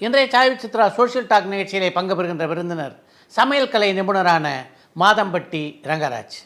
இன்றைய Sai Chitra social talk நிகழ்ச்சியிலே பங்கு பெறுகின்ற விருந்தினர் சமையல் கலை நிபுணரான மாதம்பட்டி ரங்கராஜ்.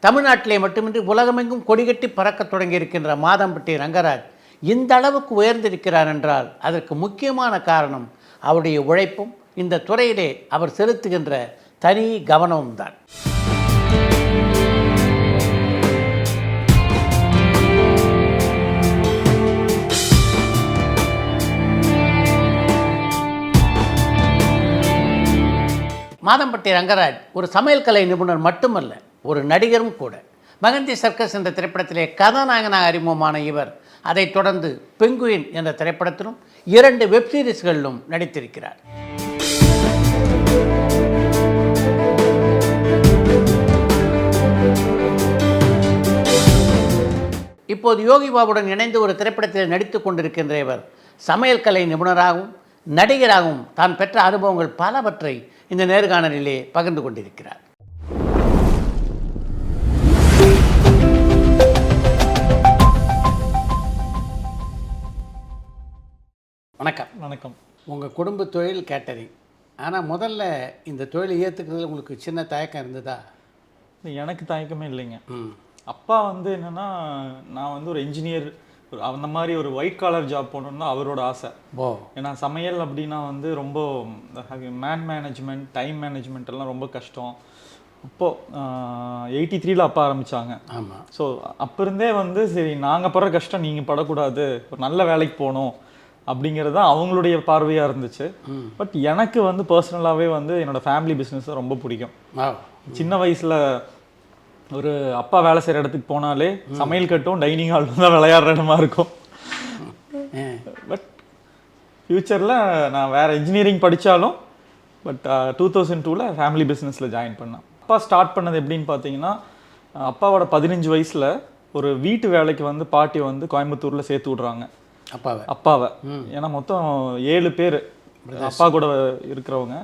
தமிழ்நாட்டிலே மட்டுமின்றி உலகமெங்கும் கொடிகட்டி பறக்கத் தொடங்கியிருக்கின்ற மாதம்பட்டி ரங்கராஜ் இந்த அளவுக்கு உயர்ந்திருக்கிறார் என்றால் அதற்கு முக்கியமான காரணம் அவருடைய உழைப்பும் இந்த துறையிலே அவர் செலுத்துகின்ற தனி கவனமும் தான். மாதம்பட்டி ரங்கராஜ் ஒரு சமையல் கலை நிபுணர் மட்டுமல்ல, ஒரு நடிகரும் கூட. மகந்தி சர்க்கஸ் என்ற திரைப்படத்திலே கதாநாயகனாக அறிமுகமான இவர் அதைத் தொடர்ந்து பெங்குயின் என்ற திரைப்படத்திலும் 2 வெப்சீரிஸ்களிலும் நடித்திருக்கிறார். இப்போது யோகி பாபுடன் இணைந்து ஒரு திரைப்படத்தில் நடித்து கொண்டிருக்கின்ற இவர் சமையல் கலை நிபுணராகவும் நடிகராகவும் தான் பெற்ற அனுபவங்கள் பலவற்றை இந்த நேர்காணலிலே பகிர்ந்து கொண்டிருக்கிறார். வணக்கம். வணக்கம். உங்கள் குடும்ப தொழில் கேட்டரிங். ஆனால் முதல்ல இந்த தொழிலை ஏற்றுக்கிறதுல உங்களுக்கு சின்ன தயக்கம் இருந்ததா? எனக்கு தயக்கமே இல்லைங்க. அப்பா வந்து என்னென்னா, நான் வந்து ஒரு என்ஜினியர், அந்த மாதிரி ஒரு ஒயிட் காலர் ஜாப் போகணுன்னு தான் அவரோட ஆசை. ஏன்னா சமையல் அப்படின்னா வந்து ரொம்ப மேனேஜ்மெண்ட், டைம் மேனேஜ்மெண்ட் எல்லாம் ரொம்ப கஷ்டம். அப்போது 83 அப்பா ஆரம்பித்தாங்க. ஆமாம். ஸோ அப்போ இருந்தே வந்து சரி, நாங்கள் படுற கஷ்டம் நீங்கள் படக்கூடாது, ஒரு நல்ல வேலைக்கு போகணும் அப்படிங்கிறது தான் அவங்களுடைய பார்வையாக இருந்துச்சு. பட் எனக்கு வந்து பர்சனலாகவே வந்து என்னோடய ஃபேமிலி பிஸ்னஸ் ரொம்ப பிடிக்கும். சின்ன வயசில் ஒரு அப்பா வேலை செய்கிற இடத்துக்கு போனாலே சமையல் கட்டும் டைனிங் ஹால் தான் விளையாடுற இடமா இருக்கும். பட் ஃப்யூச்சரில் நான் வேறு இன்ஜினியரிங் படித்தாலும் பட் 2002 ஃபேமிலி பிஸ்னஸில் ஜாயின் பண்ணேன். அப்பா ஸ்டார்ட் பண்ணது எப்படின்னு பார்த்தீங்கன்னா, அப்பாவோட 15 வயசில் ஒரு வீட்டு வேலைக்கு வந்து பாட்டி வந்து கோயம்புத்தூரில் சேர்த்து விட்றாங்க அப்பாவை. ஏன்னா மொத்தம் 7 பேர் அப்பா கூட இருக்கிறவங்க.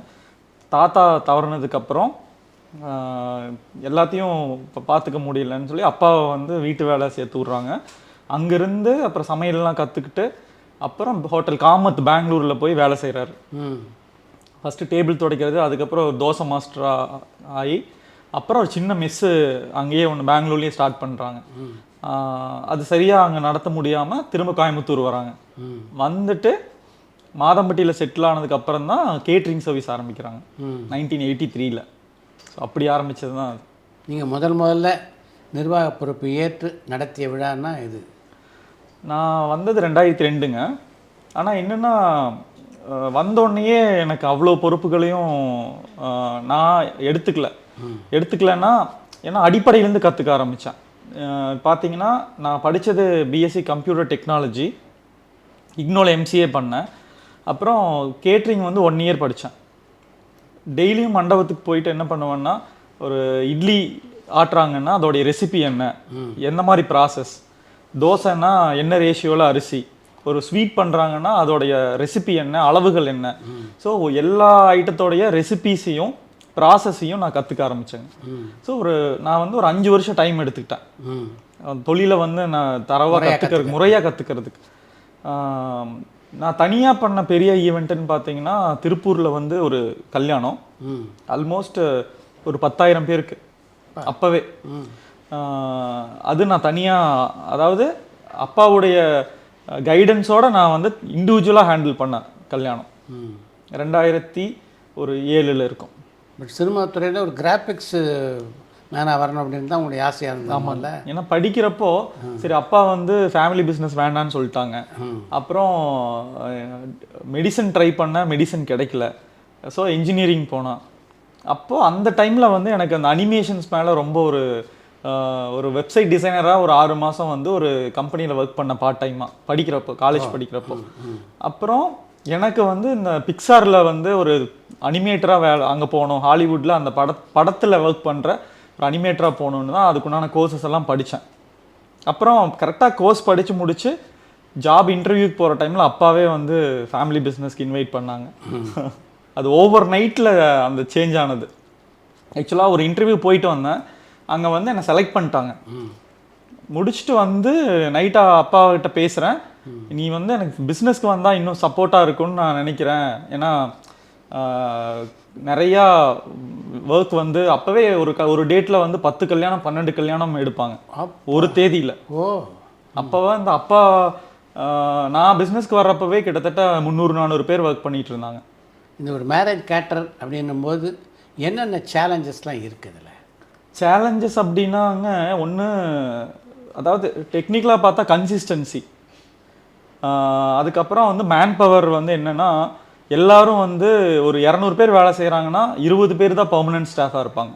தாத்தா தவறுனதுக்கப்புறம் எல்லாத்தையும் இப்போ பார்த்துக்க முடியலன்னு சொல்லி அப்பாவை வந்து வீட்டு வேலை சேர்த்து விட்றாங்க. அங்கேருந்து அப்புறம் சமையல்லாம் கற்றுக்கிட்டு அப்புறம் ஹோட்டல் காமத் பெங்களூரில் போய் வேலை செய்கிறாரு. ஃபஸ்ட்டு டேபிள் துடைக்கிறது, அதுக்கப்புறம் தோசை மாஸ்டராக ஆகி அப்புறம் ஒரு சின்ன மெஸ்ஸு அங்கேயே ஒன்று பெங்களூர்லேயே ஸ்டார்ட் பண்ணுறாங்க. அது சரியாக அங்கே நடத்த முடியாமல் திரும்ப கோயம்புத்தூர் வராங்க. வந்துட்டு மாதம்பட்டியில் செட்டில் ஆனதுக்கப்புறம் தான் கேட்ரிங் சர்வீஸ் ஆரம்பிக்கிறாங்க 1983. ஸோ அப்படி ஆரம்பித்தது தான் அது. நீங்கள் முதல்ல நிர்வாக பொறுப்பு ஏற்று நடத்திய விழான்னா இது? நான் வந்தது 2002ங்க. ஆனால் என்னென்னா, வந்தோடனேயே எனக்கு அவ்வளோ பொறுப்புகளையும் நான் எடுத்துக்கலன்னா, ஏன்னா அடிப்படையிலேருந்து கற்றுக்க ஆரம்பித்தேன். பார்த்தீங்கன்னா, நான் படித்தது பிஎஸ்சி கம்ப்யூட்டர் டெக்னாலஜி, இக்னோவில் எம்சிஏ பண்ணேன். அப்புறம் கேட்ரிங் வந்து 1 இயர் படித்தேன். டெய்லியும் மண்டபத்துக்கு போயிட்டு என்ன பண்ணுவேன்னா, ஒரு இட்லி ஆட்டுறாங்கன்னா அதோடைய ரெசிபி என்ன, எந்த மாதிரி ப்ராசஸ், தோசைன்னா என்ன ரேஷியோவில் அரிசி, ஒரு ஸ்வீட் பண்ணுறாங்கன்னா அதோடைய ரெசிபி என்ன, அளவுகள் என்ன. ஸோ எல்லா ஐட்டத்தோடைய ரெசிபீஸையும் ப்ராசஸையும் நான் கற்றுக்க ஆரம்பித்தேங்க. ஸோ நான் வந்து ஒரு 5 வருஷம் டைம் எடுத்துக்கிட்டேன் தொழிலை வந்து நான் தரவாக முறையாக கற்றுக்கிறதுக்கு. நான் தனியாக பண்ண பெரிய ஈவெண்ட்டுன்னு பார்த்தீங்கன்னா, திருப்பூரில் வந்து ஒரு கல்யாணம், ஆல்மோஸ்ட் ஒரு 10,000 பேருக்கு அப்போவே. அது நான் தனியாக, அதாவது அப்பாவுடைய கைடன்ஸோடு நான் வந்து இண்டிவிஜுவலாக ஹேண்டில் பண்ணேன் கல்யாணம். 2007 இருக்கும். பட் சினிமா துறையில் ஒரு கிராஃபிக்ஸ் மேனாக வரணும் அப்படின்னு தான் உங்களுடைய ஆசையாக இருந்தது? ஆமாம்ல. ஏன்னா படிக்கிறப்போ சரி, அப்பா வந்து ஃபேமிலி பிஸ்னஸ் வேண்டான்னு சொல்லிட்டாங்க. அப்புறம் மெடிசன் ட்ரை பண்ண, மெடிசன் கிடைக்கல. ஸோ இன்ஜினியரிங் போனான். அப்போது அந்த டைமில் வந்து எனக்கு அந்த அனிமேஷன்ஸ் மேலே ரொம்ப ஒரு வெப்சைட் டிசைனராக ஒரு 6 மாதம் வந்து ஒரு கம்பெனியில் ஒர்க் பண்ண பார்ட் டைமாக படிக்கிறப்போ, காலேஜ் படிக்கிறப்போ. அப்புறம் எனக்கு வந்து இந்த பிக்சாரில் வந்து ஒரு அனிமேட்டராக அங்கே போகணும், ஹாலிவுட்டில் அந்த படத்தில் ஒர்க் பண்ணுற ஒரு அனிமேட்டராக போகணுன்னு தான் அதுக்குண்டான கோர்சஸ் எல்லாம் படித்தேன். அப்புறம் கரெக்டாக கோர்ஸ் படித்து முடித்து ஜாப் இன்டர்வியூக்கு போகிற டைமில் அப்பாவே வந்து ஃபேமிலி பிஸ்னஸ்க்கு இன்வைட் பண்ணாங்க. அது ஓவர் நைட்டில் அந்த சேஞ்ச் ஆனது. ஆக்சுவலாக ஒரு இன்டர்வியூ போயிட்டு வந்தேன், அங்கே வந்து என்னை செலக்ட் பண்ணிட்டாங்க. முடிச்சுட்டு வந்து நைட்டாக அப்பாக்கிட்ட பேசுகிறேன், நீ வந்து எனக்கு பிஸ்னஸ்க்கு வந்தால் இன்னும் சப்போர்ட்டாக இருக்கும்னு நான் நினைக்கிறேன். ஏன்னா நிறையா ஒர்க் வந்து அப்போவே ஒரு டேட்டில் வந்து 10 கல்யாணம் 12 கல்யாணம் எடுப்பாங்க ஒரு தேதியில். அப்போவே அந்த அப்பா நான் பிஸ்னஸ்க்கு வர்றப்பவே கிட்டத்தட்ட 300-400 பேர் ஒர்க் பண்ணிகிட்டு இருந்தாங்க. இந்த ஒரு மேரேஜ் கேட்டர் அப்படின்னும் போது என்னென்ன சேலஞ்சஸ்லாம் இருக்குதுல்ல? சேலஞ்சஸ் அப்படின்னாங்க, ஒன்று அதாவது டெக்னிக்கலாக பார்த்தா கன்சிஸ்டன்சி, அதுக்கப்புறம் வந்து மேன் பவர் வந்து என்னென்னா எல்லாரும் வந்து ஒரு 200 பேர் வேலை செய்கிறாங்கன்னா 20 பேர் தான் பர்மனன்ட் ஸ்டாஃபாக இருப்பாங்க,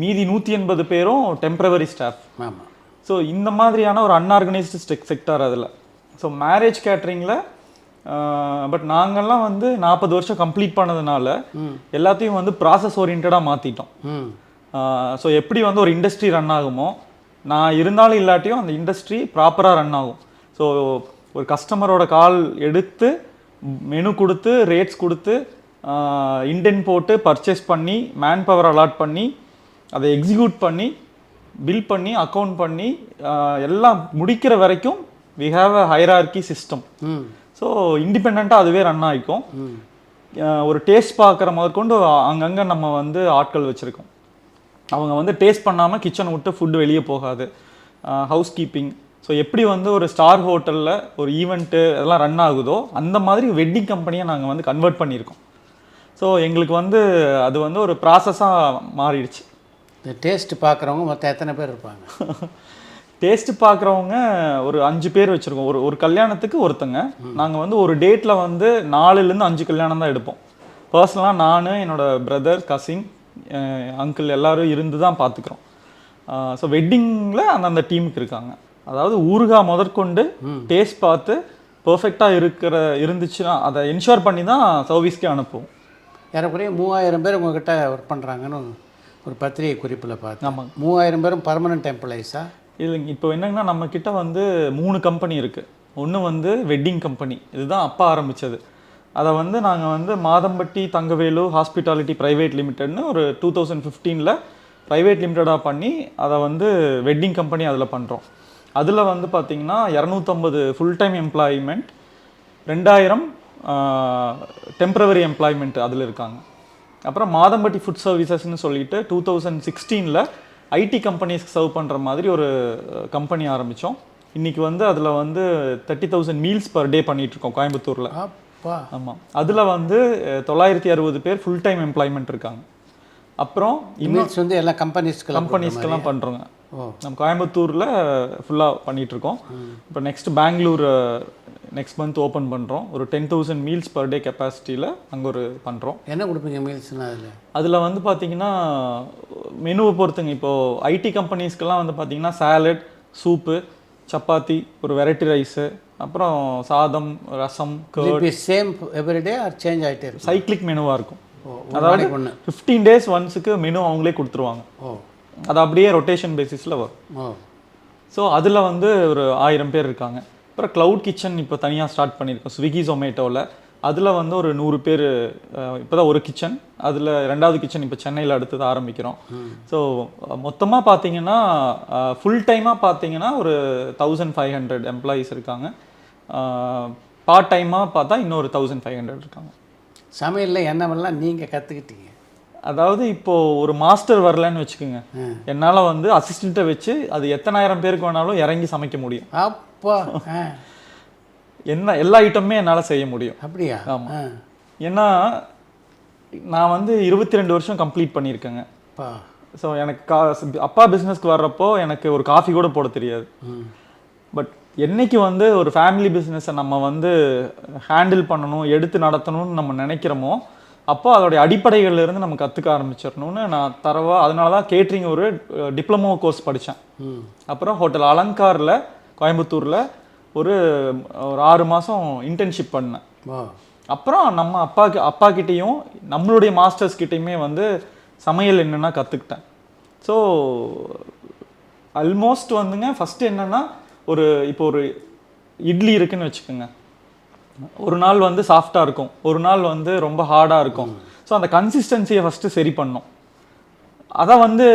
மீதி 180 பேரும் டெம்பரவரி ஸ்டாஃப். ஆமாம். ஸோ இந்த மாதிரியான ஒரு அன்ஆர்கனைஸ்டு செக்டார் அதில். ஸோ மேரேஜ் கேட்ரிங்கில் பட் நாங்கள்லாம் வந்து 40 வருஷம் கம்ப்ளீட் பண்ணதுனால எல்லாத்தையும் வந்து ப்ராசஸ் ஓரியன்டாக மாற்றிட்டோம். ஸோ எப்படி வந்து ஒரு இண்டஸ்ட்ரி ரன் ஆகுமோ, நான் இருந்தாலும் இல்லாட்டியும் அந்த இண்டஸ்ட்ரி ப்ராப்பராக ரன் ஆகும். ஸோ ஒரு கஸ்டமரோட கால் எடுத்து மெனு கொடுத்து ரேட்ஸ் கொடுத்து இண்டென்ட் போட்டு பர்ச்சேஸ் பண்ணி மேன் பவர் அலாட் பண்ணி அதை எக்ஸிக்யூட் பண்ணி பில் பண்ணி அக்கௌண்ட் பண்ணி எல்லாம் முடிக்கிற வரைக்கும் we have a hierarchy system. So இண்டிபெண்ட்டாக அதுவே ரன் ஆகிக்கும். ஒரு டேஸ்ட் பார்க்குற முதற்கொண்டு அங்கங்கே நம்ம வந்து ஆட்கள் வச்சுருக்கோம். அவங்க வந்து டேஸ்ட் பண்ணாமல் கிச்சனை விட்டு ஃபுட்டு வெளியே போகாது. ஹவுஸ் கீப்பிங், ஸோ எப்படி வந்து ஒரு ஸ்டார் ஹோட்டலில் ஒரு ஈவெண்ட்டு அதெல்லாம் ரன் ஆகுதோ அந்த மாதிரி வெட்டிங் கம்பெனியை நாங்கள் வந்து கன்வெர்ட் பண்ணியிருக்கோம். ஸோ எங்களுக்கு வந்து அது வந்து ஒரு ப்ராசஸாக மாறிடுச்சு. இந்த டேஸ்ட் பார்க்குறவங்க மொத்தம் எத்தனை பேர் இருப்பாங்க? டேஸ்ட்டு பார்க்குறவங்க ஒரு 5 பேர் வச்சுருக்கோம். ஒரு கல்யாணத்துக்கு ஒருத்தங்க. நாங்கள் வந்து ஒரு டேட்டில் வந்து 4லேருந்து 5 கல்யாணம் தான் எடுப்போம். பர்சனலாக நான், என்னோடய பிரதர், கசின், அங்கிள் எல்லோரும் இருந்து தான் பார்த்துக்குறோம். ஸோ வெட்டிங்கில் அந்தந்த டீமுக்கு இருக்காங்க. அதாவது ஊறுகாய் முதற்கொண்டு டேஸ்ட் பார்த்து பர்ஃபெக்டாக இருந்துச்சுன்னா அதை என்ஷோர் பண்ணி தான் சர்வீஸ்க்கே அனுப்புவோம். ஏறக்குறைய 3000 பேர் உங்கள்கிட்ட ஒர்க் பண்ணுறாங்கன்னு ஒரு பத்திரிகை குறிப்பில் பார்த்து. ஆமாங்க. 3000 பேரும் பர்மனெண்ட் எம்ப்ளாயிஸா? இல்லைங்க, இப்போ என்னங்கன்னா நம்மக்கிட்ட வந்து 3 கம்பெனி இருக்குது. ஒன்று வந்து வெட்டிங் கம்பெனி, இதுதான் அப்பா ஆரம்பித்தது. அதை வந்து நாங்கள் வந்து மாதம்பட்டி தங்கவேலு ஹாஸ்பிட்டாலிட்டி ப்ரைவேட் லிமிடெட்னு ஒரு 2015 ப்ரைவேட் லிமிட்டடாக பண்ணி அதை வந்து வெட்டிங் கம்பெனி அதில் பண்ணுறோம். அதில் வந்து பார்த்திங்கன்னா 250 full time employment, 2000 temporary employment அதில் இருக்காங்க. அப்புறம் மாதம்பட்டி ஃபுட் சர்வீசஸ்ன்னு சொல்லிட்டு 2016 ஐடி கம்பெனிஸ்க்கு சர்வ் பண்ணுற மாதிரி ஒரு கம்பெனி ஆரம்பித்தோம். இன்றைக்கி வந்து அதில் வந்து 30,000 மீல்ஸ் பர் டே பண்ணிகிட்ருக்கோம் கோயம்புத்தூரில். ஆமாம். அதில் வந்து 960 பேர் ஃபுல் டைம் எம்ப்ளாய்மெண்ட் இருக்காங்க. அப்புறம் இன்னும் வந்து எல்லா கம்பெனிஸ்க்கெல்லாம் பண்ணுறோங்க. நம்ம கோயம்புத்தூரில் ஃபுல்லாக பண்ணிகிட்ருக்கோம். இப்போ next Bangalore next month open பண்ணுறோம். ஒரு 10,000 மீல்ஸ் பர் டே கெப்பாசிட்டியில் அங்கே ஒரு பண்ணுறோம். என்ன கொடுப்பீங்க மீல்ஸ்னால்? அதில் வந்து பார்த்திங்கன்னா மெனுவை பொறுத்துங்க. இப்போது ஐடி கம்பெனிஸ்க்கெல்லாம் வந்து பார்த்திங்கன்னா சாலட், சூப்பு, சப்பாத்தி, ஒரு வெரைட்டி ரைஸு, அப்புறம் சாதம், rasam, curd. Same everyday or change ஆகிட்டே இருக்கும்? சைக்ளிக் மெனுவாக இருக்கும். அதாவது 15 days ஒன்ஸுக்கு மெனு அவங்களே கொடுத்துருவாங்க. அது அப்படியே ரொட்டேஷன் பேசிஸில் வரும். ஸோ அதில் வந்து ஒரு 1000 பேர் இருக்காங்க. அப்புறம் க்ளவுட் கிச்சன் இப்போ தனியாக ஸ்டார்ட் பண்ணியிருக்கோம் ஸ்விக்கி ஜொமேட்டோவில். அதில் வந்து ஒரு 100 பேர். இப்போ தான் ஒரு கிச்சன், அதில் 2வது கிச்சன் இப்போ சென்னையில் அடுத்தது ஆரம்பிக்கிறோம். ஸோ மொத்தமாக பார்த்தீங்கன்னா ஃபுல் டைமாக பார்த்தீங்கன்னா ஒரு 1500 எம்ப்ளாயீஸ் இருக்காங்க. பார்ட் டைமாக பார்த்தா இன்னொரு 1500 இருக்காங்க. சமையலில் என்னவெல்லாம் நீங்கள் கற்றுக்கிட்டீங்க? அதாவது இப்போது ஒரு மாஸ்டர் வரலன்னு வச்சுக்கோங்க, என்னால் வந்து அசிஸ்டண்ட்டை வச்சு அது எத்தனாயிரம் பேருக்கு வேணாலும் இறங்கி சமைக்க முடியும். அப்பா, எல்லா ஐட்டமுமே என்னால் செய்ய முடியும். அப்படியா? ஆமாம். ஏன்னா நான் வந்து 22 வருஷம் கம்ப்ளீட் பண்ணியிருக்கேங்க. ஸோ எனக்கு அப்பா பிஸ்னஸ்க்கு வர்றப்போ எனக்கு ஒரு காஃபி கூட போட தெரியாது. பட் என்னைக்கு வந்து ஒரு ஃபேமிலி பிஸ்னஸை நம்ம வந்து ஹேண்டில் பண்ணணும், எடுத்து நடத்தணும்னு நம்ம நினைக்கிறோமோ அப்போ அதோடைய அடிப்படைகள்லேருந்து நம்ம கற்றுக்க ஆரம்பிச்சிடணும்னு நான் அதனால தான் கேட்ரிங் ஒரு டிப்ளமோ கோர்ஸ் படித்தேன். அப்புறம் ஹோட்டல் அலங்காரில் கோயம்புத்தூரில் ஒரு 6 மாதம் இன்டர்ன்ஷிப் பண்ணேன். அப்புறம் நம்ம அப்பா கிட்டேயும் நம்மளுடைய மாஸ்டர்ஸ் கிட்டேயுமே வந்து சமையல் என்னென்னா கற்றுக்கிட்டேன். ஸோ ஆல்மோஸ்ட் வந்துங்க ஃபஸ்ட்டு என்னென்னா இப்போ ஒரு இட்லி இருக்குன்னு வச்சுக்கோங்க. ஒரு நாள் வந்து சாஃப்டாக இருக்கும், ஒரு நாள் வந்து ரொம்ப ஹார்டாக இருக்கும். ஸோ அந்த கன்சிஸ்டன்சியை ஃபஸ்ட்டு சரி பண்ணணும். அதை வந்து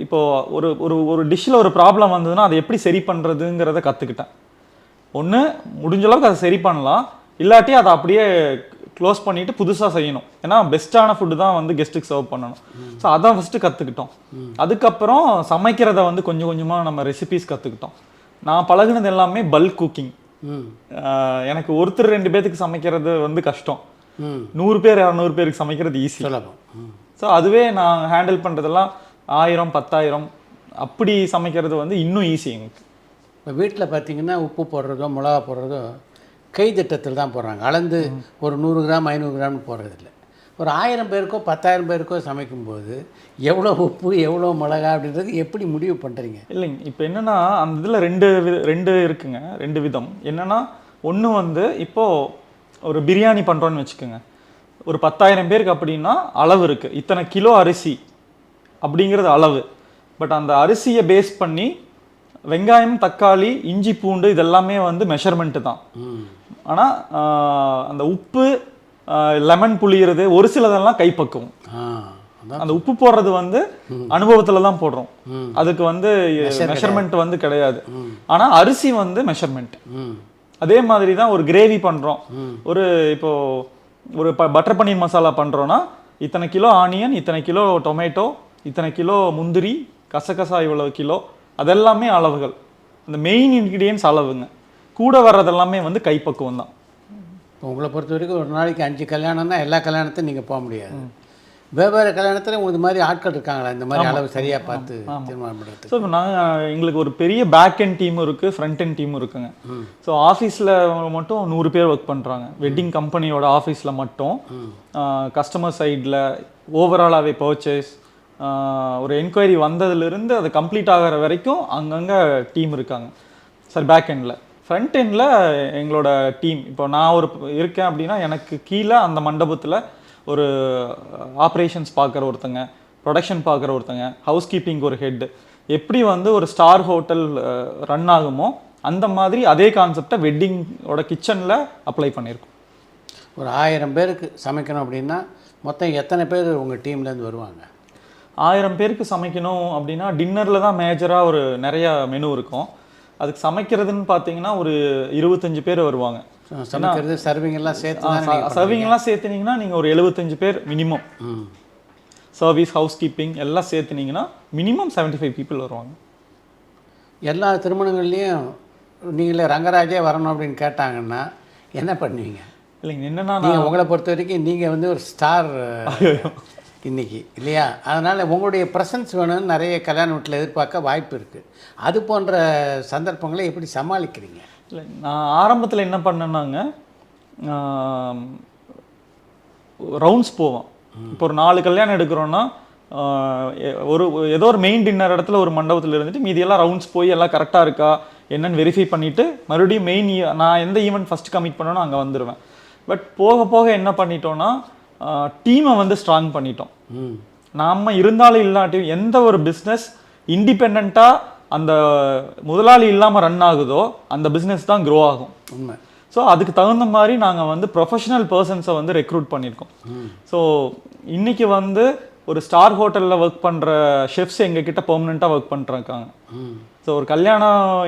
இப்போது ஒரு ஒரு ஒரு டிஷ்ஷில் ஒரு ப்ராப்ளம் வந்ததுன்னா அதை எப்படி சரி பண்ணுறதுங்கிறத கற்றுக்கிட்டேன். ஒன்று முடிஞ்ச அளவுக்கு அதை சரி பண்ணலாம், இல்லாட்டி அதை அப்படியே க்ளோஸ் பண்ணிவிட்டு புதுசாக செய்யணும். ஏன்னா பெஸ்ட்டான ஃபுட்டு தான் வந்து கெஸ்ட்டுக்கு சர்வ் பண்ணணும். ஸோ அதான் ஃபஸ்ட்டு கற்றுக்கிட்டோம். அதுக்கப்புறம் சமைக்கிறத வந்து கொஞ்சம் கொஞ்சமாக நம்ம ரெசிபீஸ் கற்றுக்கிட்டோம். நான் பழகுனது எல்லாமே பல்க் குக்கிங். எனக்கு ஒருத்தர் 2 பேருக்கு சமைக்கிறது வந்து கஷ்டம். 100 பேர் 200 பேருக்கு சமைக்கிறது ஈஸி. ஸோ அதுவே நான் ஹேண்டில் பண்ணுறதெல்லாம் 1000 10,000 அப்படி சமைக்கிறது வந்து இன்னும் ஈஸி எனக்கு. இப்போ வீட்டில் பார்த்தீங்கன்னா உப்பு போடுறதோ மிளகா போடுறதோ கை திட்டத்தில் தான் போடுறாங்க. அளந்து ஒரு 100 கிராம் 500 கிராம்னு போடுறதில்ல. ஒரு 1000 பேருக்கோ 10,000 பேருக்கோ சமைக்கும்போது எவ்வளோ உப்பு எவ்வளோ மிளகா அப்படின்றது எப்படி முடிவு பண்ணுறீங்க? இல்லைங்க, இப்போ என்னென்னா அந்த இதில் ரெண்டு இருக்குங்க, 2 விதம். என்னென்னா ஒன்று வந்து இப்போது ஒரு பிரியாணி பண்ணுறோன்னு வச்சுக்கோங்க. ஒரு 10,000 பேருக்கு அப்படின்னா அளவு இருக்குது, இத்தனை கிலோ அரிசி அப்படிங்கிறது அளவு. பட் அந்த அரிசியை பேஸ் பண்ணி வெங்காயம் தக்காளி இஞ்சி பூண்டு இதெல்லாமே வந்து மெஷர்மெண்ட்டு தான். ஆனால் அந்த உப்பு லெமன் புளியறது ஒரு சிலதெல்லாம் கைப்பக்குவம். அந்த உப்பு போடுறது வந்து அனுபவத்தில் தான் போடுறோம், அதுக்கு வந்து மெஷர்மெண்ட் வந்து கிடையாது. ஆனால் அரிசி வந்து மெஷர்மெண்ட். அதே மாதிரி தான் ஒரு கிரேவி பண்ணுறோம், ஒரு பட்டர் பன்னீர் மசாலா பண்ணுறோன்னா இத்தனை கிலோ ஆனியன், இத்தனை கிலோ டொமேட்டோ, இத்தனை கிலோ முந்திரி, கசகசா இவ்வளவு கிலோ, அதெல்லாமே அளவுகள். அந்த மெயின் இன்க்ரீடியன்ஸ் அளவுங்க, கூட வர்றதெல்லாமே வந்து கைப்பக்குவம் தான். உங்களை பொறுத்த வரைக்கும் ஒரு நாளைக்கு 5 கல்யாணம்னா எல்லா கல்யாணத்தையும் நீங்கள் போக முடியாது. வெவ்வேறு கல்யாணத்தில் உங்களுக்கு இது மாதிரி ஆட்கள் இருக்காங்களா இந்த மாதிரி அளவு சரியாக பார்த்து தீர்மானம் பண்ணுறது? ஸோ எங்களுக்கு ஒரு பெரிய பேக் எண்ட் டீமும் இருக்குது, ஃப்ரண்ட் எண்ட் டீமும் இருக்குங்க. ஸோ ஆஃபீஸில் மட்டும் 100 பேர் ஒர்க் பண்ணுறாங்க. வெட்டிங் கம்பெனியோட ஆஃபீஸில் மட்டும் கஸ்டமர் சைடில் ஓவராலாகவே பர்ச்சேஸ் ஒரு என்கொயரி வந்ததுலேருந்து அது கம்ப்ளீட் ஆகிற வரைக்கும் அங்கங்கே டீம் இருக்காங்க. சார் பேக் எண்டில். ஃப்ரண்ட் எண்டில் எங்களோட டீம், இப்போ நான் இருக்கேன் அப்படின்னா எனக்கு கீழே அந்த மண்டபத்தில் ஒரு ஆப்ரேஷன்ஸ் பார்க்குற ஒருத்தங்க, ப்ரொடக்ஷன் பார்க்குற ஒருத்தங்க, ஹவுஸ் கீப்பிங் ஒரு ஹெட். எப்படி வந்து ஒரு ஸ்டார் ஹோட்டல் ரன் ஆகுமோ அந்த மாதிரி அதே கான்செப்டை வெட்டிங்கோட கிச்சனில் அப்ளை பண்ணியிருக்கோம். ஒரு 1000 பேருக்கு சமைக்கணும் அப்படின்னா மொத்தம் எத்தனை பேர் உங்கள் டீம்லேருந்து வருவாங்க? 1000 பேருக்கு சமைக்கணும் அப்படின்னா டின்னரில் தான் மேஜராக ஒரு நிறையா மெனு இருக்கும். அதுக்கு சமைக்கிறதுன்னு பார்த்தீங்கன்னா ஒரு 25 பேர் வருவாங்க. சமைக்கிறது சர்விங் எல்லாம் சேர்த்துனீங்கன்னா நீங்கள் ஒரு 75 பேர் மினிமம். சர்வீஸ் ஹவுஸ் கீப்பிங் எல்லாம் சேர்த்துனீங்கன்னா மினிமம் 75 பீப்புள் வருவாங்க. எல்லா திருமணங்கள்லேயும் நீங்களே ரங்கராஜே வரணும் அப்படின்னு கேட்டாங்கன்னா என்ன பண்ணுவீங்க? இல்லைங்க, என்னென்னா உங்களை பொறுத்த வரைக்கும் நீங்கள் வந்து ஒரு ஸ்டார் இன்றைக்கி இல்லையா? அதனால் உங்களுடைய ப்ரெசன்ஸ் வேணும்னு நிறைய கல்யாண வீட்டில் எதிர்பார்க்க வாய்ப்பு இருக்குது. அது போன்ற சந்தர்ப்பங்களை எப்படி சமாளிக்கிறீங்க? இல்லை, நான் ஆரம்பத்தில் என்ன பண்ணேன்னாங்க, ரவுண்ட்ஸ் போவோம். இப்போ ஒரு 4 கல்யாணம் எடுக்கிறோன்னா ஏதோ ஒரு மெயின் டின்னர் இடத்துல ஒரு மண்டபத்தில் இருந்துட்டு மீதியெல்லாம் ரவுண்ட்ஸ் போய் எல்லாம் கரெக்டாக இருக்கா என்னன்னு வெரிஃபை பண்ணிவிட்டு மறுபடியும் நான் எந்த ஈவெண்ட் ஃபஸ்ட்டு கமிட் பண்ணணும் அங்கே வந்துடுவேன். பட் போக போக என்ன பண்ணிட்டோன்னா டீமை வந்து ஸ்ட்ராங் பண்ணிட்டோம். நாம் இருந்தாலும் இல்லாட்டியும் எந்த ஒரு பிஸ்னஸ் இண்டிபெண்ட்டாக அந்த முதலாளி இல்லாமல் ரன் ஆகுதோ அந்த பிஸ்னஸ் தான் க்ரோ ஆகும். உண்மை. ஸோ அதுக்கு தகுந்த மாதிரி நாங்கள் வந்து ப்ரொஃபஷனல் பர்சன்ஸை வந்து ரெக்ரூட் பண்ணியிருக்கோம். ஸோ இன்றைக்கி வந்து ஒரு ஸ்டார் ஹோட்டலில் ஒர்க் பண்ணுற ஷெஃப்ஸ் எங்ககிட்ட பெர்மனெண்ட்டாக ஒர்க் பண்ணிருக்காங்க. ஸோ ஒரு கல்யாண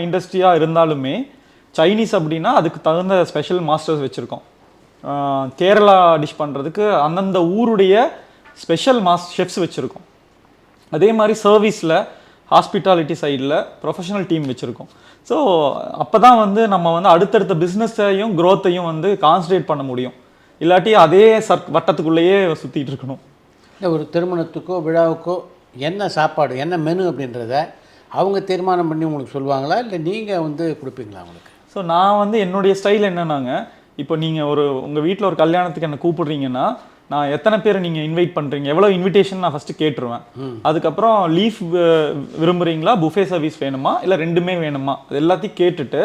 இண்டஸ்ட்ரியாக இருந்தாலுமே சைனீஸ் அப்படின்னா அதுக்கு தகுந்த ஸ்பெஷல் மாஸ்டர்ஸ் வச்சுருக்கோம். கேரளா டிஷ் பண்ணுறதுக்கு அந்தந்த ஊருடைய ஸ்பெஷல் ஷெஃப்ஸ் வச்சுருக்கோம். அதே மாதிரி சர்வீஸில் ஹாஸ்பிட்டாலிட்டி சைடில் ப்ரொஃபஷனல் டீம் வச்சுருக்கோம். ஸோ அப்போ தான் வந்து நம்ம வந்து அடுத்தடுத்த பிஸ்னஸையும் க்ரோத்தையும் வந்து கான்சன்ட்ரேட் பண்ண முடியும். இல்லாட்டி அதே வட்டத்துக்குள்ளேயே சுற்றிட்டு இருக்கணும். இல்லை, ஒரு திருமணத்துக்கோ விழாவுக்கோ என்ன சாப்பாடு என்ன மெனு அப்படின்றத அவங்க தீர்மானம் பண்ணி உங்களுக்கு சொல்லுவாங்களா, இல்லை நீங்கள் வந்து கொடுப்பீங்களா அவங்களுக்கு? ஸோ நான் வந்து என்னுடைய ஸ்டைல் என்னன்னாங்க, இப்போ நீங்கள் உங்கள் வீட்டில் ஒரு கல்யாணத்துக்கு என்ன கூப்பிடுறீங்கன்னா நான் எத்தனை பேர் நீங்கள் இன்வைட் பண்ணுறீங்க, எவ்வளோ இன்விடேஷன் நான் ஃபஸ்ட்டு கேட்டுருவேன். அதுக்கப்புறம் லீஃப் விரும்புகிறீங்களா, புஃபே சர்வீஸ் வேணுமா, இல்லை ரெண்டுமே வேணுமா, அது எல்லாத்தையும் கேட்டுட்டு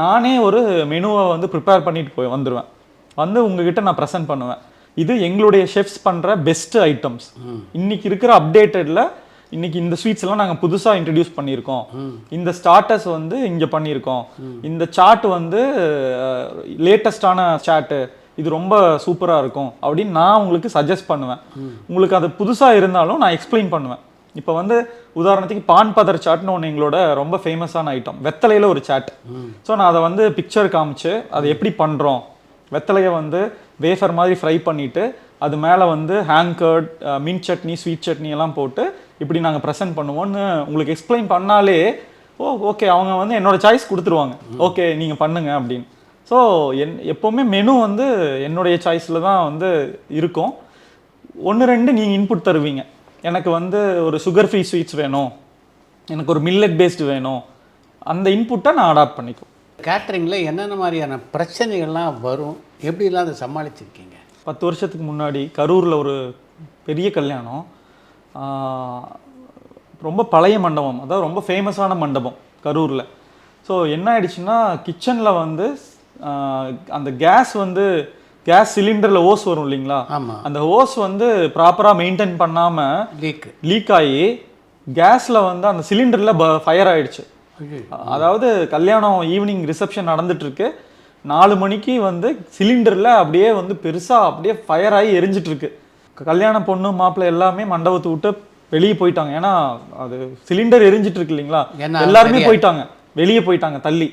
நானே ஒரு மெனுவை வந்து ப்ரிப்பேர் பண்ணிட்டு வந்துடுவேன். வந்து உங்ககிட்ட நான் ப்ரெசென்ட் பண்ணுவேன். இது எங்களுடைய ஷெஃப்ஸ் பண்ணுற பெஸ்ட் ஐட்டம்ஸ். இன்னைக்கு இருக்கிற அப்டேட்டடில் இன்னைக்கு இந்த ஸ்வீட்ஸ் எல்லாம் நாங்கள் புதுசாக இன்ட்ரடியூஸ் பண்ணியிருக்கோம். இந்த ஸ்டார்டர்ஸ் வந்து இங்கே பண்ணியிருக்கோம். இந்த சாட் வந்து லேட்டஸ்டான சாட்டு, இது ரொம்ப சூப்பராக இருக்கும் அப்படின்னு நான் உங்களுக்கு சஜஸ்ட் பண்ணுவேன். உங்களுக்கு அது புதுசாக இருந்தாலும் நான் எக்ஸ்பிளைன் பண்ணுவேன். இப்போ வந்து உதாரணத்துக்கு பான் பதர் சாட்னு ஒன்று எங்களோட ரொம்ப ஃபேமஸான ஐட்டம், வெத்தலையில் ஒரு சாட். ஸோ நான் அதை வந்து பிக்சர் காமிச்சு அதை எப்படி பண்ணுறோம், வெத்தலையை வந்து வேஃபர் மாதிரி ஃப்ரை பண்ணிவிட்டு அது மேலே வந்து ஹேங்கர்ட், மின்ட் சட்னி, ஸ்வீட் சட்னி எல்லாம் போட்டு இப்படி நாங்கள் ப்ரெசென்ட் பண்ணுவோன்னு உங்களுக்கு எக்ஸ்பிளைன் பண்ணாலே ஓகே அவங்க வந்து என்னோட சாய்ஸ் கொடுத்துருவாங்க, ஓகே நீங்கள் பண்ணுங்க அப்படின்னு. ஸோ எப்போவுமே மெனு வந்து என்னுடைய சாய்ஸில் தான் வந்து இருக்கும். 1-2 நீங்கள் இன்புட் தருவீங்க. எனக்கு வந்து ஒரு சுகர் ஃப்ரீ ஸ்வீட்ஸ் வேணும், எனக்கு ஒரு மில்லட் பேஸ்டு வேணும், அந்த இன்புட்டை நான் அடாப்ட் பண்ணிக்கும். கேட்ரிங்கில் என்னென்ன மாதிரியான பிரச்சனைகள்லாம் வரும், எப்படிலாம் அதை சமாளிச்சிருக்கீங்க? 10 வருஷத்துக்கு முன்னாடி கரூரில் ஒரு பெரிய கல்யாணம், ரொம்ப பழைய மண்டபம், அதாவது ரொம்ப ஃபேமஸான மண்டபம் கரூரில். ஸோ என்ன ஆயிடுச்சுன்னா கிச்சனில் வந்து அந்த கேஸ் சிலிண்டரில் ஓஸ் வரும் இல்லைங்களா, அந்த ஓஸ் வந்து ப்ராப்பராக மெயின்டைன் பண்ணாமல் லீக் ஆகி கேஸில் வந்து அந்த சிலிண்டரில் ஃபயர் ஆயிடுச்சு. அதாவது கல்யாணம் ஈவினிங் ரிசப்ஷன் நடந்துட்டு இருக்கு, 4 மணிக்கு வந்து சிலிண்டரில் அப்படியே வந்து பெருசாக அப்படியே ஃபயர் ஆகி எரிஞ்சிட்டு இருக்கு. கல்யாண பொண்ணு மாப்பிள்ளை எல்லாமே மண்டபத்தை விட்டு வெளியே போயிட்டாங்க. ஏன்னா அது சிலிண்டர் எரிஞ்சிட்டு இருக்கு இல்லைங்களா, எல்லாருமே போயிட்டாங்க, வெளியே போயிட்டாங்க தள்ளி.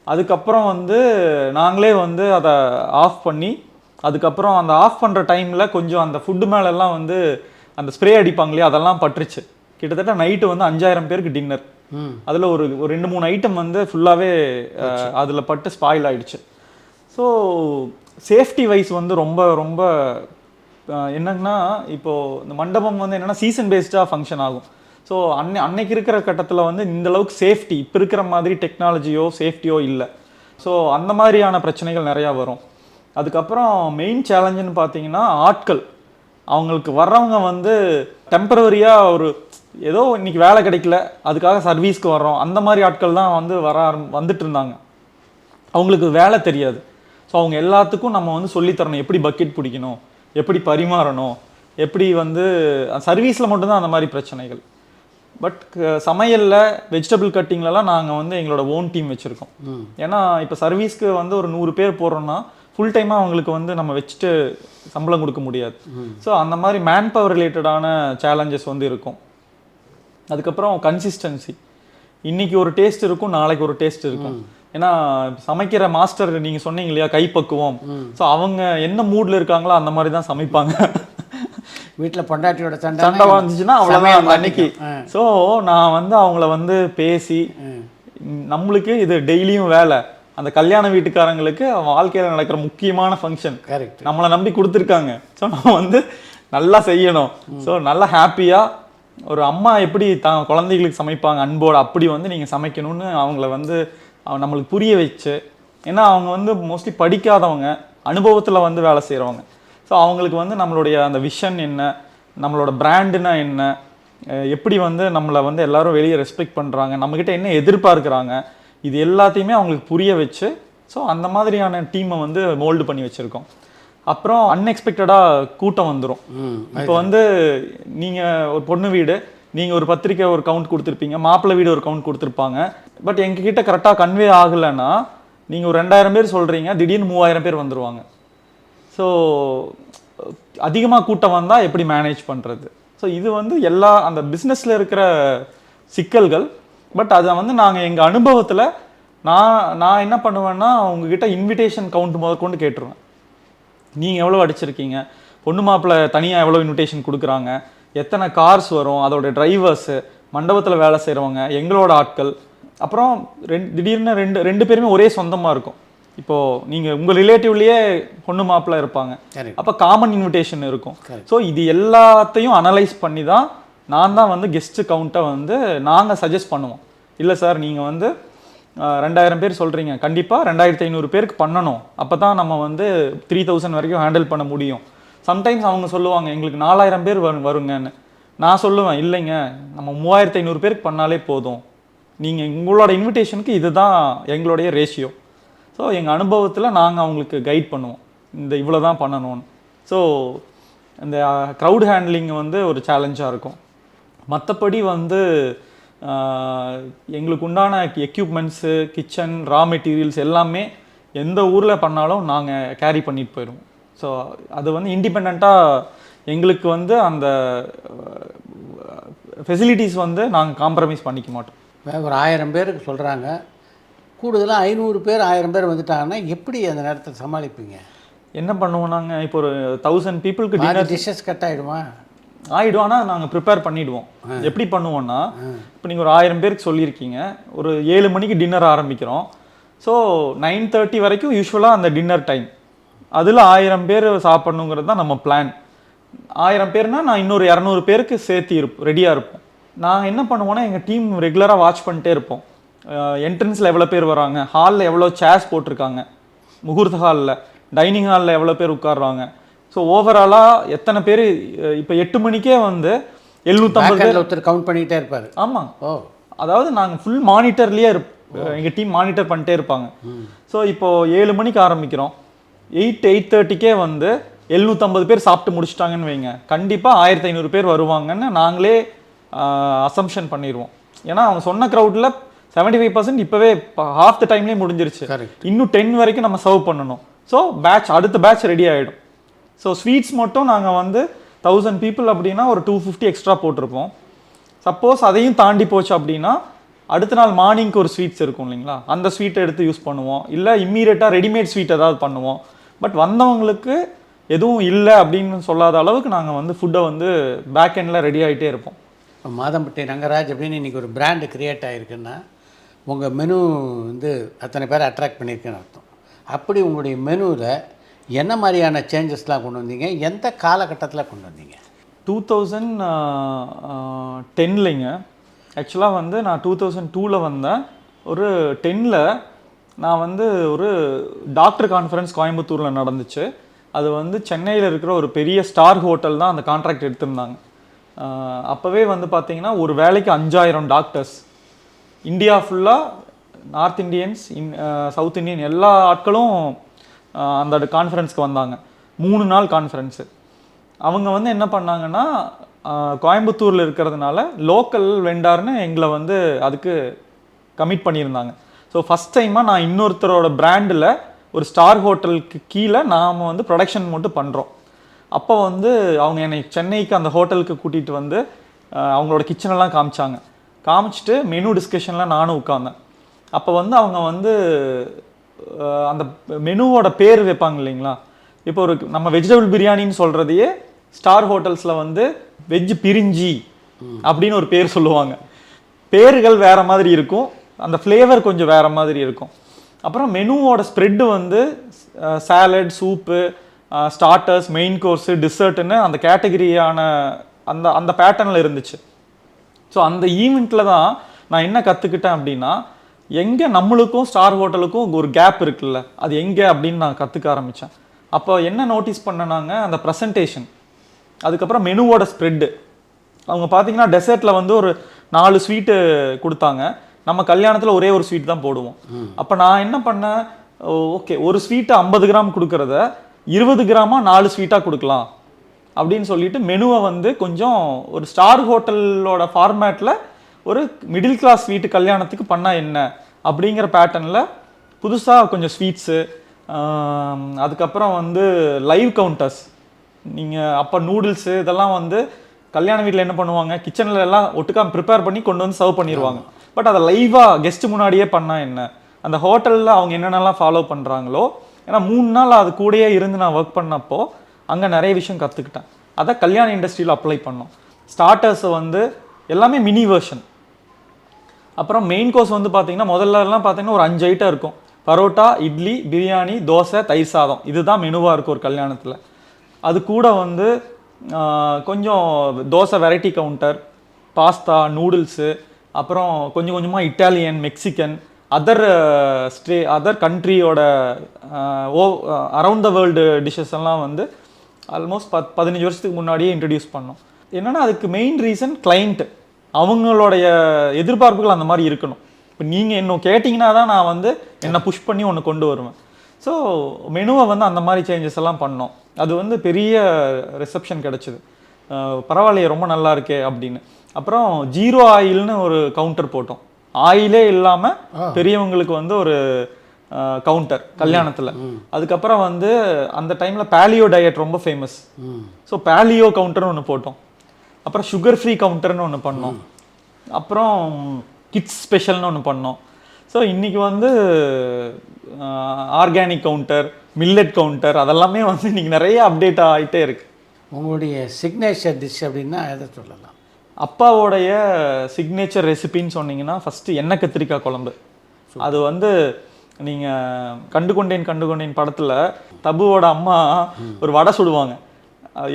அதுக்கப்புறம் வந்து நாங்களே வந்து அதை ஆஃப் பண்ணி, அதுக்கப்புறம் அந்த ஆஃப் பண்ணுற டைமில் கொஞ்சம் அந்த ஃபுட்டு மேலெல்லாம் வந்து அந்த ஸ்ப்ரே அடிப்பாங்களே அதெல்லாம் பட்டுருச்சு. கிட்டத்தட்ட நைட்டு வந்து 5000 பேருக்கு டின்னர். அதில் ஒரு 2-3 ஐட்டம் வந்து ஃபுல்லாகவே அதில் பட்டு ஸ்பாயில் ஆயிடுச்சு. ஸோ சேஃப்டி வைஸ் வந்து ரொம்ப ரொம்ப என்னன்னா, இப்போது இந்த மண்டபம் வந்து என்னென்னா சீசன் பேஸ்டாக ஃபங்க்ஷன் ஆகும். ஸோ அன்னைக்கு இருக்கிற கட்டத்தில் வந்து இந்த அளவுக்கு சேஃப்டி இப்போ இருக்கிற மாதிரி டெக்னாலஜியோ சேஃப்டியோ இல்லை. ஸோ அந்த மாதிரியான பிரச்சனைகள் நிறையா வரும். அதுக்கப்புறம் மெயின் சேலஞ்சுன்னு பார்த்தீங்கன்னா ஆட்கள், அவங்களுக்கு வர்றவங்க வந்து டெம்பரவரியாக ஒரு ஏதோ இன்னைக்கு வேலை கிடைக்கல அதுக்காக சர்வீஸ்க்கு வர்றோம், அந்த மாதிரி ஆட்கள் தான் வந்து வந்துட்டு இருந்தாங்க. அவங்களுக்கு வேலை தெரியாது. ஸோ அவங்க எல்லாத்துக்கும் நம்ம வந்து சொல்லித்தரணும், எப்படி பக்கெட் பிடிக்கணும், எப்படி பரிமாறணும், எப்படி வந்து சர்வீஸில் மட்டும்தான் அந்த மாதிரி பிரச்சனைகள். பட் சமையலில் வெஜிடபிள் கட்டிங்லலாம் நாங்கள் வந்து எங்களோட ஓன் டீம் வச்சுருக்கோம். ஏன்னா இப்போ சர்வீஸ்க்கு வந்து ஒரு 100 பேர் போடுறோன்னா ஃபுல் டைமாக அவங்களுக்கு வந்து நம்ம வச்சுட்டு சம்பளம் கொடுக்க முடியாது. ஸோ அந்த மாதிரி மேன் பவர் ரிலேட்டடான சேலஞ்சஸ் வந்து இருக்கும். அதுக்கப்புறம் கன்சிஸ்டன்சி, இன்னைக்கு ஒரு டேஸ்ட் இருக்கும், நாளைக்கு ஒரு டேஸ்ட் இருக்கும். ஏன்னா சமைக்கிற மாஸ்டர் நீங்கள் சொன்னீங்க இல்லையா கைப்பக்குவம், ஸோ அவங்க என்ன மூடில் இருக்காங்களோ அந்த மாதிரி தான் சமைப்பாங்க. வீட்டில் பொண்டாட்டியோட சண்டை வந்துச்சுன்னா அவ்வளோதான் அன்னைக்கு. ஸோ நான் வந்து அவங்கள வந்து பேசி, நம்மளுக்கு இது டெய்லியும் வேலை, அந்த கல்யாண வீட்டுக்காரங்களுக்கு வாழ்க்கையில் நடக்கிற முக்கியமான ஃபங்க்ஷன் நம்மளை நம்பி கொடுத்துருக்காங்க. ஸோ நம்ம வந்து நல்லா செய்யணும். ஸோ நல்லா ஹாப்பியாக ஒரு அம்மா எப்படி குழந்தைகளுக்கு சமைப்பாங்க அன்போடு, அப்படி வந்து நீங்கள் சமைக்கணும்னு அவங்கள வந்து நம்மளுக்கு புரிய வச்சு. ஏன்னா அவங்க வந்து மோஸ்ட்லி படிக்காதவங்க, அனுபவத்தில் வந்து வேலை செய்கிறவங்க. ஸோ அவங்களுக்கு வந்து நம்மளுடைய அந்த விஷன் என்ன, நம்மளோட பிராண்டுனா என்ன, எப்படி வந்து நம்மளை வந்து எல்லாரும் வெளியே ரெஸ்பெக்ட் பண்ணுறாங்க, நம்மக்கிட்ட என்ன எதிர்பார்க்குறாங்க, இது எல்லாத்தையுமே அவங்களுக்கு புரிய வச்சு. ஸோ அந்த மாதிரியான டீமை வந்து மோல்டு பண்ணி வச்சுருக்கோம். அப்புறம் அன்எக்ஸ்பெக்டடாக கூட்டம் வந்துடும். இப்போ வந்து நீங்கள் ஒரு பொண்ணு வீடு, நீங்கள் ஒரு பத்திரிக்கை ஒரு கவுண்ட் கொடுத்துருப்பீங்க, மாப்பிள்ளை வீடு ஒரு கவுண்ட் கொடுத்துருப்பாங்க. பட் எங்ககிட்ட கரெக்டாக கன்வே ஆகலைன்னா நீங்கள் ஒரு 2000 பேர் சொல்கிறீங்க, திடீர்னு 3000 பேர் வந்துடுவாங்க. ஸோ அதிகமாக கூட்டம் வந்தால் எப்படி மேனேஜ் பண்ணுறது? ஸோ இது வந்து எல்லா அந்த பிஸ்னஸில் இருக்கிற சிக்கல்கள். பட் அதை வந்து நாங்கள் எங்கள் அனுபவத்தில் நான் என்ன பண்ணுவேன்னா, உங்ககிட்ட இன்விடேஷன் கவுண்ட் முதற்கொண்டு கேட்டுருவேன். நீங்கள் எவ்வளோ அடிச்சிருக்கீங்க, பொண்ணு மாப்பிள்ளை தனியாக எவ்வளோ இன்விடேஷன் கொடுக்குறாங்க, எத்தனை கார்ஸ் வரும், அதோட டிரைவர்ஸு, மண்டபத்தில் வேலை செய்கிறவங்க, எங்களோட ஆட்கள். அப்புறம் திடீர்னு ரெண்டு பேருமே ஒரே சொந்தமாக இருக்கும். இப்போது நீங்கள் உங்கள் ரிலேட்டிவ்லேயே பொண்ணு மாப்பிள்ளை இருப்பாங்க, அப்போ காமன் இன்விடேஷன் இருக்கும். ஸோ இது எல்லாத்தையும் அனலைஸ் பண்ணி தான் நான் தான் வந்து கெஸ்ட்டு கவுண்ட்டை வந்து நாங்கள் சஜஸ்ட் பண்ணுவோம். இல்லை சார் நீங்கள் வந்து 2000 பேர் சொல்கிறீங்க, கண்டிப்பாக 2500 பேருக்கு பண்ணணும், அப்போ தான் நம்ம வந்து 3000 வரைக்கும் ஹேண்டில் பண்ண முடியும். சம்டைம்ஸ் அவங்க சொல்லுவாங்க எங்களுக்கு 4000 பேர் வருங்கன்னு. நான் சொல்லுவேன் இல்லைங்க, நம்ம 3500 பேருக்கு பண்ணாலே போதும், நீங்கள் உங்களோட இன்விடேஷனுக்கு இதுதான் எங்களுடைய ரேஷியோ. ஸோ எங்கள் அனுபவத்தில் நாங்கள் அவங்களுக்கு கைட் பண்ணுவோம். இந்த இவ்வளோ தான் பண்ணணும்னு. ஸோ இந்த க்ரௌட் ஹேண்ட்லிங் வந்து ஒரு சேலஞ்சாக இருக்கும். மற்றபடி வந்து எங்களுக்கு உண்டான எக்யூப்மெண்ட்ஸு, கிச்சன், ரா மெட்டீரியல்ஸ் எல்லாமே எந்த ஊரில் பண்ணாலும் நாங்கள் கேரி பண்ணிட்டு போயிடுவோம். ஸோ அது வந்து இண்டிபெண்ட்டாக எங்களுக்கு வந்து அந்த ஃபெசிலிட்டிஸ் வந்து நாங்கள் காம்ப்ரமைஸ் பண்ணிக்க மாட்டோம். ஒரு 1000 பேருக்கு சொல்கிறாங்க, கூடுதலாக 500 பேர் 1000 பேர் வந்துட்டாங்கன்னா எப்படி அந்த நேரத்தில் சமாளிப்பீங்க? என்ன பண்ணுவோம் நாங்கள், இப்போ ஒரு 1000 பீப்புளுக்கு டின்னர் டிஷ்ஷஸ் கட் ஆகிடுமா? ஆகிடும். ஆனால் நாங்கள் ப்ரிப்பேர் பண்ணிவிடுவோம். எப்படி பண்ணுவோன்னா, இப்போ நீங்கள் ஒரு 1000 பேருக்கு சொல்லியிருக்கீங்க, ஒரு 7 மணிக்கு டின்னர் ஆரம்பிக்கிறோம். ஸோ 9:30 வரைக்கும் யூஸ்வலாக அந்த டின்னர் டைம், அதில் 1000 பேர் சாப்பிட்ணுங்கிறது தான் நம்ம பிளான். 1000 பேர்னா நான் இன்னொரு 200 பேருக்கு சேர்த்து ரெடியாக இருப்போம். நான் என்ன பண்ணுவோன்னா, எங்கள் டீம் ரெகுலராக வாட்ச் பண்ணிட்டே இருப்போம். என்ட்ரன்ஸில் எவ்வளோ பேர் வராங்க, ஹாலில் எவ்வளோ சேர்ஸ் போட்டிருக்காங்க, முகூர்த்த ஹாலில், டைனிங் ஹாலில் எவ்வளோ பேர் உட்காடுறாங்க. ஸோ ஓவராலாக எத்தனை பேர், இப்போ 8 மணிக்கே வந்து 750 பேர் ஒருத்தர் கவுண்ட் பண்ணிகிட்டே இருப்பார். ஆமாம். அதாவது நாங்கள் ஃபுல் மானிட்டர்லேயே எங்கள் டீம் மானிட்டர் பண்ணிட்டே இருப்பாங்க. ஸோ இப்போது 7 மணிக்கு ஆரம்பிக்கிறோம், 8:30க்கே வந்து 750 பேர் சாப்பிட்டு முடிச்சிட்டாங்கன்னு வைங்க, கண்டிப்பாக 1500 பேர் வருவாங்கன்னு நாங்களே அசம்ஷன் பண்ணிடுவோம். ஏன்னா அவங்க சொன்ன க்ரௌடில் 75% இப்போவே ஹாஃப் த டைம்லேயே முடிஞ்சிருச்சு. இன்னும் 10 வரைக்கும் நம்ம சர்வ் பண்ணணும். ஸோ அடுத்த பேட்ச் ரெடி ஆகிடும். ஸோ ஸ்வீட்ஸ் மட்டும் நாங்கள் வந்து 1000 பீப்புள் அப்படின்னா ஒரு 250 எக்ஸ்ட்ரா போட்டிருப்போம். சப்போஸ் அதையும் தாண்டி போச்சு அப்படின்னா அடுத்த நாள் மார்னிங்க்கு ஒரு ஸ்வீட்ஸ் இருக்கும் இல்லைங்களா, அந்த ஸ்வீட்டை எடுத்து யூஸ் பண்ணுவோம். இல்லை இம்மீடியட்டாக ரெடிமேட் ஸ்வீட் ஏதாவது பண்ணுவோம். பட் வந்தவங்களுக்கு எதுவும் இல்லை அப்படின்னு சொல்லாத அளவுக்கு நாங்கள் வந்து ஃபுட்டை வந்து பேக் எண்டில் ரெடி ஆகிட்டே இருப்போம். மாதம்பட்டி ரங்கராஜ் அப்படின்னு இன்றைக்கி ஒரு பிராண்டு க்ரியேட் ஆகிருக்குன்னா உங்கள் மெனு வந்து அத்தனை பேரை அட்ராக்ட் பண்ணியிருக்குன்னு அர்த்தம். அப்படி உங்களுடைய மெனுவில் என்ன மாதிரியான சேஞ்சஸ்லாம் கொண்டு வந்தீங்க, எந்த காலகட்டத்தில் கொண்டு வந்தீங்க? 2010லைங்க. ஆக்சுவலாக வந்து நான் 2002ல் வந்தேன். ஒரு 10ல் நான் வந்து ஒரு டாக்டர் கான்ஃபரன்ஸ் கோயம்புத்தூரில் நடந்துச்சு. அது வந்து சென்னையில் இருக்கிற ஒரு பெரிய ஸ்டார் ஹோட்டல் தான் அந்த கான்ட்ராக்ட் எடுத்திருந்தாங்க. அப்போவே வந்து பார்த்திங்கன்னா ஒரு வேலைக்கு 5000 டாக்டர்ஸ், இந்தியா ஃபுல்லாக, நார்த் இண்டியன்ஸ், சவுத் இண்டியன் எல்லா ஆட்களும் அந்த கான்ஃபரன்ஸ்க்கு வந்தாங்க. 3 நாள் கான்ஃபரன்ஸு. அவங்க வந்து என்ன பண்ணாங்கன்னா, கோயம்புத்தூரில் இருக்கிறதுனால லோக்கல் வெண்டார்னு எங்களை வந்து அதுக்கு கமிட் பண்ணியிருந்தாங்க. ஸோ ஃபஸ்ட் டைமாக நான் இன்னொருத்தரோட பிராண்டில் ஒரு ஸ்டார் ஹோட்டலுக்கு கீழே நாம் வந்து ப்ரொடக்ஷன் மட்டும் பண்ணுறோம். அப்போ வந்து அவங்க என்னை சென்னைக்கு அந்த ஹோட்டலுக்கு கூட்டிகிட்டு வந்து அவங்களோட கிச்சனெல்லாம் காமிச்சிட்டு மெனு டிஸ்கஷனில் நானும் உட்காந்தேன். அப்போ வந்து அவங்க வந்து அந்த மெனுவோட பேர் வைப்பாங்க இல்லைங்களா. இப்போ ஒரு நம்ம வெஜிடபிள் பிரியாணின்னு சொல்கிறதையே ஸ்டார் ஹோட்டல்ஸில் வந்து வெஜ் பிரிஞ்சி அப்படின்னு ஒரு பேர் சொல்லுவாங்க. பேர்கள் வேறு மாதிரி இருக்கும், அந்த ஃப்ளேவர் கொஞ்சம் வேறு மாதிரி இருக்கும். அப்புறம் மெனுவோட ஸ்ப்ரெட்டு வந்து salad, soup, starters, main course, டிசர்ட்டுன்னு அந்த கேட்டகரியான அந்த பேட்டர்னில் இருந்துச்சு. ஸோ அந்த ஈவெண்ட்டில் தான் நான் என்ன கற்றுக்கிட்டேன் அப்படின்னா, எங்கே நம்மளுக்கும் ஸ்டார் ஹோட்டலுக்கும் ஒரு கேப் இருக்குல்ல, அது எங்கே அப்படின்னு நான் கற்றுக்க ஆரம்பித்தேன். அப்போ என்ன நோட்டீஸ் பண்ணனாங்க, அந்த ப்ரெசன்டேஷன், அதுக்கப்புறம் மெனுவோட ஸ்ப்ரெட்டு. அவங்க பார்த்தீங்கன்னா டெசர்ட்டில் வந்து ஒரு 4 ஸ்வீட்டு கொடுத்தாங்க. நம்ம கல்யாணத்தில் ஒரே ஒரு ஸ்வீட் தான் போடுவோம். அப்போ நான் என்ன பண்ணேன், ஓகே ஒரு ஸ்வீட்டை 50 கிராம் கொடுக்குறத 20 கிராமாக 4 ஸ்வீட்டாக கொடுக்கலாம் அப்படின்னு சொல்லிட்டு மெனுவை வந்து கொஞ்சம் ஒரு ஸ்டார் ஹோட்டலோட ஃபார்மேட்டில் ஒரு மிடில் கிளாஸ் ஸ்வீட்டு கல்யாணத்துக்கு பண்ணால் என்ன அப்படிங்கிற பேட்டர்னில் புதுசாக கொஞ்சம் ஸ்வீட்ஸு, அதுக்கப்புறம் வந்து லைவ் கவுண்டர்ஸ். நீங்கள் அப்போ நூடுல்ஸு இதெல்லாம் வந்து கல்யாண வீட்டில் என்ன பண்ணுவாங்க, கிச்சனில் எல்லாம் ஒட்டுக்கா ப்ரிப்பேர் பண்ணி கொண்டு வந்து சர்வ் பண்ணிடுவாங்க. பட் அதை லைவாக கெஸ்ட்டு முன்னாடியே பண்ணால் என்ன, அந்த ஹோட்டலில் அவங்க என்னென்னலாம் ஃபாலோ பண்ணுறாங்களோ. ஏன்னா 3 நாள் அது கூடயே இருந்து நான் ஒர்க் பண்ணப்போ அங்கே நிறைய விஷயம் கற்றுக்கிட்டேன். அதை கல்யாண இண்டஸ்ட்ரியில் அப்ளை பண்ணோம். ஸ்டார்டர்ஸை வந்து எல்லாமே மினி வெர்ஷன். அப்புறம் மெயின் கோர்ஸ் வந்து பார்த்திங்கன்னா முதல்லலாம் பார்த்திங்கன்னா ஒரு 5 ஐட்டம் இருக்கும். பரோட்டா, இட்லி, பிரியாணி, தோசை, தயிர் சாதம், இதுதான் மெனுவாக இருக்கும் ஒரு கல்யாணத்தில். அது கூட வந்து கொஞ்சம் dosa variety counter, pasta, noodles, அப்புறம் கொஞ்சம் கொஞ்சமாக இட்டாலியன், மெக்சிகன், அதர் கண்ட்ரியோட அரவுண்ட் த வேர்ல்டு டிஷ்ஷஸ் எல்லாம் வந்து ஆல்மோஸ்ட் 15 வருஷத்துக்கு முன்னாடியே இன்ட்ரடியூஸ் பண்ணோம். என்னென்னா அதுக்கு மெயின் ரீசன் கிளைண்ட் அவங்களுடைய எதிர்பார்ப்புகள் அந்த மாதிரி இருக்கணும். இப்போ நீங்கள் இன்னும் கேட்டிங்கன்னா தான் நான் வந்து என்னை புஷ் பண்ணி ஒன்று கொண்டு வருவேன். ஸோ மெனுவை வந்து அந்த மாதிரி சேஞ்சஸ் எல்லாம் பண்ணோம். அது வந்து பெரிய ரிசப்ஷன் கிடச்சிது. பரவாயில்லையே, ரொம்ப நல்லா இருக்கே அப்படின்னு. அப்புறம் 0 ஆயில்னு ஒரு கவுண்டர் போட்டோம். ஆயிலே இல்லாமல் பெரியவங்களுக்கு வந்து ஒரு கவுண்டர் கல்யாணத்தில். அதுக்கப்புறம் வந்து அந்த டைமில் பேலியோ டயட் ரொம்ப ஃபேமஸ். ஸோ பேலியோ கவுண்டர்னு ஒன்று போட்டோம். அப்புறம் சுகர் ஃப்ரீ கவுண்டர்னு ஒன்று பண்ணோம். அப்புறம் கிட்ஸ் ஸ்பெஷல்னு ஒன்று பண்ணோம். ஸோ இன்றைக்கி வந்து ஆர்கானிக் கவுண்டர், மில்லட் கவுண்டர், அதெல்லாமே வந்து இன்றைக்கி நிறைய அப்டேட் ஆகிட்டே இருக்குது. உங்களுடைய சிக்னேச்சர் டிஷ் அப்படின்னா எதை சொல்லலாம்? அப்பாவோடைய சிக்னேச்சர் ரெசிபின்னு சொன்னீங்கன்னா ஃபஸ்ட்டு எண்ணெய் கத்திரிக்காய் குழம்பு. அது வந்து நீங்கள் கண்டுகொண்டேன் படத்தில் தபுவோட அம்மா ஒரு வடை சுடுவாங்க.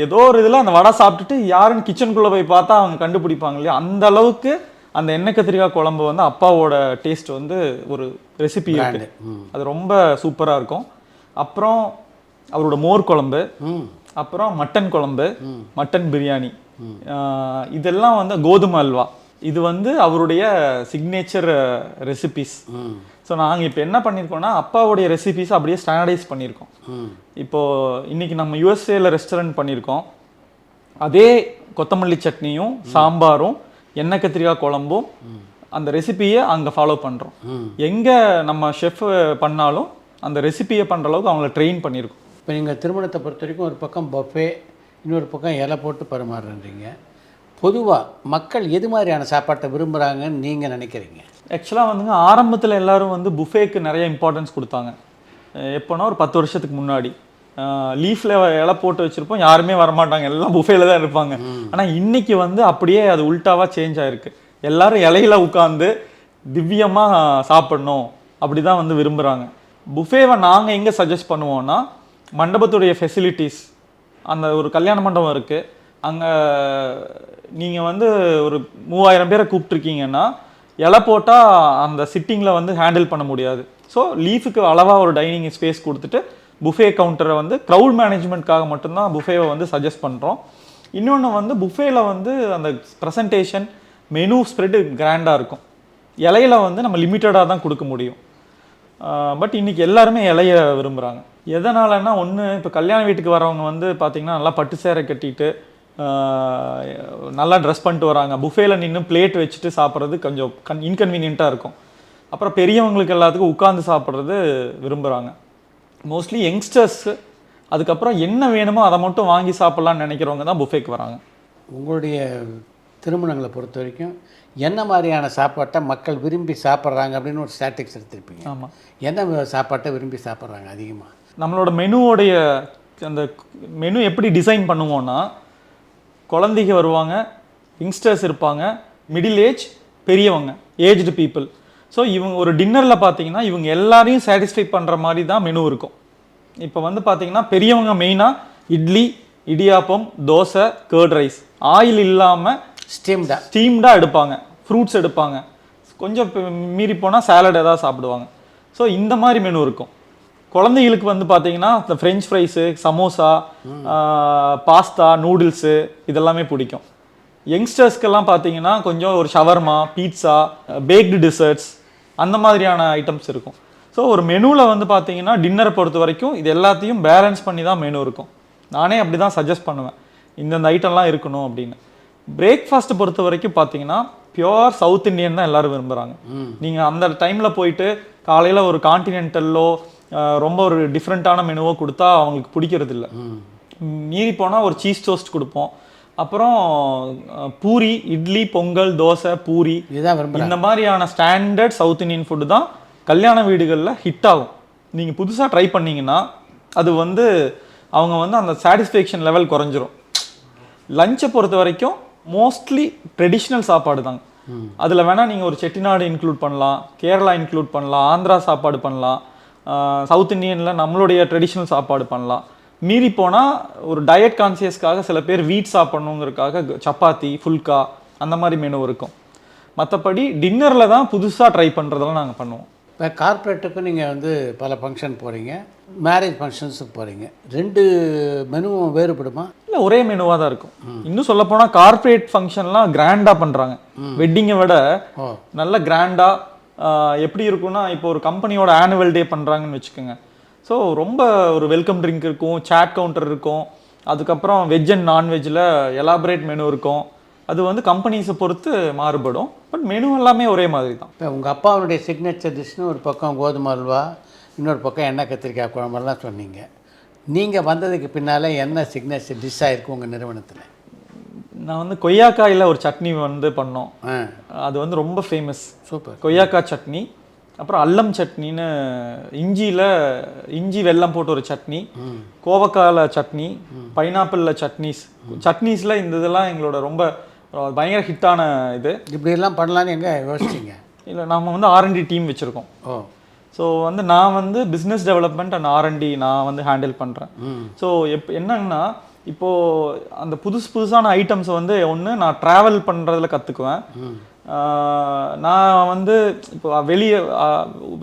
ஏதோ ஒரு இதில் அந்த வடை சாப்பிட்டுட்டு யாருன்னு கிச்சனுக்குள்ளே போய் பார்த்தா அவங்க கண்டுபிடிப்பாங்க இல்லையா, அந்த அளவுக்கு அந்த எண்ணெய் கத்திரிக்காய் குழம்பு வந்து அப்பாவோட டேஸ்ட் வந்து ஒரு ரெசிபி இருக்குது. அது ரொம்ப சூப்பராக இருக்கும். அப்புறம் அவரோட மோர் குழம்பு, அப்புறம் மட்டன் குழம்பு, மட்டன் பிரியாணி, இதெல்லாம் வந்து கோதுமை அல்வா, இது வந்து அவருடைய சிக்னேச்சர் ரெசிபிஸ். ஸோ நாங்கள் இப்போ என்ன பண்ணியிருக்கோம்னா அப்பாவுடைய ரெசிபிஸ் அப்படியே ஸ்டாண்டர்டைஸ் பண்ணியிருக்கோம். இப்போது இன்றைக்கி நம்ம யூஎஸ்ஏல ரெஸ்டாரண்ட் பண்ணியிருக்கோம். அதே கொத்தமல்லி சட்னியும் சாம்பாரும் எண்ணெய் கத்திரிக்காய் குழம்பும் அந்த ரெசிபியை அங்கே ஃபாலோ பண்ணுறோம். எங்கே நம்ம ஷெஃப் பண்ணாலும் அந்த ரெசிபியை பண்ணுற அளவுக்கு அவங்கள ட்ரெயின் பண்ணியிருக்கோம். இப்போ நீங்கள் திருமணத்தை பொறுத்த வரைக்கும் ஒரு பக்கம் பஃபே, இன்னொரு பக்கம் இலை போட்டு பரிமாறுறீங்க. பொதுவாக மக்கள் எது மாதிரியான சாப்பாட்டை விரும்புகிறாங்கன்னு நீங்கள் நினைக்கிறீங்க? ஆக்சுவலாக வந்துங்க ஆரம்பத்தில் எல்லோரும் வந்து புஃபேக்கு நிறைய இம்பார்ட்டன்ஸ் கொடுத்தாங்க. எப்போனா ஒரு 10 வருஷத்துக்கு முன்னாடி லீஃபில் இலை போட்டு வச்சுருப்போம், யாருமே வரமாட்டாங்க, எல்லாம் புஃபேல தான் இருப்பாங்க. ஆனால் இன்றைக்கி வந்து அப்படியே அது உல்ட்டாவாக சேஞ்ச் ஆகிருக்கு. எல்லோரும் இலையில உட்காந்து திவ்யமாக சாப்பிட்ணும் அப்படி தான் வந்து விரும்புகிறாங்க. புஃபேவை நாங்கள் எங்கே சஜஸ்ட் பண்ணுவோன்னா, மண்டபத்துடைய ஃபெசிலிட்டிஸ், அந்த ஒரு கல்யாண மண்டபம் இருக்குது, அங்கே நீங்கள் வந்து ஒரு 3000 பேரை கூப்பிட்ருக்கீங்கன்னா இலை போட்டால் அந்த சிட்டிங்கில் வந்து ஹேண்டில் பண்ண முடியாது. ஸோ லீஃபுக்கு அளவாக ஒரு டைனிங் ஸ்பேஸ் கொடுத்துட்டு புஃபே கவுண்டரை வந்து க்ரௌட் மேனேஜ்மெண்ட்காக மட்டும்தான் புஃபேவை வந்து சஜஸ்ட் பண்ணுறோம். இன்னொன்று வந்து புஃபேல வந்து அந்த ப்ரெசன்டேஷன், மெனு ஸ்ப்ரெட்டு கிராண்டாக இருக்கும். இலையில வந்து நம்ம லிமிட்டடாக தான் கொடுக்க முடியும். பட் இன்றைக்கி எல்லாருமே இலைய விரும்புகிறாங்க. எதனாலன்னா, ஒன்று இப்போ கல்யாண வீட்டுக்கு வரவங்க வந்து பார்த்திங்கன்னா நல்லா பட்டு சேரை கட்டிட்டு நல்லா ட்ரெஸ் பண்ணிட்டு வராங்க. புஃபேல நின்று பிளேட் வச்சுட்டு சாப்பிட்றது கொஞ்சம் இன்கன்வீனியண்ட்டாக இருக்கும். அப்புறம் பெரியவங்களுக்கு எல்லாத்துக்கும் உட்காந்து சாப்பிட்றது விரும்புகிறாங்க. மோஸ்ட்லி யங்ஸ்டர்ஸ் அதுக்கப்புறம் என்ன வேணுமோ அதை மட்டும் வாங்கி சாப்பிட்லான்னு நினைக்கிறவங்க தான் புஃபேக்கு வராங்க. உங்களுடைய திருமணங்களை பொறுத்த வரைக்கும் என்ன மாதிரியான சாப்பாட்டை மக்கள் விரும்பி சாப்பிட்றாங்க அப்படின்னு ஒரு ஸ்டாட்டிக்ஸ் எடுத்திருப்பீங்க. ஆமாம், என்ன சாப்பாட்டை விரும்பி சாப்பிட்றாங்க அதிகமாக? நம்மளோட மெனுவோடைய அந்த மெனு எப்படி டிசைன் பண்ணுவோன்னா, குழந்தைங்க வருவாங்க, யங்ஸ்டர்ஸ் இருப்பாங்க, மிடில் ஏஜ், பெரியவங்க, ஏஜ்டு பீப்புள். ஸோ இவங்க ஒரு டின்னரில் பார்த்தீங்கன்னா இவங்க எல்லாரையும் சாட்டிஸ்ஃபை பண்ணுற மாதிரி தான் மெனு இருக்கும். இப்போ வந்து பார்த்தீங்கன்னா பெரியவங்க மெயினாக idli, idiyappam, dosa, curd rice, oil இல்லாமல் ஸ்டீம்டாக எடுப்பாங்க, ஃப்ரூட்ஸ் எடுப்பாங்க, கொஞ்சம் மீறி போனால் சாலட் ஏதாவது சாப்பிடுவாங்க. ஸோ இந்த மாதிரி மெனு இருக்கும். குழந்தைகளுக்கு வந்து பார்த்தீங்கன்னா இந்த French fries, samosa, pasta, noodles இதெல்லாமே பிடிக்கும். யங்ஸ்டர்ஸ்க்கெல்லாம் பார்த்தீங்கன்னா கொஞ்சம் ஒரு ஷவர்மா, பீட்சா, பேக்டு டிசர்ட்ஸ், அந்த மாதிரியான ஐட்டம்ஸ் இருக்கும். ஸோ ஒரு மெனுவில் வந்து பார்த்தீங்கன்னா டின்னரை பொறுத்த வரைக்கும் இது எல்லாத்தையும் பேலன்ஸ் பண்ணி தான் மெனு இருக்கும். நானே அப்படி தான் சஜஸ்ட் பண்ணுவேன், இந்தந்த ஐட்டம்லாம் இருக்கணும் அப்படின்னு. பிரேக்ஃபாஸ்ட்டை பொறுத்த வரைக்கும் பார்த்தீங்கன்னா பியோர் சவுத் இண்டியன் தான் எல்லோரும் விரும்புகிறாங்க. நீங்கள் அந்த டைமில் போயிட்டு காலையில் ஒரு கான்டினென்டல்லோ ரொம்ப ஒரு டிஃப்ரெண்ட்டான மெனுவோ கொடுத்தா அவங்களுக்கு பிடிக்கிறது இல்லை. மீறி போனால் ஒரு சீஸ் டோஸ்ட் கொடுப்போம், அப்புறம் பூரி, இட்லி, பொங்கல், தோசை, பூரி, இந்த மாதிரியான ஸ்டாண்டர்ட் சவுத் இண்டியன் ஃபுட்டு தான் கல்யாண வீடுகளில் ஹிட் ஆகும். நீங்கள் புதுசாக ட்ரை பண்ணிங்கன்னா அது வந்து அவங்க வந்து அந்த சாட்டிஸ்ஃபேக்ஷன் லெவல் குறைஞ்சிரும். லஞ்சை பொறுத்த வரைக்கும் மோஸ்ட்லி ட்ரெடிஷ்னல் சாப்பாடு தாங்க. அதில் வேணால் நீங்கள் ஒரு செட்டிநாடு இன்க்ளூட் பண்ணலாம், கேரளா இன்க்ளூட் பண்ணலாம், ஆந்திரா சாப்பாடு பண்ணலாம், சவுத் இண்டியனில் நம்மளுடைய ட்ரெடிஷ்னல் சாப்பாடு பண்ணலாம். மீறி போனால் ஒரு டயட் கான்சியஸ்க்காக சில பேர் வீட் சாப்பிட்ணுங்கிறதுக்காக சப்பாத்தி, ஃபுல்கா அந்த மாதிரி மெனு இருக்கும். மற்றபடி டின்னரில் தான் புதுசாக ட்ரை பண்ணுறதெல்லாம் நாங்கள் பண்ணுவோம். இப்போ கார்ப்பரேட்டுக்கும் நீங்கள் வந்து பல ஃபங்க்ஷன் போகிறீங்க, மேரேஜ் ஃபங்க்ஷன்ஸுக்கு போகிறீங்க, 2 மெனுவும் வேறுபடுமா? இல்லை, ஒரே மெனுவாக தான் இருக்கும். இன்னும் சொல்லப்போனால் கார்ப்பரேட் ஃபங்க்ஷன்லாம் கிராண்டாக பண்ணுறாங்க. வெட்டிங்கை விட நல்ல கிராண்டாக எப்படி இருக்குன்னா, இப்போ ஒரு கம்பெனியோட ஆனுவல் டே பண்ணுறாங்கன்னு வச்சுக்கோங்க, ஸோ ரொம்ப ஒரு வெல்கம் ட்ரிங்க் இருக்கும், சாட் கவுண்டர் இருக்கும், அதுக்கப்புறம் வெஜ் அண்ட் நான்வெஜ்ஜில் எலாபரேட் மெனு இருக்கும். அது வந்து கம்பெனிஸை பொறுத்து மாறுபடும், பட் மெனு எல்லாமே ஒரே மாதிரி தான். இப்போ உங்கள் அப்பாவுடைய சிக்னேச்சர் டிஷ்னு ஒரு பக்கம் கோதுமை அல்வா, இன்னொரு பக்கம் எண்ணெய் கத்திரிக்காய் குழம்பெல்லாம் சொன்னீங்க. நீங்கள் வந்ததுக்கு பின்னால் என்ன சிக்னேச்சர் டிஷ்ஷாக இருக்குது உங்கள் நிறுவனத்தில்? நான் வந்து கொய்யாக்காயில் ஒரு சட்னி வந்து பண்ணோம். அது வந்து ரொம்ப ஃபேமஸ். சூப்பர். கொய்யாக்காய் சட்னி, அப்புறம் அல்லம் சட்னின்னு இஞ்சி வெல்லம் போட்டு ஒரு சட்னி, கோவக்காயில் சட்னி, பைனாப்பிளில் சட்னீஸில் இந்த இதெல்லாம் எங்களோட ரொம்ப பயங்கர ஹிட்டான இது. இப்படியெல்லாம் பண்ணலான்னு எங்கே யோசிச்சிங்க? இல்லை, நம்ம வந்து R&D டீம் வச்சுருக்கோம். ஸோ வந்து நான் வந்து பிஸ்னஸ் டெவலப்மெண்ட் அண்ட் R&D நான் வந்து ஹேண்டில் பண்ணுறேன். ஸோ என்னன்னா இப்போது அந்த புதுசான ஐட்டம்ஸை வந்து ஒன்று நான் ட்ராவல் பண்ணுறதுல கற்றுக்குவேன். நான் வந்து இப்போ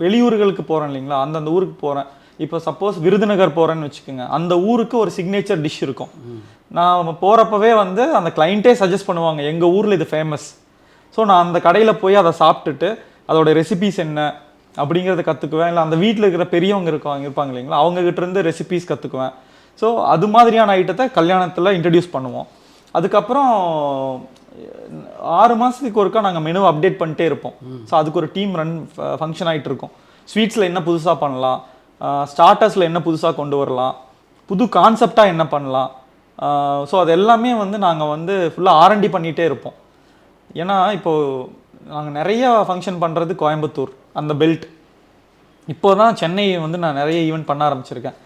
வெளியூர்களுக்கு போகிறேன் இல்லைங்களா, அந்தந்த ஊருக்கு போகிறேன். இப்போ சப்போஸ் விருதுநகர் போகிறேன்னு வச்சுக்கோங்க, அந்த ஊருக்கு ஒரு சிக்னேச்சர் டிஷ் இருக்கும். நான் போகிறப்பவே வந்து அந்த கிளைண்ட்டே சஜஸ்ட் பண்ணுவாங்க எங்கள் ஊரில் இது ஃபேமஸ். ஸோ நான் அந்த கடையில் போய் அதை சாப்பிட்டுட்டு அதோட ரெசிபீஸ் என்ன அப்படிங்கிறத கற்றுக்குவேன். இல்லை அந்த வீட்டில் இருக்கிற பெரியவங்க இருப்பாங்க இல்லைங்களா, அவங்ககிட்ட இருந்து ரெசிபீஸ் கற்றுக்குவேன். ஸோ அது மாதிரியான ஐட்டத்தை கல்யாணத்தில் இன்ட்ரடியூஸ் பண்ணுவோம். அதுக்கப்புறம் 6 மாதத்துக்கு ஒருக்கா நாங்கள் மெனு அப்டேட் பண்ணிட்டே இருப்போம். ஸோ அதுக்கு ஒரு டீம் ஃபங்க்ஷன் ஆகிட்டு இருக்கும். ஸ்வீட்ஸில் என்ன புதுசாக பண்ணலாம், ஸ்டார்டர்ஸில் என்ன புதுசாக கொண்டு வரலாம், புது கான்செப்டாக என்ன பண்ணலாம். ஸோ அது எல்லாமே வந்து நாங்கள் வந்து ஃபுல்லாக R&D பண்ணிகிட்டே இருப்போம். ஏன்னா இப்போது நாங்கள் நிறைய ஃபங்க்ஷன் பண்ணுறது கோயம்புத்தூர் அந்த பெல்ட். இப்போ தான் சென்னை வந்து நான் நிறைய ஈவெண்ட் பண்ண ஆரம்பிச்சிருக்கேன்.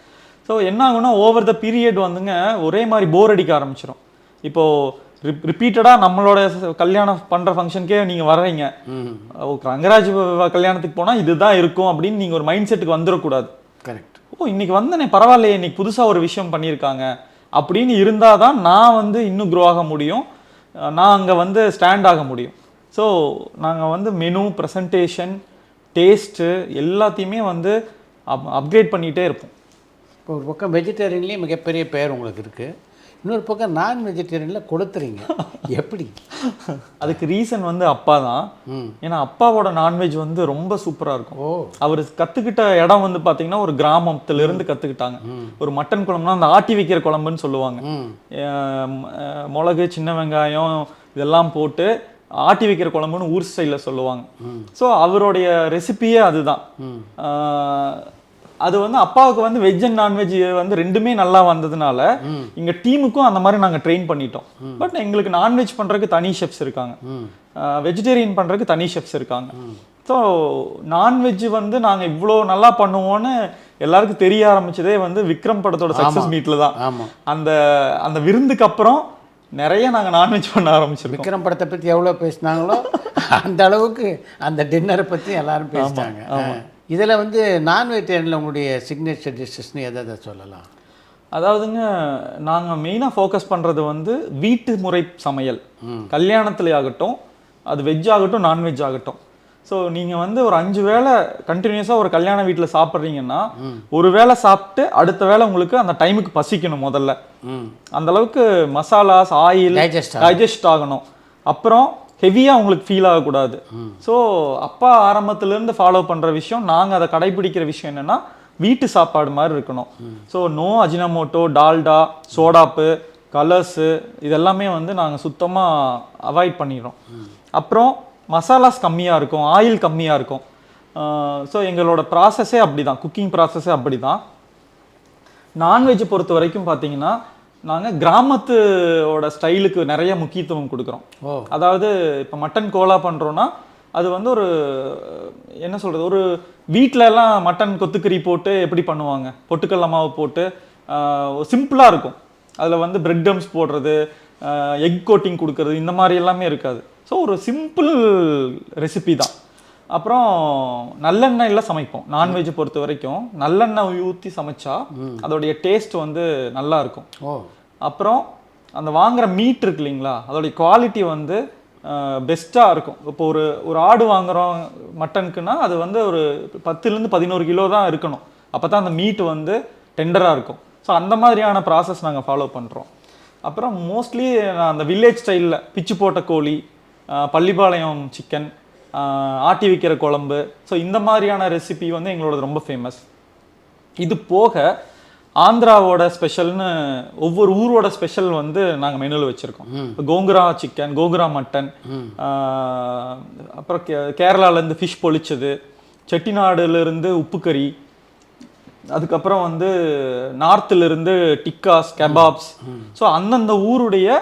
ஸோ என்ன ஆகுனா ஓவர் த பீரியட் வந்துங்க ஒரே மாதிரி போர் அடிக்க ஆரம்பிச்சிடும். இப்போது ரிப்பீட்டடாக நம்மளோட கல்யாணம் பண்ணுற ஃபங்க்ஷனுக்கே நீங்கள் வர்றீங்க, ரங்கராஜ் கல்யாணத்துக்கு போனால் இதுதான் இருக்கும் அப்படின்னு நீங்கள் ஒரு மைண்ட் செட்டுக்கு வந்துடக்கூடாது. கரெக்ட். இன்னைக்கு வந்தனே பரவாயில்லையே, இன்னைக்கு புதுசாக ஒரு விஷயம் பண்ணியிருக்காங்க அப்படின்னு இருந்தால் தான் நான் வந்து இன்னும் க்ரோ ஆக முடியும், நான் அங்கே வந்து ஸ்டாண்ட் ஆக முடியும். ஸோ நாங்கள் வந்து மெனு, ப்ரெசன்டேஷன், டேஸ்ட்டு எல்லாத்தையுமே வந்து அப்கிரேட் பண்ணிகிட்டே இருப்போம். இப்போ ஒரு பக்கம் வெஜிடேரியன்லேயும் மிகப்பெரிய பெயர் உங்களுக்கு இருக்குது, இன்னொரு பக்கம் நான் வெஜிடேரியனில் கொடுத்துறீங்க, எப்படி? அதுக்கு ரீசன் வந்து அப்பா தான். ஏன்னா அப்பாவோட நான்வெஜ் வந்து ரொம்ப சூப்பராக இருக்கும். அவர் கற்றுக்கிட்ட இடம் வந்து பார்த்தீங்கன்னா ஒரு கிராமத்திலிருந்து கற்றுக்கிட்டாங்க. ஒரு மட்டன் குழம்புனா அந்த ஆட்டி வைக்கிற குழம்புன்னு சொல்லுவாங்க. மிளகு, சின்ன வெங்காயம் இதெல்லாம் போட்டு ஆட்டி வைக்கிற குழம்புன்னு ஊர் ஸ்டைலில் சொல்லுவாங்க. ஸோ அவருடைய ரெசிபியே அதுதான். அது வந்து அப்பாவுக்கு வந்து வெஜ் அண்ட் நான்வெஜ் வந்து ரெண்டுமே நல்லா வந்ததுனால எங்கள் டீமுக்கும் அந்த மாதிரி நாங்கள் ட்ரெயின் பண்ணிட்டோம். பட் எங்களுக்கு நான்வெஜ் பண்ணுறதுக்கு தனி ஷெஃப்ஸ் இருக்காங்க, வெஜிடேரியன் பண்ணுறதுக்கு தனி ஷெஃப்ஸ் இருக்காங்க. ஸோ நான்வெஜ் வந்து நாங்கள் இவ்வளோ நல்லா பண்ணுவோன்னு எல்லாருக்கும் தெரிய ஆரம்பிச்சதே வந்து விக்ரம் படத்தோட சக்ஸஸ் மீட்டில் தான். அந்த அந்த விருந்துக்கு அப்புறம் நிறைய நாங்கள் நான்வெஜ் பண்ண ஆரம்பிச்சிருக்கோம். விக்ரம் படத்தை பற்றி எவ்வளோ பேசினாங்களோ அந்த அளவுக்கு அந்த டின்னரை பற்றி எல்லாரும் பேசிட்டாங்க. இதில் வந்து நான் வெஜிடேரியனில் உங்களுடைய சிக்னேச்சர் டிஷ்ஷஸ்ன்னு எதை சொல்லலாம்? அதாவதுங்க, நாங்கள் மெயினாக ஃபோக்கஸ் பண்ணுறது வந்து வீட்டு முறை சமையல். கல்யாணத்துல ஆகட்டும், அது வெஜ் ஆகட்டும் நான்வெஜ் ஆகட்டும். ஸோ நீங்கள் வந்து ஒரு 5 வேளை கண்டினியூஸாக ஒரு கல்யாண வீட்டில் சாப்பிட்றீங்கன்னா ஒரு வேளை சாப்பிட்டு அடுத்த வேளை உங்களுக்கு அந்த டைமுக்கு பசிக்கணும். முதல்ல அந்த அளவுக்கு மசாலாஸ், ஆயில் டைஜஸ்ட் ஆகணும். அப்புறம் ஹெவியாக உங்களுக்கு ஃபீல் ஆகக்கூடாது. ஸோ அப்பா ஆரம்பத்துலேருந்து ஃபாலோ பண்ணுற விஷயம், நாங்கள் அதை கடைபிடிக்கிற விஷயம் என்னென்னா வீட்டு சாப்பாடு மாதிரி இருக்கணும். ஸோ நோ அஜினமோட்டோ, டால்டா, சோடாப்பு, கலர்ஸு இதெல்லாமே வந்து நாங்கள் சுத்தமாக அவாய்ட் பண்ணிடுறோம். அப்புறம் மசாலாஸ் கம்மியாக இருக்கும், ஆயில் கம்மியாக இருக்கும். ஸோ எங்களோட ப்ராசஸே அப்படி தான், குக்கிங் ப்ராசஸே அப்படி தான். நான்வெஜ் பொறுத்த வரைக்கும் பார்த்தீங்கன்னா நாங்கள் கிராமத்தோட ஸ்டைலுக்கு நிறைய முக்கியத்துவம் கொடுக்குறோம். அதாவது இப்போ மட்டன் கோலா பண்ணுறோன்னா அது வந்து ஒரு என்ன சொல்கிறது, ஒரு வீட்டிலலாம் மட்டன் கொத்துக்கறி போட்டு எப்படி பண்ணுவாங்க, பொட்டுக்கடலை மாவு போட்டு சிம்பிளாக இருக்கும். அதில் வந்து பிரெட் டம்ஸ் போடுறது, எக் கோட்டிங் கொடுக்கறது, இந்த மாதிரி எல்லாமே இருக்காது. ஸோ ஒரு சிம்பிள் ரெசிபி தான். அப்புறம் நல்லெண்ணெயில் சமைப்போம். நான்வெஜ் பொறுத்த வரைக்கும் நல்லெண்ணெய் ஊற்றி சமைச்சா அதோடைய டேஸ்ட் வந்து நல்லா இருக்கும். அப்புறம் அந்த வாங்குற மீட் இருக்கு இல்லைங்களா, அதோடைய குவாலிட்டி வந்து பெஸ்ட்டாக இருக்கும். இப்போ ஒரு ஆடு வாங்குகிறோம் மட்டனுக்குன்னா அது வந்து ஒரு 10 to 11 கிலோ தான் இருக்கணும். அப்போ தான் அந்த மீட் வந்து டெண்டராக இருக்கும். ஸோ அந்த மாதிரியான ப்ராசஸ் நாங்கள் ஃபாலோ பண்ணுறோம். அப்புறம் மோஸ்ட்லி அந்த வில்லேஜ் ஸ்டைலில் பிச்சு போட்ட கோழி, பள்ளிப்பாளையம் சிக்கன், ஆட்டி வைக்கிற குழம்பு, ஸோ இந்த மாதிரியான ரெசிபி வந்து எங்களோட ரொம்ப ஃபேமஸ். இது போக ஆந்திராவோட ஸ்பெஷல்னு ஒவ்வொரு ஊரோட ஸ்பெஷல் வந்து நாங்கள் மெனுவில் வச்சுருக்கோம். இப்போ கோங்குரா சிக்கன், கோங்குரா மட்டன், அப்புறம் கேரளாலேருந்து ஃபிஷ் பொழிச்சது, செட்டிநாடுலேருந்து உப்பு கறி, அதுக்கப்புறம் வந்து நார்த்துலேருந்து டிக்காஸ், கெபாப்ஸ். ஸோ அந்தந்த ஊருடைய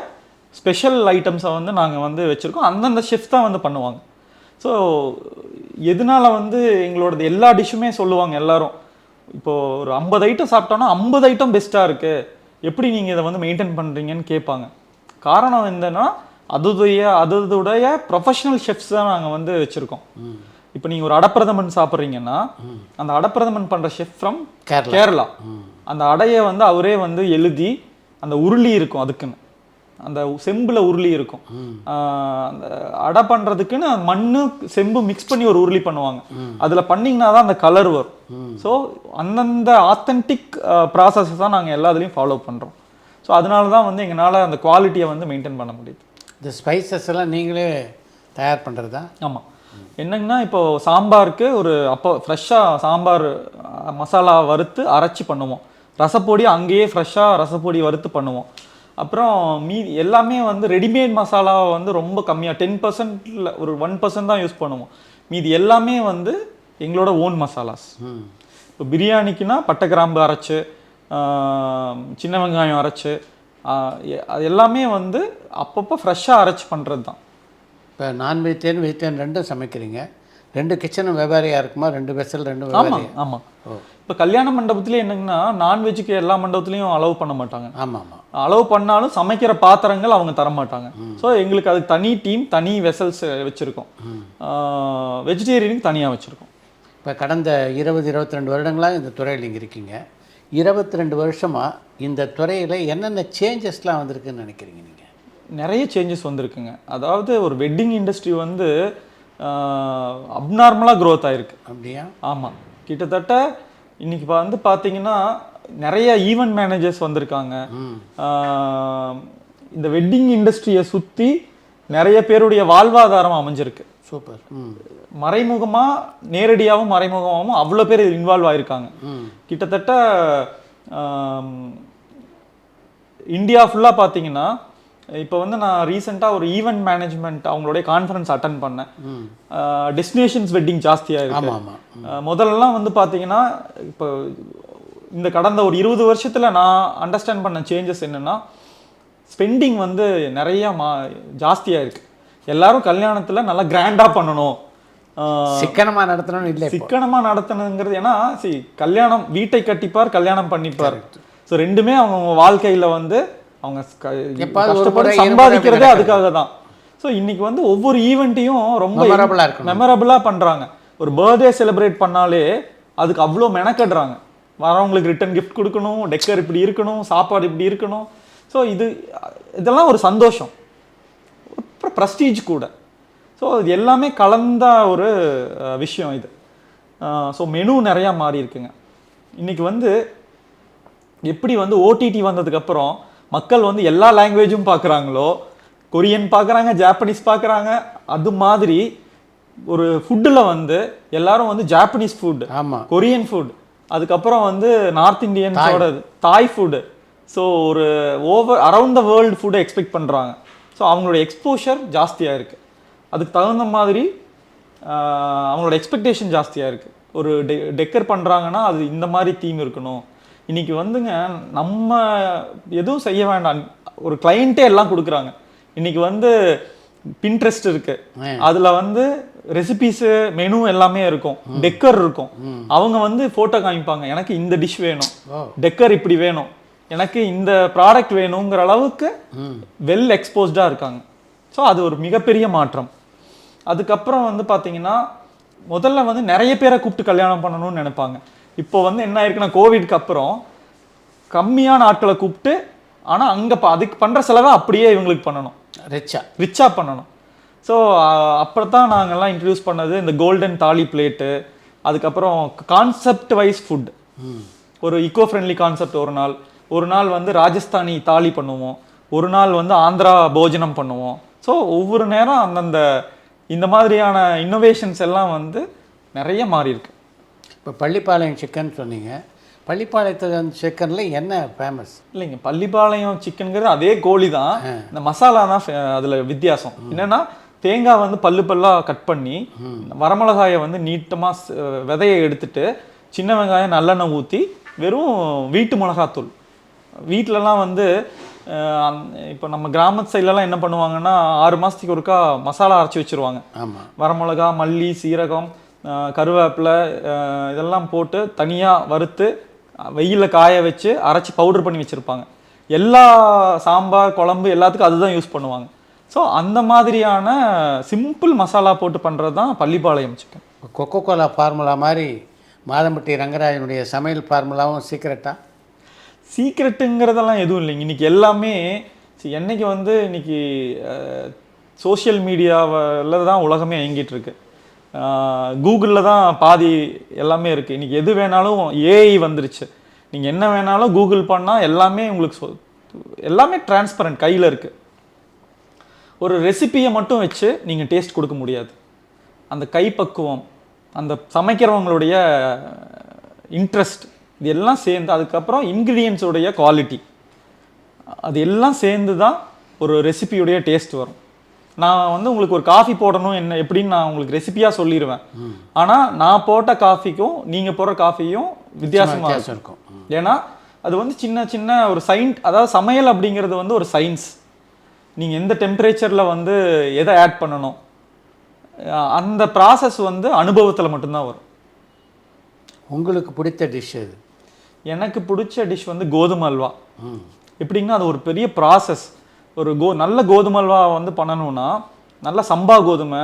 ஸ்பெஷல் ஐட்டம்ஸை வந்து நாங்கள் வந்து வச்சுருக்கோம். அந்தந்த ஷெஃப் தான் வந்து பண்ணுவாங்க. ஸோ எதனால வந்து எங்களோட எல்லா டிஷ்ஷுமே சொல்லுவாங்க எல்லாரும், இப்போது ஒரு 50 ஐட்டம் சாப்பிட்டோன்னா 50 ஐட்டம் பெஸ்ட்டாக இருக்குது, எப்படி நீங்கள் இதை வந்து மெயின்டைன் பண்ணுறீங்கன்னு கேட்பாங்க. காரணம் என்னன்னா அதோடைய ப்ரொஃபஷனல் ஷெஃப்ஸ் தான் நாங்கள் வந்து வச்சுருக்கோம். இப்போ நீங்கள் ஒரு அடப்பிரதமன் சாப்பிட்றீங்கன்னா அந்த அடப்பிரதமன் பண்ணுற ஷெஃப் ஃப்ரம் கேரளா. அந்த அடையை வந்து அவரே வந்து எழுதி, அந்த உருளி இருக்கும், அதுக்குன்னு அந்த செம்பில் உருளி இருக்கும். அந்த அடை பண்ணுறதுக்குன்னு மண்ணு செம்பு மிக்ஸ் பண்ணி ஒரு உருளி பண்ணுவாங்க. அதில் பண்ணிங்கன்னா தான் அந்த கலர் வரும். ஸோ அந்தந்த ஆத்தென்டிக் ப்ராசஸஸ் தான் நாங்கள் எல்லாத்துலேயும் ஃபாலோ பண்ணுறோம். ஸோ அதனால தான் வந்து எங்களால் அந்த குவாலிட்டியை வந்து மெயின்டைன் பண்ண முடியுது. இந்த ஸ்பைசஸ் எல்லாம் நீங்களே தயார் பண்ணுறதா? ஆமாம். என்னங்கன்னா இப்போது சாம்பாருக்கு ஃப்ரெஷ்ஷாக சாம்பார் மசாலா வறுத்து அரைச்சி பண்ணுவோம். ரசப்பொடி அங்கேயே ஃப்ரெஷ்ஷாக ரசப்பொடி வறுத்து பண்ணுவோம். அப்புறம் மீதி எல்லாமே வந்து ரெடிமேட் மசாலாவை வந்து ரொம்ப கம்மியாக 10%, ஒரு 1% தான் யூஸ் பண்ணுவோம். மீதி எல்லாமே வந்து எங்களோட ஓன் மசாலாஸ். இப்போ பிரியாணிக்குன்னா பட்டை கிராம்பு அரைச்சு, சின்ன வெங்காயம் அரைச்சு, அது எல்லாமே வந்து அப்பப்போ ஃப்ரெஷ்ஷாக அரைச்சி பண்ணுறது தான். இப்போ நான் வெஜிடேரியன் வெஜிடேரியன் ரெண்டும் சமைக்கிறீங்க, 2 கிச்சனும் வெவ்வேறையாக இருக்குமா? 2 வெசல் 2 ஆமாம் ஆமாம். இப்போ கல்யாண மண்டபத்துலேயே என்னங்கன்னா நான்வெஜ்ஜுக்கு எல்லா மண்டபத்துலேயும் அலோவ் பண்ண மாட்டாங்க. ஆமாம் ஆமாம். அலோவ் பண்ணாலும் சமைக்கிற பாத்திரங்கள் அவங்க தர மாட்டாங்க. ஸோ எங்களுக்கு அதுக்கு தனி டீம், தனி வெசல்ஸ் வச்சுருக்கோம். வெஜிடேரியனுக்கு தனியாக வச்சுருக்கோம். இப்போ கடந்த 20-22 வருடங்களாக இந்த துறையில் நீங்கள் இருக்கீங்க. 22 வருஷமாக இந்த துறையில் என்னென்ன சேஞ்சஸ்லாம் வந்திருக்குன்னு நினைக்கிறீங்க நீங்கள்? நிறைய சேஞ்சஸ் வந்திருக்குங்க. அதாவது ஒரு வெட்டிங் இண்டஸ்ட்ரி வந்து அப்நார்மலாக க்ரோத் ஆகிருக்கு. அப்படியா? ஆமாம். கிட்டத்தட்ட இன்றைக்கி வந்து பார்த்தீங்கன்னா நிறைய ஈவெண்ட் மேனேஜர்ஸ் வந்திருக்காங்க. இந்த வெட்டிங் இண்டஸ்ட்ரியை சுற்றி நிறைய பேருடைய வாழ்வாதாரம் அமைஞ்சிருக்கு. சூப்பர். மறைமுகமாக நேரடியாகவும் மறைமுகமாகவும் அவ்வளோ பேர் இன்வால்வ் ஆகிருக்காங்க. கிட்டத்தட்ட இந்தியா ஃபுல்லாக பார்த்தீங்கன்னா இப்போ வந்து நான் ரீசெண்டாக ஒரு ஈவெண்ட் மேனேஜ்மெண்ட் அவங்களுடைய கான்ஃபரன்ஸ் அட்டன் பண்ணேன். டெஸ்டினேஷன்ஸ் வெட்டிங் ஜாஸ்தியாக இருக்கு. முதல்லலாம் வந்து பார்த்தீங்கன்னா இப்போ இந்த கடந்த ஒரு 20 வருஷத்தில் நான் அண்டர்ஸ்டாண்ட் பண்ண சேஞ்சஸ் என்னென்னா, ஸ்பெண்டிங் வந்து நிறையா ஜாஸ்தியாக இருக்குது. எல்லாரும் கல்யாணத்தில் நல்லா கிராண்டாக பண்ணணும், சிக்கனமாக நடத்தணும்னு இல்லை. சிக்கனமாக நடத்தணுங்கிறது ஏன்னா கல்யாணம் வீட்டை கட்டிப்பார், கல்யாணம் பண்ணிப்பார். ஸோ ரெண்டுமே அவங்க வாழ்க்கையில் வந்து அவங்க கஷ்டப்பட்டு சம்பாதிக்கிறதே அதுக்காக தான். ஸோ இன்னைக்கு வந்து ஒவ்வொரு ஈவெண்ட்டையும் ரொம்ப மெமரபிளாக பண்ணுறாங்க. ஒரு பர்த்டே செலிப்ரேட் பண்ணாலே அதுக்கு அவ்வளோ மெனக்கடுறாங்க. வரவங்களுக்கு ரிட்டன் கிஃப்ட் கொடுக்கணும், டெக்கர் இப்படி இருக்கணும், சாப்பாடு இப்படி இருக்கணும். ஸோ இதெல்லாம் ஒரு சந்தோஷம், அப்புறம் ப்ரெஸ்டீஜ் கூட. ஸோ இது எல்லாமே கலந்த ஒரு விஷயம் இது. ஸோ மெனு நிறையா மாறி இருக்குங்க. இன்றைக்கி வந்து எப்படி வந்து ஓடிடி வந்ததுக்கப்புறம் மக்கள் வந்து எல்லா லாங்குவேஜும் பார்க்குறாங்களோ, கொரியன் பார்க்குறாங்க, ஜாப்பனீஸ் பார்க்குறாங்க, அது மாதிரி ஒரு ஃபுட்டில் வந்து எல்லாரும் வந்து ஜாப்பனீஸ் ஃபுட், ஆமாம், கொரியன் ஃபுட், அதுக்கப்புறம் வந்து நார்த் இந்தியன்ஸோட தாய் ஃபுட்டு, ஸோ ஒரு அரவுண்ட் த வேர்ல்டு ஃபுட்டை எக்ஸ்பெக்ட் பண்ணுறாங்க. ஸோ அவங்களோட எக்ஸ்போஷர் ஜாஸ்தியாக இருக்குது. அதுக்கு தகுந்த மாதிரி அவங்களோட எக்ஸ்பெக்டேஷன் ஜாஸ்தியாக இருக்குது. ஒரு டெக்கர் பண்ணுறாங்கன்னா அது இந்த மாதிரி தீம் இருக்கணும். இன்றைக்கி வந்துங்க நம்ம எதுவும் செய்ய வேண்டாம், ஒரு கிளைண்ட்டே எல்லாம் கொடுக்குறாங்க. இன்றைக்கி வந்து பின்ட்ரெஸ்ட் இருக்குது, அதில் வந்து ரெசிபீஸு மெனு எல்லாமே இருக்கும், டெக்கர் இருக்கும். அவங்க வந்து ஃபோட்டோ காமிப்பாங்க, எனக்கு இந்த டிஷ் வேணும், டெக்கர் இப்படி வேணும், எனக்கு இந்த ப்ராடக்ட் வேணுங்கிற அளவுக்கு வெல் எக்ஸ்போஸ்டாக இருக்காங்க. ஸோ அது ஒரு மிகப்பெரிய மாற்றம். அதுக்கப்புறம் வந்து பார்த்தீங்கன்னா முதல்ல வந்து நிறைய பேரை கூப்பிட்டு கல்யாணம் பண்ணணும்னு நினைப்பாங்க. இப்போ வந்து என்ன ஆயிருக்குன்னா கோவிட்க்கு அப்புறம் கம்மியான ஆட்களை கூப்பிட்டு, ஆனால் அங்கே அதுக்கு பண்ணுற செலவை அப்படியே இவங்களுக்கு பண்ணணும், ரிச்சாக பண்ணணும். ஸோ அப்போ தான் நாங்கள்லாம் இன்ட்ரடியூஸ் பண்ணது இந்த கோல்டன் தாலி பிளேட்டு. அதுக்கப்புறம் கான்செப்ட் வைஸ் ஃபுட், ஒரு ஈக்கோ ஃப்ரெண்ட்லி கான்செப்ட். ஒரு நாள் வந்து ராஜஸ்தானி தாலி பண்ணுவோம், ஒரு நாள் வந்து ஆந்திரா போஜனம் பண்ணுவோம். ஸோ ஒவ்வொரு நேரம் அந்தந்த இந்த மாதிரியான இன்னோவேஷன்ஸ் எல்லாம் வந்து நிறைய மாறி இருக்கு. இப்போ பள்ளிப்பாளையம் சிக்கன் சொன்னீங்க. பள்ளிப்பாளையத்து சிக்கனில் என்ன ஃபேமஸ்? இல்லைங்க, பள்ளிப்பாளையம் சிக்கனுங்கிறது அதே கோழி தான், இந்த மசாலா தான் அதில் வித்தியாசம். என்னென்னா தேங்காய் வந்து பல்லு பல்லாக கட் பண்ணி, வரமிளகாயை வந்து நீட்டமாக விதையை எடுத்துட்டு, சின்ன வெங்காயம் நல்லெண்ணெய் ஊற்றி, வெறும் வீட்டு மிளகாத்தூள். வீட்டிலலாம் வந்து இப்போ நம்ம கிராமத்து சைட்லலாம் என்ன பண்ணுவாங்கன்னா 6 மாதத்துக்கு ஒருக்கா மசாலா அரைச்சி வச்சுருவாங்க. ஆமாம். வரமிளகா, மல்லி, சீரகம், கருவேப்பிலை இதெல்லாம் போட்டு தனியாக வறுத்து வெயிலில் காய வச்சு அரைச்சி பவுடர் பண்ணி வச்சுருப்பாங்க. எல்லா சாம்பார் குழம்பு எல்லாத்துக்கும் அதுதான் யூஸ் பண்ணுவாங்க. ஸோ அந்த மாதிரியான சிம்பிள் மசாலா போட்டு பண்ணுறது தான் Pallipalayam chicken. Coca Cola formula மாதிரி மாதம்பட்டி ரங்கராஜனுடைய சமையல் ஃபார்முலாவும் சீக்ரெட்டுங்கிறதெல்லாம் எதுவும் இல்லைங்க. இன்றைக்கி எல்லாமே என்னைக்கு வந்து இன்னைக்கு சோஷியல் மீடியாவில் தான் உலகமே இயங்கிட்டு இருக்கு. கூகுளில் தான் பாதி எல்லாமே இருக்குது. இன்றைக்கி எது வேணாலும் ஏஐ வந்துருச்சு. நீங்கள் என்ன வேணாலும் கூகுள் பண்ணால் எல்லாமே உங்களுக்கு எல்லாமே டிரான்ஸ்பரண்ட் கையில் இருக்குது. ஒரு ரெசிபியை மட்டும் வச்சு நீங்கள் டேஸ்ட் கொடுக்க முடியாது. அந்த கைப்பக்குவம், அந்த சமைக்கிறவங்களுடைய இன்ட்ரெஸ்ட், இது எல்லாம் சேர்ந்து, அதுக்கப்புறம் இன்க்ரீடியன்ஸோடைய குவாலிட்டி, அது எல்லாம் சேர்ந்து தான் ஒரு ரெசிபியுடைய டேஸ்ட் வரும். நான் வந்து உங்களுக்கு ஒரு காஃபி போடணும் என்ன எப்படின்னு நான் உங்களுக்கு ரெசிபியாக சொல்லிடுவேன். ஆனால் நான் போட்ட காஃபிக்கும் நீங்கள் போடுற காஃபியும் வித்தியாசமாக இருக்கும். ஏன்னா அது வந்து சின்ன சின்ன ஒரு அதாவது சமையல் அப்படிங்கிறது வந்து ஒரு சயின்ஸ். நீங்கள் எந்த டெம்பரேச்சரில் வந்து எதை ஆட் பண்ணணும், அந்த ப்ராசஸ் வந்து அனுபவத்தில் மட்டும்தான் வரும். உங்களுக்கு பிடித்த டிஷ் எது? எனக்கு பிடிச்ச டிஷ் வந்து கோதுமை அல்வா. எப்படின்னா அது ஒரு பெரிய ப்ராசஸ். ஒரு நல்ல கோதுமை அல்வா வந்து பண்ணணும்னா நல்ல சம்பா கோதுமை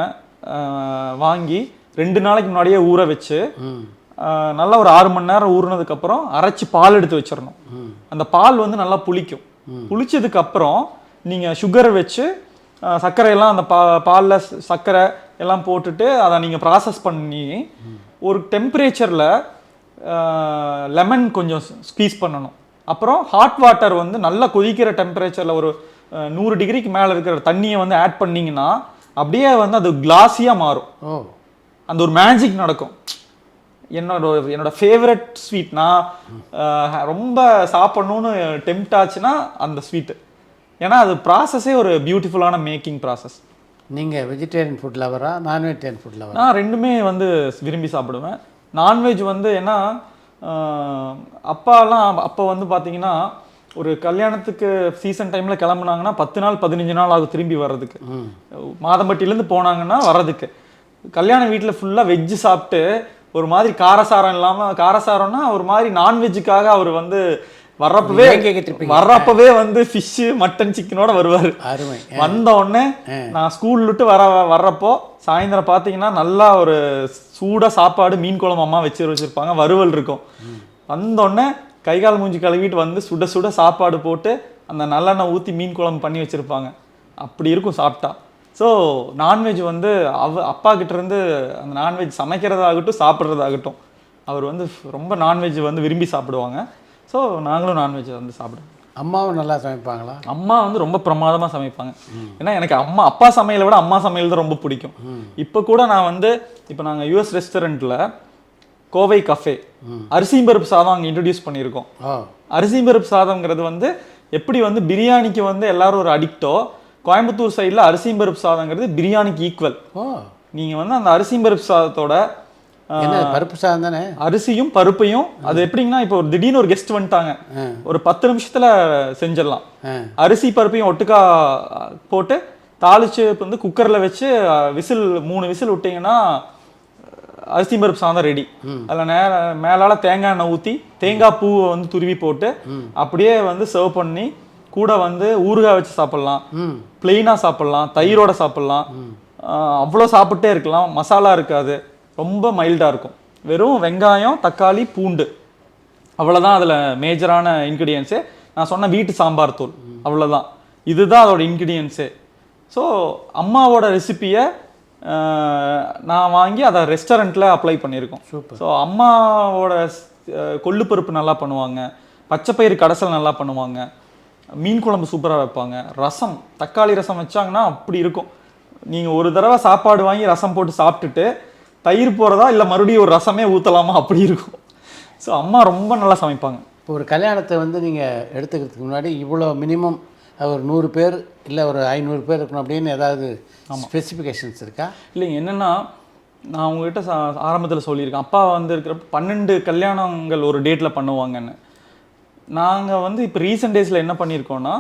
வாங்கி 2 நாளைக்கு முன்னாடியே ஊற வச்சு நல்லா ஒரு 6 மணி நேரம் ஊறினதுக்கப்புறம் அரைச்சி பால் எடுத்து வச்சிடணும். அந்த பால் வந்து நல்லா புளிக்கும். புளிச்சதுக்கப்புறம் நீங்கள் சுகரை வச்சு சர்க்கரையெல்லாம் அந்த பாலில் சர்க்கரை எல்லாம் போட்டுட்டு அதை நீங்கள் ப்ராசஸ் பண்ணி ஒரு டெம்பரேச்சரில் லெமன் கொஞ்சம் ஸ்குவீஸ் பண்ணணும். அப்புறம் ஹாட் வாட்டர் வந்து நல்லா கொதிக்கிற டெம்பரேச்சரில் ஒரு 100 டிகிரிக்கு மேலே இருக்கிற தண்ணியை வந்து ஆட் பண்ணிங்கன்னா அப்படியே வந்து அது கிளாஸியாக மாறும். அந்த ஒரு மேஜிக் நடக்கும். என்னோட ஃபேவரட் ஸ்வீட், நான் ரொம்ப சாப்பிட்ணுன்னு டெம்ப்ட் ஆச்சுன்னா அந்த ஸ்வீட்டு. ஏன்னா அது ப்ராசஸே ஒரு பியூட்டிஃபுல்லான மேக்கிங் ப்ராசஸ். நீங்கள் வெஜிடேரியன் ஃபுட் லவரா நான்வெஜிடேரியன் ஃபுட் லவரா? நான் ரெண்டுமே வந்து விரும்பி சாப்பிடுவேன். நான்வெஜ் வந்து ஏன்னா அப்போ வந்து பார்த்தீங்கன்னா ஒரு கல்யாணத்துக்கு சீசன் டைமில் கிளம்புனாங்கன்னா 10 நாள் 15 நாள் ஆகும் திரும்பி வர்றதுக்கு. மாதம்பட்டியிலேருந்து போனாங்கன்னா வர்றதுக்கு. கல்யாண வீட்டில் ஃபுல்லாக வெஜ்ஜு சாப்பிட்டு ஒரு மாதிரி காரசாரம் இல்லாமல், காரசாரம்னா ஒரு மாதிரி நான்வெஜ்ஜுக்காக அவர் வந்து வர்றப்பவே வந்து ஃபிஷ்ஷு மட்டன் சிக்கனோட வருவார். வந்த உடனே நான் ஸ்கூல் விட்டு வர்றப்போ சாயந்தரம் பார்த்தீங்கன்னா நல்லா ஒரு சூடாக சாப்பாடு, மீன் குழம்பு அம்மா வச்சிருப்பாங்க, வறுவல் இருக்கும். வந்தோடனே கைகால் மூஞ்சி கழுவிட்டு வந்து சுட சுட சாப்பாடு போட்டு அந்த நல்லெண்ணெய் ஊற்றி மீன் குழம்பு பண்ணி வச்சுருப்பாங்க. அப்படி இருக்கும் சாப்பிட்டா. ஸோ நான்வெஜ் வந்து அப்பா கிட்டேருந்து அந்த நான்வெஜ் சமைக்கிறதாகட்டும் சாப்பிட்றதாகட்டும் அவர் வந்து ரொம்ப நான்வெஜ் வந்து விரும்பி சாப்பிடுவாங்க. ஸோ நாங்களும் நான்வெஜ் வந்து சாப்பிடுவோம். அம்மாவும் நல்லா சமைப்பாங்களா? அம்மா வந்து ரொம்ப பிரமாதமாக சமைப்பாங்க. ஏன்னா எனக்கு அப்பா சமையலை விட அம்மா சமையல் தான் ரொம்ப பிடிக்கும். இப்போ கூட நான் வந்து இப்போ நாங்கள் யூஎஸ் ரெஸ்டாரண்ட்டில் கோவை கஃபே அரிசி பருப்பு சாதம் அங்கே இன்ட்ரடியூஸ் பண்ணியிருக்கோம். அரிசி பருப்பு சாதம்ங்கிறது வந்து எப்படி வந்து பிரியாணிக்கு வந்து எல்லாரும் ஒரு அடிக்டோ, கோயம்புத்தூர் சைடில் அரிசி பருப்பு சாதங்கிறது பிரியாணிக்கு ஈக்குவல். நீங்கள் வந்து அந்த அரிசி பருப்பு சாதத்தோட பருப்பு சாதம் தானே, அரிசியும் பருப்பையும், அது எப்படின்னா இப்போ ஒரு திடீர்னு ஒரு கெஸ்ட் வந்துட்டாங்க, ஒரு 10 நிமிஷத்துல செஞ்சிடலாம். அரிசி பருப்பையும் ஒட்டுக்கா போட்டு தாளிச்சு வந்து குக்கர்ல வச்சு விசில் 3 விசில் விட்டீங்கன்னா அரிசி பருப்பு சாதம் ரெடி. அதில் மேலால தேங்காய் எண்ணெய் ஊற்றி தேங்காய் பூவை வந்து துருவி போட்டு அப்படியே வந்து சர்வ் பண்ணி கூட வந்து ஊறுகாய் வச்சு சாப்பிட்லாம், பிளெயினாக சாப்பிட்லாம், தயிரோட சாப்பிட்லாம். அவ்வளோ சாப்பிட்டே இருக்கலாம். மசாலா இருக்காது, ரொம்ப மைல்டாக இருக்கும். வெறும் வெங்காயம், தக்காளி, பூண்டு, அவ்வளோதான் அதில் மேஜரான இன்க்ரீடியன்ஸே. நான் சொன்ன வீட்டு சாம்பார் தூள், அவ்வளோதான். இதுதான் அதோட இன்க்ரீடியன்ஸே. ஸோ அம்மாவோட ரெசிப்பியை நான் வாங்கி அதை ரெஸ்டாரண்ட்டில் அப்ளை பண்ணியிருக்கோம். ஸோ அம்மாவோட கொள்ளுப்பருப்பு நல்லா பண்ணுவாங்க, பச்சைப்பயிறு கடைசல் நல்லா பண்ணுவாங்க, மீன் குழம்பு சூப்பராக வைப்பாங்க, ரசம், தக்காளி ரசம் வச்சாங்கன்னா அப்படி இருக்கும். நீங்கள் ஒரு தடவை சாப்பாடு வாங்கி ரசம் போட்டு சாப்பிட்டுட்டு தயிர் போகிறதா இல்லை மறுபடியும் ஒரு ரசமே ஊற்றலாமா அப்படி இருக்கும். ஸோ அம்மா ரொம்ப நல்லா சமைப்பாங்க. இப்போ ஒரு கல்யாணத்தை வந்து நீங்கள் எடுத்துக்கிறதுக்கு முன்னாடி இவ்வளோ மினிமம் ஒரு 100 பேர் இல்லை ஒரு 500 பேர் இருக்கணும் அப்படின்னு ஏதாவது ஸ்பெசிஃபிகேஷன்ஸ் இருக்கா? இல்லைங்க, என்னென்னா நான் உங்ககிட்ட ஆரம்பத்தில் சொல்லியிருக்கேன், அப்பா வந்து இருக்கிறப்ப 12 கல்யாணங்கள் ஒரு டேட்டில் பண்ணுவாங்கன்னு. நாங்கள் வந்து இப்போ ரீசெண்ட் டேஸில் என்ன பண்ணியிருக்கோன்னா,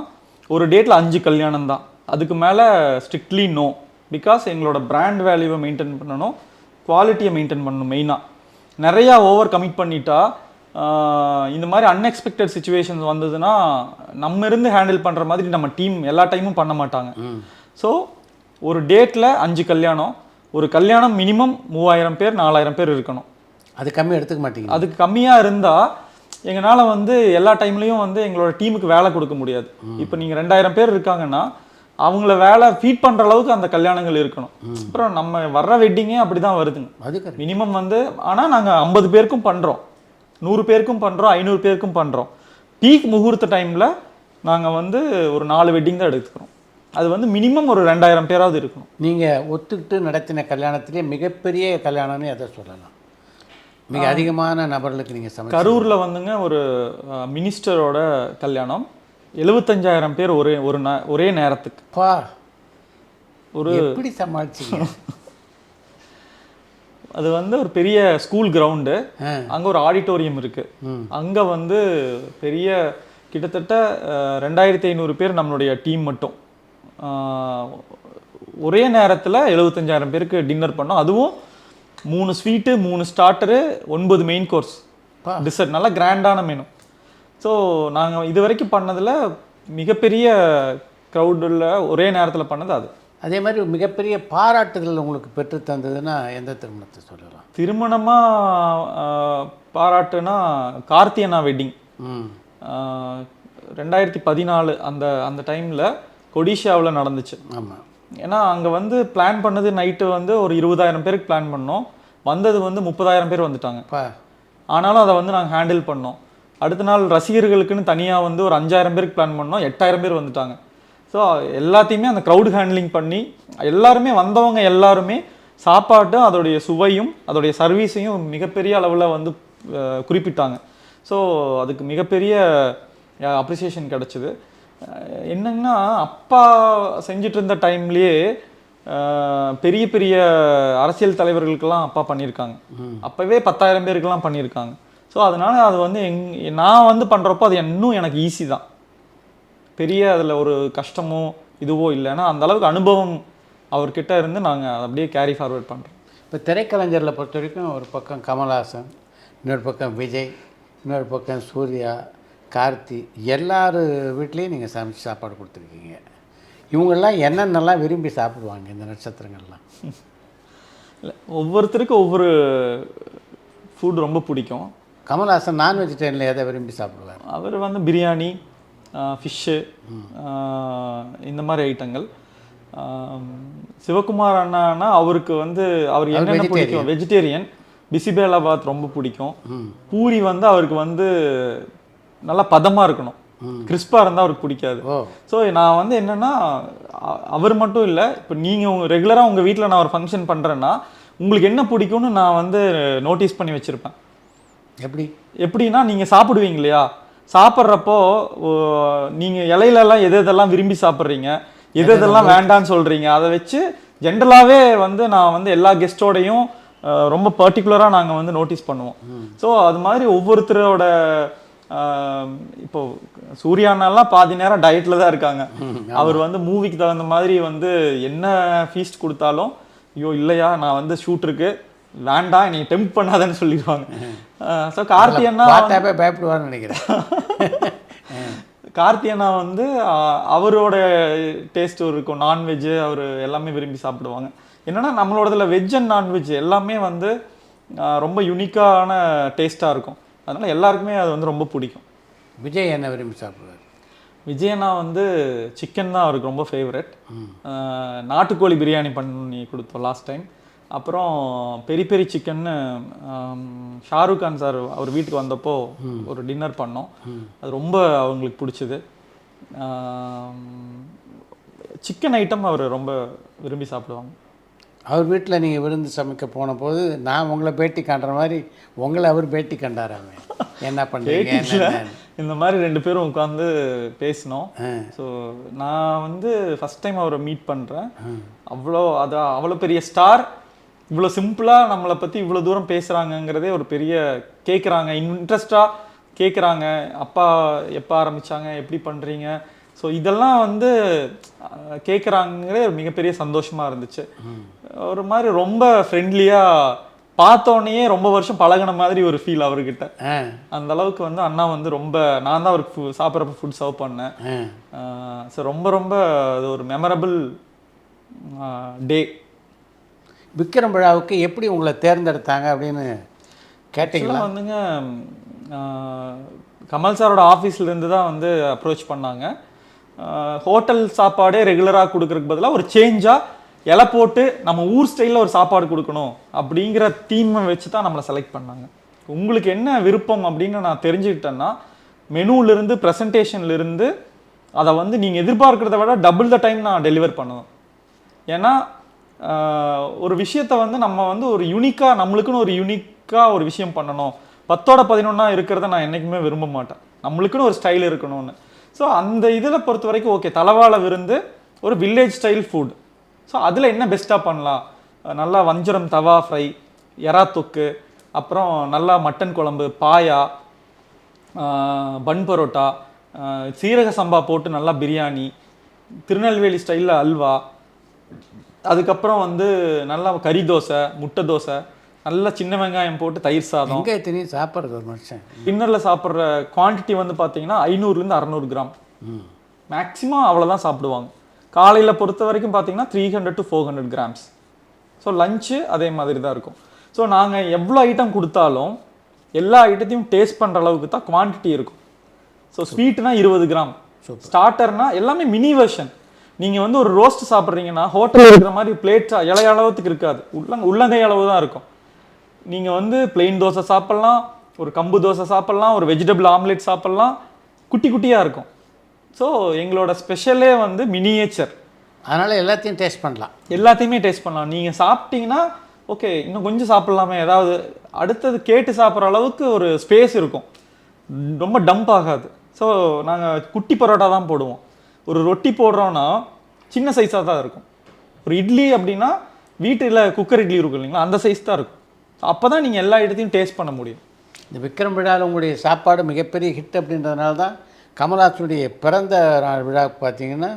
ஒரு டேட்டில் 5 கல்யாணம் தான். அதுக்கு மேலே ஸ்ட்ரிக்ட்லி நோ. பிகாஸ் எங்களோட பிராண்ட் வேல்யூவை மெயின்டைன் பண்ணணும், குவாலிட்டியை மெயின்டைன் பண்ணணும். மெயினாக நிறையா ஓவர் கமிட் பண்ணிட்டா இந்த மாதிரி அன்எக்ஸ்பெக்டட் சுச்சுவேஷன்ஸ் வந்ததுன்னா நம்ம இருந்து ஹேண்டில் பண்ணுற மாதிரி நம்ம டீம் எல்லா டைமும் பண்ண மாட்டாங்க. ஸோ ஒரு டேட்டில் 5 கல்யாணம், ஒரு கல்யாணம் மினிமம் 3000 பேர் 4000 பேர் இருக்கணும். அது கம்மியாக எடுத்துக்க மாட்டீங்க. அதுக்கு கம்மியாக இருந்தால் எங்களால் வந்து எல்லா டைம்லையும் வந்து எங்களோட டீமுக்கு வேலை கொடுக்க முடியாது. இப்போ நீங்கள் 2000 பேர் இருக்காங்கன்னா அவங்கள வேலை ஃபீட் பண்ணுற அளவுக்கு அந்த கல்யாணங்கள் இருக்கணும். அப்புறம் நம்ம வர்ற வெட்டிங்கே அப்படி தான் வருதுங்க. அதுக்கு மினிமம் வந்து, ஆனால் நாங்கள் 50 பேருக்கும் பண்ணுறோம், 100 பேருக்கும் பண்ணுறோம், 500 பேருக்கும் பண்ணுறோம். பீக் முகூர்த்த டைமில் நாங்கள் வந்து ஒரு 4 வெட்டிங் தான் எடுத்துக்கிறோம். அது வந்து மினிமம் ஒரு 2000 பேராவது இருக்கணும். நீங்கள் ஒத்துக்கிட்டு நடத்தின கல்யாணத்திலே மிகப்பெரிய கல்யாணம்னு எதை சொல்லலாம்? மிக அதிகமான நபர்களுக்கு நீங்கள் கரூரில் வந்துங்க ஒரு மினிஸ்டரோட கல்யாணம், 75000 பேர் ஒரே நேரத்துக்கு. ஒரு எப்படி சமாளிச்சிங்க? அது வந்து ஒரு பெரிய ஸ்கூல் கிரவுண்டு, அங்கே ஒரு ஆடிட்டோரியம் இருக்குது. அங்கே வந்து பெரிய கிட்டத்தட்ட 2500 பேர் நம்மளுடைய டீம் மட்டும் ஒரே நேரத்தில் 75000 பேருக்கு டின்னர் பண்ணோம். அதுவும் 3 sweet, 3 starter, 9 main course, dessert, நல்லா கிராண்டான மெனு. ஸோ நாங்கள் இது வரைக்கும் பண்ணதில் மிகப்பெரிய க்ரௌடில் ஒரே நேரத்தில் பண்ணது அது. அதே மாதிரி மிகப்பெரிய பாராட்டுதல் உங்களுக்கு பெற்று தந்ததுன்னா எந்த திருமணத்தை சொல்லலாம்? திருமணமாக பாராட்டுனா கார்த்தி அண்ணா வெட்டிங். 2014 அந்த டைமில் கொடிஷாவில் நடந்துச்சு. ஆமாம். ஏன்னா அங்கே வந்து பிளான் பண்ணது நைட்டு வந்து ஒரு 20000 பேருக்கு பிளான் பண்ணோம், வந்தது வந்து 30000 பேர் வந்துட்டாங்க. ஆனாலும் அதை வந்து நாங்கள் ஹேண்டில் பண்ணோம். அடுத்த நாள் ரசிகர்களுக்குன்னு தனியாக வந்து ஒரு 5000 பேருக்கு பிளான் பண்ணோம், 8000 பேர் வந்துட்டாங்க. ஸோ எல்லாத்தையுமே அந்த க்ரௌடு ஹேண்ட்லிங் பண்ணி எல்லாருமே வந்தவங்க எல்லாருமே சாப்பாட்டும் அதோடைய சுவையும் அதோடைய சர்வீஸையும் மிகப்பெரிய அளவில் வந்து குறிப்பிட்டாங்க. ஸோ அதுக்கு மிகப்பெரிய அப்ரிசியேஷன் கிடச்சிது. என்னங்கன்னா அப்பா செஞ்சிட்டு இருந்த டைம்லேயே பெரிய பெரிய அரசியல் தலைவர்களுக்கெல்லாம் அப்பா பண்ணியிருக்காங்க. அப்போவே 10000 பேருக்கெல்லாம் பண்ணியிருக்காங்க. ஸோ அதனால் அது வந்து நான் வந்து பண்ணுறப்போ அது இன்னும் எனக்கு ஈஸி தான். பெரிய அதில் ஒரு கஷ்டமோ இதுவோ இல்லை. ஏன்னா அந்தளவுக்கு அனுபவம் அவர்கிட்ட இருந்து நாங்கள் அதை அப்படியே கேரி ஃபார்வர்ட் பண்ணுறோம். இப்போ திரைக்கலைஞரில் பொறுத்த வரைக்கும் ஒரு பக்கம் கமல்ஹாசன், இன்னொரு பக்கம் விஜய், இன்னொரு பக்கம் சூர்யா, கார்த்தி, எல்லார் வீட்லேயும் நீங்கள் சமைச்சு சாப்பாடு கொடுத்துருக்கீங்க. இவங்கெல்லாம் என்னென்னலாம் விரும்பி சாப்பிடுவாங்க இந்த நட்சத்திரங்கள்லாம்? இல்லை, ஒவ்வொருத்தருக்கும் ஒவ்வொரு ஃபுட் ரொம்ப பிடிக்கும். கமல்ஹாசன் நான் வெஜிடேரியனில் எதை விரும்பி சாப்பிடுவார்? அவர் வந்து பிரியாணி, ஃபிஷ்ஷு, இந்த மாதிரி ஐட்டங்கள். சிவகுமார் அண்ணான்னா அவருக்கு வந்து அவர் என்னென்ன பிடிக்கும், வெஜிடேரியன். பிசிபேலாபாத் ரொம்ப பிடிக்கும். பூரி வந்து அவருக்கு வந்து நல்லா பதமாக இருக்கணும், கிறிஸ்பாக இருந்தால் அவருக்கு பிடிக்காது. ஸோ நான் வந்து என்னென்னா அவர் மட்டும் இல்லை, இப்போ நீங்கள் ரெகுலராக உங்கள் வீட்டில் நான் ஒரு ஃபங்க்ஷன் பண்ணுறேன்னா உங்களுக்கு என்ன பிடிக்கும்னு நான் வந்து நோட்டீஸ் பண்ணி வச்சுருப்பேன். எப்படின்னா நீங்கள் சாப்பிடுவீங்க இல்லையா, சாப்பிட்றப்போ நீங்கள் இலையிலலாம் எதெல்லாம் விரும்பி சாப்பிட்றீங்க, எதெல்லாம் வேண்டான்னு சொல்கிறீங்க, அதை வச்சு ஜென்ரலாகவே வந்து நான் வந்து எல்லா கெஸ்ட்டோடையும் ரொம்ப பர்டிகுலராக நாங்கள் வந்து நோட்டீஸ் பண்ணுவோம். ஸோ அது மாதிரி ஒவ்வொருத்தரோட இப்போ சூர்யானாலாம் பாதி நேரம் டயட்டில் தான் இருக்காங்க. அவர் வந்து மூவிக்கு தகுந்த மாதிரி வந்து என்ன ஃபீஸ்ட் கொடுத்தாலும் ஐயோ இல்லையா நான் வந்து ஷூட் இருக்கு வேண்டாம் நீ டெம்ப் பண்ணாதன்னு சொல்லிடுவாங்க. ஸோ கார்த்தி அண்ணா பயப்படுவார்னு நினைக்கிறேன். கார்த்தி அண்ணா வந்து அவரோட டேஸ்ட் இருக்கும், நான்வெஜ்ஜு அவர் எல்லாமே விரும்பி சாப்பிடுவாங்க. என்னன்னா நம்மளோடதுல வெஜ் அண்ட் நான்வெஜ் எல்லாமே வந்து ரொம்ப யூனிக்கான டேஸ்ட்டாக இருக்கும். அதனால் எல்லாருக்குமே அது வந்து ரொம்ப பிடிக்கும். விஜய் என்ன விரும்பி சாப்பிடுவார்? விஜயண்ணா வந்து சிக்கன் தான் அவருக்கு ரொம்ப ஃபேவரட். நாட்டுக்கோழி பிரியாணி பண்ணி கொடுத்தோம் லாஸ்ட் டைம். அப்புறம் பெரி பெரி சிக்கன்னு ஷாருக் கான் சார் அவர் வீட்டுக்கு வந்தப்போ ஒரு டின்னர் பண்ணோம், அது ரொம்ப அவங்களுக்கு பிடிச்சிது. சிக்கன் ஐட்டம் அவர் ரொம்ப விரும்பி சாப்பிடுவாங்க. அவர் வீட்டில் நீங்கள் விருந்து சமைக்க போன போது நான் உங்களை பேட்டி காண்ற மாதிரி உங்களை அவர் பேட்டி கண்டாராமே, என்ன பண்ணுறீங்க என்னன்னு. இந்த மாதிரி 2 பேரும் உட்காந்து பேசினோம். ஸோ நான் வந்து ஃபஸ்ட் டைம் அவரை மீட் பண்ணுறேன். அவ்வளோ பெரிய ஸ்டார் இவ்வளோ சிம்பிளாக நம்மளை பற்றி இவ்வளோ தூரம் பேசுகிறாங்கங்கிறதே ஒரு பெரிய கேட்குறாங்க, இன்ட்ரெஸ்டாக கேட்குறாங்க. அப்பா எப்போ ஆரம்பித்தாங்க, எப்படி பண்ணுறீங்க, ஸோ இதெல்லாம் வந்து கேட்குறாங்கிறதே ஒரு மிகப்பெரிய சந்தோஷமாக இருந்துச்சு. ஒரு மாதிரி ரொம்ப ஃப்ரெண்ட்லியாக பார்த்தோன்னே ரொம்ப வருஷம் பழகின மாதிரி ஒரு ஃபீல் அவர்கிட்ட. அந்த அளவுக்கு வந்து அண்ணா வந்து ரொம்ப, நான் தான் அவருக்கு சாப்பிட்றப்ப ஃபுட் சர்வ் பண்ணேன். ஸோ ரொம்ப ரொம்ப அது ஒரு மெமரபிள் டே. விக்ரம் விழாவுக்கு எப்படி உங்களை தேர்ந்தெடுத்தாங்க அப்படின்னு கேட்டிங்களா? வந்துங்க கமல் சாரோட ஆஃபீஸ்லேருந்து தான் வந்து அப்ரோச் பண்ணாங்க. ஹோட்டல் சாப்பாடே ரெகுலராக கொடுக்குறதுக்கு பதிலாக ஒரு சேஞ்சாக இலை போட்டு நம்ம ஊர் ஸ்டைலில் ஒரு சாப்பாடு கொடுக்கணும் அப்படிங்கிற தீமை வச்சு தான் நம்மளை செலக்ட் பண்ணாங்க. உங்களுக்கு என்ன விருப்பம் அப்படின்னு நான் தெரிஞ்சுக்கிட்டேன்னா, மெனுவிலிருந்து ப்ரெசன்டேஷன்லேருந்து அதை வந்து நீங்கள் எதிர்பார்க்குறத விட டபுள் த டைம் நான் டெலிவர் பண்ணுவேன். ஏன்னா ஒரு விஷயத்தை வந்து நம்ம வந்து ஒரு யூனிக்காக, நம்மளுக்குன்னு ஒரு யூனிக்காக ஒரு விஷயம் பண்ணணும். 10ஓட 11 இருக்கிறத நான் என்றைக்குமே விரும்ப மாட்டேன். நம்மளுக்குன்னு ஒரு ஸ்டைல் இருக்கணும்னு. ஸோ அந்த இதில் பொறுத்த வரைக்கும் ஓகே, தலவாழை விருந்து ஒரு வில்லேஜ் ஸ்டைல் ஃபுட். ஸோ அதில் என்ன பெஸ்ட்டாக பண்ணலாம், நல்லா வஞ்சரம் தவா ஃப்ரை, எறா தொக்கு, அப்புறம் நல்லா மட்டன் குழம்பு, பாயா, பன் பரோட்டா, சீரக சம்பா போட்டு நல்லா பிரியாணி, திருநெல்வேலி ஸ்டைலில் அல்வா, அதுக்கப்புறம் வந்து நல்லா கறி தோசை, முட்டை தோசை, நல்லா சின்ன வெங்காயம் போட்டு தயிர் சாதம். வெங்காயத்தினையும் சாப்பிட்றது ஒரு மனுஷன். டின்னரில் சாப்பிட்ற குவான்டிட்டி வந்து பார்த்தீங்கன்னா 500 to 600 கிராம் மேக்ஸிமம் அவ்வளோதான் சாப்பிடுவாங்க. காலையில் பொறுத்த வரைக்கும் பார்த்தீங்கன்னா 300 to 400 கிராம்ஸ். ஸோ லஞ்சு அதே மாதிரி தான் இருக்கும். ஸோ நாங்கள் எவ்வளோ ஐட்டம் கொடுத்தாலும் எல்லா ஐட்டத்தையும் டேஸ்ட் பண்ணுற அளவுக்கு தான் குவான்டிட்டி இருக்கும். ஸோ ஸ்வீட்னா 20 கிராம், ஸ்டார்டர்னா எல்லாமே மினி வெர்ஷன். நீங்கள் வந்து ஒரு ரோஸ்ட் சாப்பிட்றீங்கன்னா ஹோட்டலில் இருக்கிற மாதிரி பிளேட் இலைய அளவுக்கு இருக்காது, உள்ளங்கை அளவு தான் இருக்கும். நீங்கள் வந்து பிளெயின் தோசை சாப்பிட்லாம், ஒரு கம்பு தோசை சாப்பிட்லாம், ஒரு வெஜிடபிள் ஆம்லெட் சாப்பிட்லாம், குட்டி குட்டியாக இருக்கும். ஸோ எங்களோட ஸ்பெஷலே வந்து மினியேச்சர். அதனால் எல்லாத்தையும் டேஸ்ட் பண்ணலாம், எல்லாத்தையுமே டேஸ்ட் பண்ணலாம். நீங்கள் சாப்பிட்டீங்கன்னா ஓகே இன்னும் கொஞ்சம் சாப்பிட்லாமே, ஏதாவது அடுத்தது கேட்டு சாப்பிட்ற அளவுக்கு ஒரு ஸ்பேஸ் இருக்கும், ரொம்ப டம்ப் ஆகாது. ஸோ நாங்கள் குட்டி பரோட்டா தான் போடுவோம். ஒரு ரொட்டி போடுறோன்னா சின்ன சைஸாக தான் இருக்கும். ஒரு இட்லி அப்படின்னா வீட்டில் குக்கர் இட்லி இருக்கும் இல்லைங்களா, அந்த சைஸ் தான் இருக்கும். அப்போ தான் நீங்கள் எல்லா இடத்தையும் டேஸ்ட் பண்ண முடியும். இந்த விக்ரம் விழாவில் உங்களுடைய சாப்பாடு மிகப்பெரிய ஹிட் அப்படின்றதுனால தான் கமல்ஹாசனுடைய பிறந்த நாள் விழாவுக்கு பார்த்தீங்கன்னா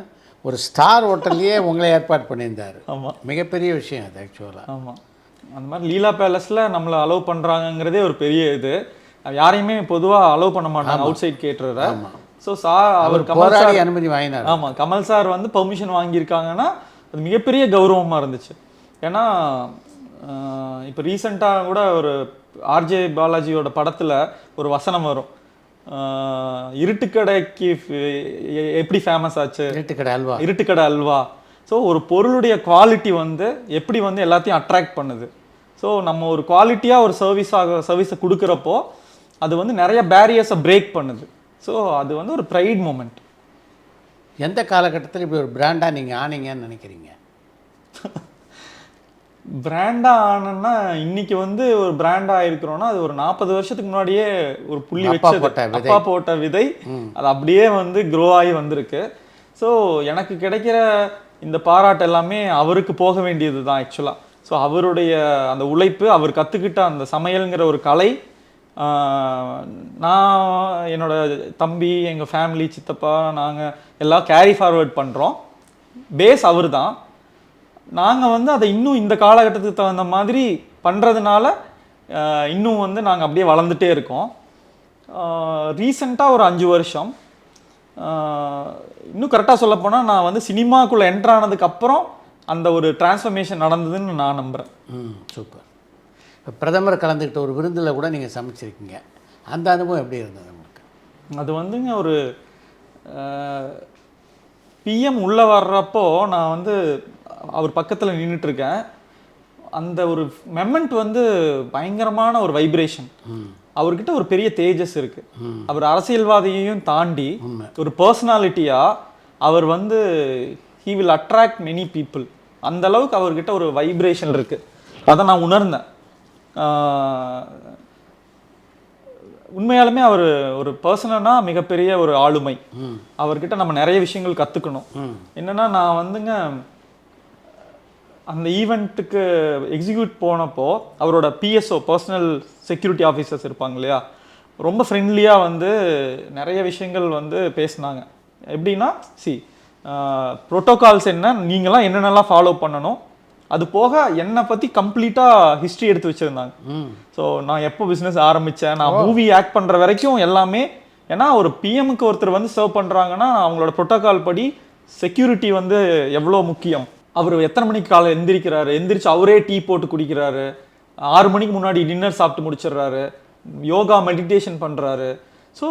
ஒரு ஸ்டார் ஹோட்டல்லையே உங்களை ஏற்பாடு பண்ணியிருந்தார். ஆமாம், மிகப்பெரிய விஷயம் அது ஆக்சுவலாக. ஆமாம், அந்த மாதிரி லீலா பேலஸில் நம்மளை அலோவ் பண்ணுறாங்கங்கிறதே ஒரு பெரிய இது. யாரையுமே பொதுவாக அலோவ் பண்ண மாட்டாங்க அவுட் சைட் கேட்டரை. ஸோ அவர் கமல் சார் அனுமதி வாங்கினார். ஆமாம், கமல் சார் வந்து பெர்மிஷன் வாங்கியிருக்காங்கன்னா அது மிகப்பெரிய கௌரவமாக இருந்துச்சு. ஏன்னா இப்போ ரீசெண்டாக கூட ஒரு ஆர்ஜே பாலாஜியோட படத்தில் ஒரு வசனம் வரும், இருட்டுக்கடைக்கு எப்படி ஃபேமஸ் ஆச்சு, இருட்டுக்கடை அல்வா. ஸோ ஒரு பொருளுடைய குவாலிட்டி வந்து எப்படி வந்து எல்லாத்தையும் அட்ராக்ட் பண்ணுது. ஸோ நம்ம ஒரு குவாலிட்டியாக ஒரு சர்வீஸை கொடுக்குறப்போ அது வந்து நிறைய பேரியர்ஸை பிரேக் பண்ணுது. ஸோ அது வந்து ஒரு ப்ரைட் மூமெண்ட். எந்த காலகட்டத்தில் இப்படி ஒரு பிராண்டாக நீங்கள் ஆனீங்கன்னு நினைக்கிறீங்க? பிராண்டாக ஆனன்னா இன்னைக்கு வந்து ஒரு பிராண்டாக இருக்கிறோன்னா அது ஒரு 40 வருஷத்துக்கு முன்னாடியே ஒரு புள்ளி வச்சது, அப்பா போட்ட விதை, அது அப்படியே வந்து க்ரோ ஆகி வந்திருக்கு. ஸோ எனக்கு கிடைக்கிற இந்த பாராட்டு எல்லாமே அவருக்கு போக வேண்டியது தான் ஆக்சுவலாக. ஸோ அவருடைய அந்த உழைப்பு, அவர் கற்றுக்கிட்ட அந்த சமையலுங்கிற ஒரு கலை, நான் என்னோட தம்பி, எங்கள் ஃபேமிலி, சித்தப்பா, நாங்கள் எல்லாம் கேரி ஃபார்வர்ட் பண்ணுறோம். பேஸ் அவர் தான். நாங்கள் வந்து அதை இன்னும் இந்த காலகட்டத்துக்கு தகுந்த மாதிரி பண்ணுறதுனால இன்னும் வந்து நாங்கள் அப்படியே வளர்ந்துட்டே இருக்கோம். ரீசெண்டாக ஒரு 5 வருஷம், இன்னும் கரெக்டாக சொல்லப்போனால் நான் வந்து சினிமாக்குள்ளே என்ட்ரு ஆனதுக்கப்புறம் அந்த ஒரு டிரான்ஸ்ஃபர்மேஷன் நடந்ததுன்னு நான் நம்புகிறேன். சூப்பர். இப்போ பிரதமர் கலந்துக்கிட்ட ஒரு விருந்தில் கூட நீங்கள் சமைச்சிருக்கீங்க, அந்த அனுபவம் எப்படி இருந்தது உங்களுக்கு? அது வந்துங்க ஒரு பிஎம் உள்ளே வர்றப்போ நான் வந்து அவர் பக்கத்தில் நின்றுட்டுருக்கேன். அந்த ஒரு மெமெண்ட் வந்து பயங்கரமான ஒரு வைப்ரேஷன். அவர்கிட்ட ஒரு பெரிய தேஜஸ் இருக்கு. அவர் அரசியல்வாதியையும் தாண்டி ஒரு பர்சனாலிட்டியா அவர் வந்து he will attract many people. அந்த அளவுக்கு அவர்கிட்ட ஒரு வைப்ரேஷன் இருக்குது. அதை நான் உணர்ந்தேன். உண்மையாலுமே அவர் ஒரு பர்சனனா மிகப்பெரிய ஒரு ஆளுமை. அவர்கிட்ட நம்ம நிறைய விஷயங்கள் கற்றுக்கணும். என்னென்னா நான் வந்துங்க அந்த ஈவெண்ட்டுக்கு எக்ஸிக்யூட் போனப்போ அவரோட பிஎஸ்ஓ பர்சனல் செக்யூரிட்டி ஆஃபீஸர்ஸ் இருப்பாங்க இல்லையா, ரொம்ப ஃப்ரெண்ட்லியாக வந்து நிறைய விஷயங்கள் வந்து பேசினாங்க. எப்படின்னா ப்ரோட்டோகால்ஸ் என்ன, நீங்களாம் என்னென்னலாம் ஃபாலோ பண்ணணும், அது போக என்னை பற்றி கம்ப்ளீட்டாக ஹிஸ்ட்ரி எடுத்து வச்சுருந்தாங்க. ஸோ நான் எப்போ பிஸ்னஸ் ஆரம்பித்தேன், நான் மூவி ஆக்ட் பண்ணுற வரைக்கும் எல்லாமே. ஏன்னா ஒரு பிஎம்க்கு ஒருத்தர் வந்து சர்வ் பண்ணுறாங்கன்னா அவங்களோட ப்ரோட்டோகால் படி செக்யூரிட்டி வந்து எவ்வளோ முக்கியம். அவர் எத்தனை மணிக்கு காலை எந்திரிக்கிறாரு, எந்திரிச்சு அவரே டீ போட்டு குடிக்கிறாரு, 6 மணிக்கு முன்னாடி டின்னர் சாப்பிட்டு முடிச்சிடுறாரு, யோகா மெடிடேஷன் பண்ணுறாரு. ஸோ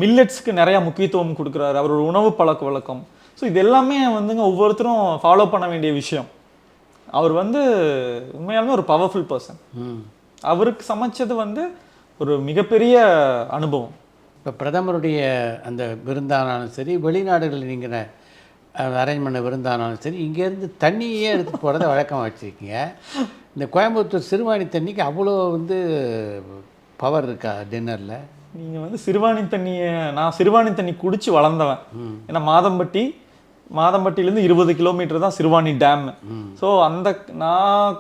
மில்லட்ஸ்க்கு நிறையா முக்கியத்துவம் கொடுக்குறாரு, அவரோட உணவு பழக்க வழக்கம். ஸோ இது எல்லாமே வந்துங்க ஒவ்வொருத்தரும் ஃபாலோ பண்ண வேண்டிய விஷயம். அவர் வந்து உண்மையாலுமே ஒரு பவர்ஃபுல் பர்சன். அவருக்கு சமைச்சது வந்து ஒரு மிகப்பெரிய அனுபவம். இப்போ பிரதமருடைய அந்த விருந்தானாலும் சரி, வெளிநாடுகளில் நீங்கள் அரேஞ்ச் பண்ண விருந்தானாலும் சரி, இங்கேருந்து தண்ணியே எடுத்து போகிறத வழக்கமாக வச்சுருக்கீங்க. இந்த கோயம்புத்தூர் சிறுவாணி தண்ணிக்கு அவ்வளோ வந்து பவர் இருக்கா டின்னரில்? நீங்கள் வந்து சிறுவாணி தண்ணியை, நான் சிறுவாணி தண்ணி குடித்து வளர்ந்தவன். ஏன்னா மாதம்பட்டியிலேருந்து 20 கிலோமீட்டர் தான் சிறுவாணி டேம். ஸோ அந்த நான்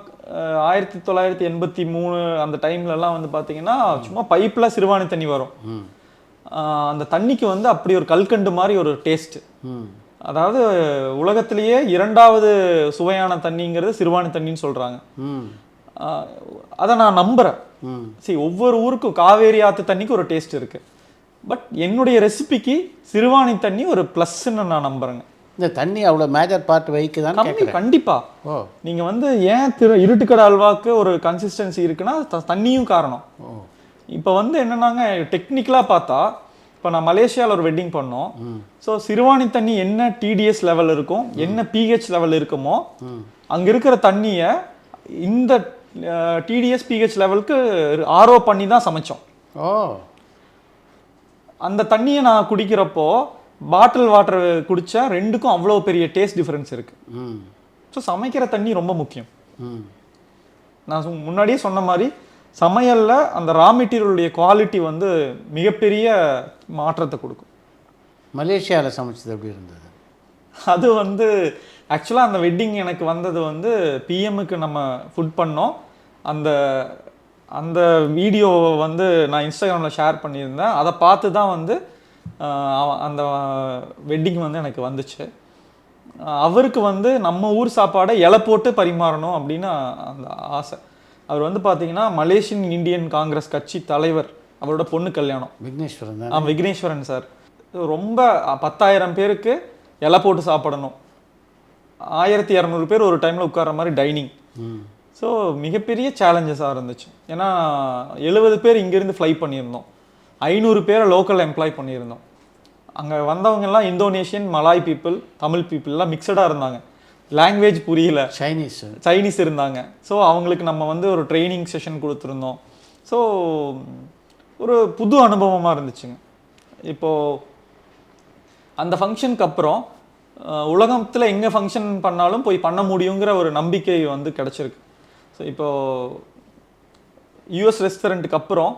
1983 அந்த டைம்லலாம் வந்து பார்த்தீங்கன்னா சும்மா பைப்பில் சிறுவாணி தண்ணி வரும். அந்த தண்ணிக்கு வந்து அப்படி ஒரு கல்கண்டு மாதிரி ஒரு டேஸ்ட்டு. அதாவது உலகத்திலேயே 2வது சுவையான தண்ணிங்கிறது சிறுவாணி தண்ணின்னு சொல்கிறாங்க. அதை நான் நம்புகிறேன். ஒவ்வொரு ஊருக்கும் காவேரி ஆற்று தண்ணிக்கு ஒரு டேஸ்ட் இருக்குது. பட் என்னுடைய ரெசிபிக்கு சிறுவாணி தண்ணி ஒரு ப்ளஸ்ன்னு நான் நம்புகிறேங்க. இந்த தண்ணி அவ்வளோ மேஜர் பார்ட் வைக்குதான்? கண்டிப்பாக. நீங்கள் வந்து ஏன் இருட்டுக்கடை அல்வாக்கு ஒரு கன்சிஸ்டன்சி இருக்குன்னா தண்ணியும் காரணம். இப்போ வந்து என்னன்னாங்க டெக்னிக்கலாக பார்த்தா, இப்போ நான் மலேசியாவில் ஒரு வெட்டிங் பண்ணோம். ஸோ சிறுவாணி தண்ணி என்ன டிடிஎஸ் லெவல் இருக்கும், என்ன பிஹெச் லெவல் இருக்குமோ, அங்கே இருக்கிற தண்ணியை இந்த டிடிஎஸ் பிஹெச் லெவலுக்கு ஆர்ஓ பண்ணி தான் சமைச்சோம். அந்த தண்ணியை நான் குடிக்கிறப்போ பாட்டில் வாட்டர் குடித்தா ரெண்டுக்கும் அவ்வளோ பெரிய டேஸ்ட் டிஃப்ரென்ஸ் இருக்குது. ஸோ சமைக்கிற தண்ணி ரொம்ப முக்கியம். நான் முன்னாடியே சொன்ன மாதிரி சமையலில் அந்த ரா மெட்டீரியலுடைய குவாலிட்டி வந்து மிகப்பெரிய மாற்றத்தை கொடுக்கும். மலேசியாவில் சமைச்சது எப்படி இருந்தது? அது வந்து ஆக்சுவலாக அந்த வெட்டிங் எனக்கு வந்தது வந்து பிஎம்முக்கு நம்ம ஃபுட் பண்ணோம். அந்த அந்த வீடியோவை வந்து நான் இன்ஸ்டாகிராமில் ஷேர் பண்ணியிருந்தேன். அதை பார்த்து தான் வந்து அந்த வெட்டிங் வந்து எனக்கு வந்துச்சு. அவருக்கு வந்து நம்ம ஊர் சாப்பாடை இலை போட்டு பரிமாறணும் அப்படின்னு அந்த ஆசை. அவர் வந்து பார்த்தீங்கன்னா மலேசியன் இந்தியன் காங்கிரஸ் கட்சி தலைவர், அவரோட பொண்ணு கல்யாணம். விக்னேஸ்வரன் சார். ரொம்ப 10,000 பேருக்கு இலை போட்டு சாப்பிடணும், 1200 பேர் ஒரு டைமில் உட்கார்ற மாதிரி டைனிங். ஸோ மிகப்பெரிய சேலஞ்சஸாக இருந்துச்சு. ஏன்னா 70 பேர் இங்கேருந்து ஃப்ளை பண்ணியிருந்தோம், 500 பேரை லோக்கல் எம்ப்ளாய் பண்ணியிருந்தோம். அங்கே வந்தவங்கெல்லாம் இந்தோனேஷியன், மலாய் பீப்புள், தமிழ் பீப்புளெலாம் மிக்சடாக இருந்தாங்க. லாங்குவேஜ் புரியல, சைனீஸ் இருந்தாங்க. ஸோ அவங்களுக்கு நம்ம வந்து ஒரு ட்ரைனிங் செஷன் கொடுத்துருந்தோம். ஸோ ஒரு புது அனுபவமாக இருந்துச்சுங்க. இப்போது அந்த ஃபங்க்ஷனுக்கு அப்புறம் உலகத்தில் எங்கே ஃபங்க்ஷன் பண்ணாலும் போய் பண்ண முடியுங்கிற ஒரு நம்பிக்கை வந்து கிடச்சிருக்கு. ஸோ இப்போது யூஎஸ் ரெஸ்டாரண்ட்டுக்கு அப்புறம்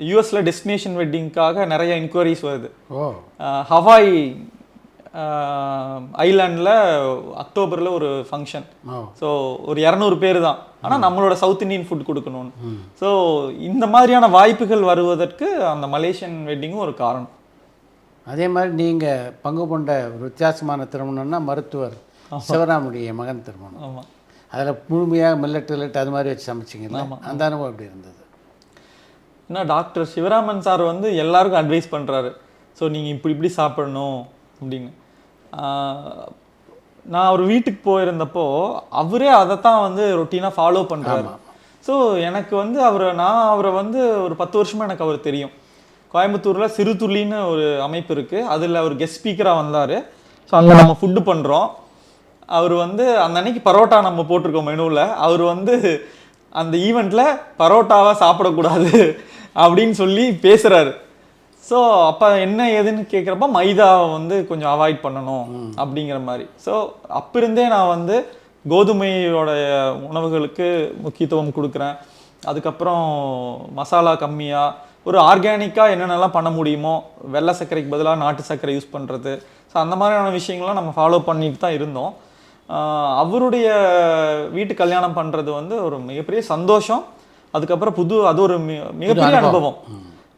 யூஎஸில் டெஸ்டினேஷன் வெட்டிங்காக நிறைய என்கொயரிஸ் வருது. ஹவாய் ஐலாண்டில் அக்டோபரில் ஒரு ஃபங்க்ஷன். ஸோ ஒரு 200 பேர் தான், ஆனால் நம்மளோட சவுத் இந்தியன் ஃபுட் கொடுக்கணும்னு. ஸோ இந்த மாதிரியான வாய்ப்புகள் வருவதற்கு அந்த மலேசியன் வெட்டிங்கும் ஒரு காரணம். அதே மாதிரி நீங்கள் பங்கு கொண்ட ஒரு வித்தியாசமான திருமணம்னா மருத்துவர் சிவராமுடைய மகன் திருமணம். ஆமாம். அதில் முழுமையாக மில்லட் அது மாதிரி வச்சு சமைச்சிங்களா? அந்த அனுபவம் எப்படி இருந்தது? ஏன்னா டாக்டர் சிவராமன் சார் வந்து எல்லாருக்கும் அட்வைஸ் பண்ணுறாரு, ஸோ நீங்கள் இப்படி சாப்பிடணும் அப்படின்னு. நான் அவர் வீட்டுக்கு போயிருந்தப்போ அவரே அதைத்தான் வந்து ரொட்டீனாக ஃபாலோ பண்ணுறாரு. ஸோ எனக்கு வந்து அவரை வந்து ஒரு 10 வருஷமாக எனக்கு அவர் தெரியும். கோயம்புத்தூரில் சிறுதுள்ளின்னு ஒரு அமைப்பு இருக்குது, அதில் அவர் கெஸ்ட் ஸ்பீக்கராக வந்தார். ஸோ அங்கே நம்ம ஃபுட்டு பண்ணுறோம். அவர் வந்து அந்த அன்னைக்கு பரோட்டா நம்ம போட்டிருக்கோம் மெனுவில். அவர் வந்து அந்த ஈவெண்ட்டில் பரோட்டாவாக சாப்பிடக்கூடாது அப்படின்னு சொல்லி பேசுகிறாரு. ஸோ அப்போ என்ன ஏதுன்னு கேட்குறப்ப மைதாவை வந்து கொஞ்சம் அவாய்ட் பண்ணணும் அப்படிங்கிற மாதிரி. ஸோ அப்பிருந்தே நான் வந்து கோதுமையோட உணவுகளுக்கு முக்கியத்துவம் கொடுக்குறேன். அதுக்கப்புறம் மசாலா கம்மியாக ஒரு ஆர்கானிக்காக என்னென்னலாம் பண்ண முடியுமோ, வெள்ளை சர்க்கரைக்கு பதிலாக நாட்டு சர்க்கரை யூஸ் பண்ணுறது, ஸோ அந்த மாதிரியான விஷயங்கள்லாம் நம்ம ஃபாலோ பண்ணிட்டு தான் இருந்தோம். அவருடைய வீட்டு கல்யாணம் பண்ணுறது வந்து ஒரு மிகப்பெரிய சந்தோஷம். அதுக்கப்புறம் அது ஒரு மிகப்பெரிய அனுபவம்.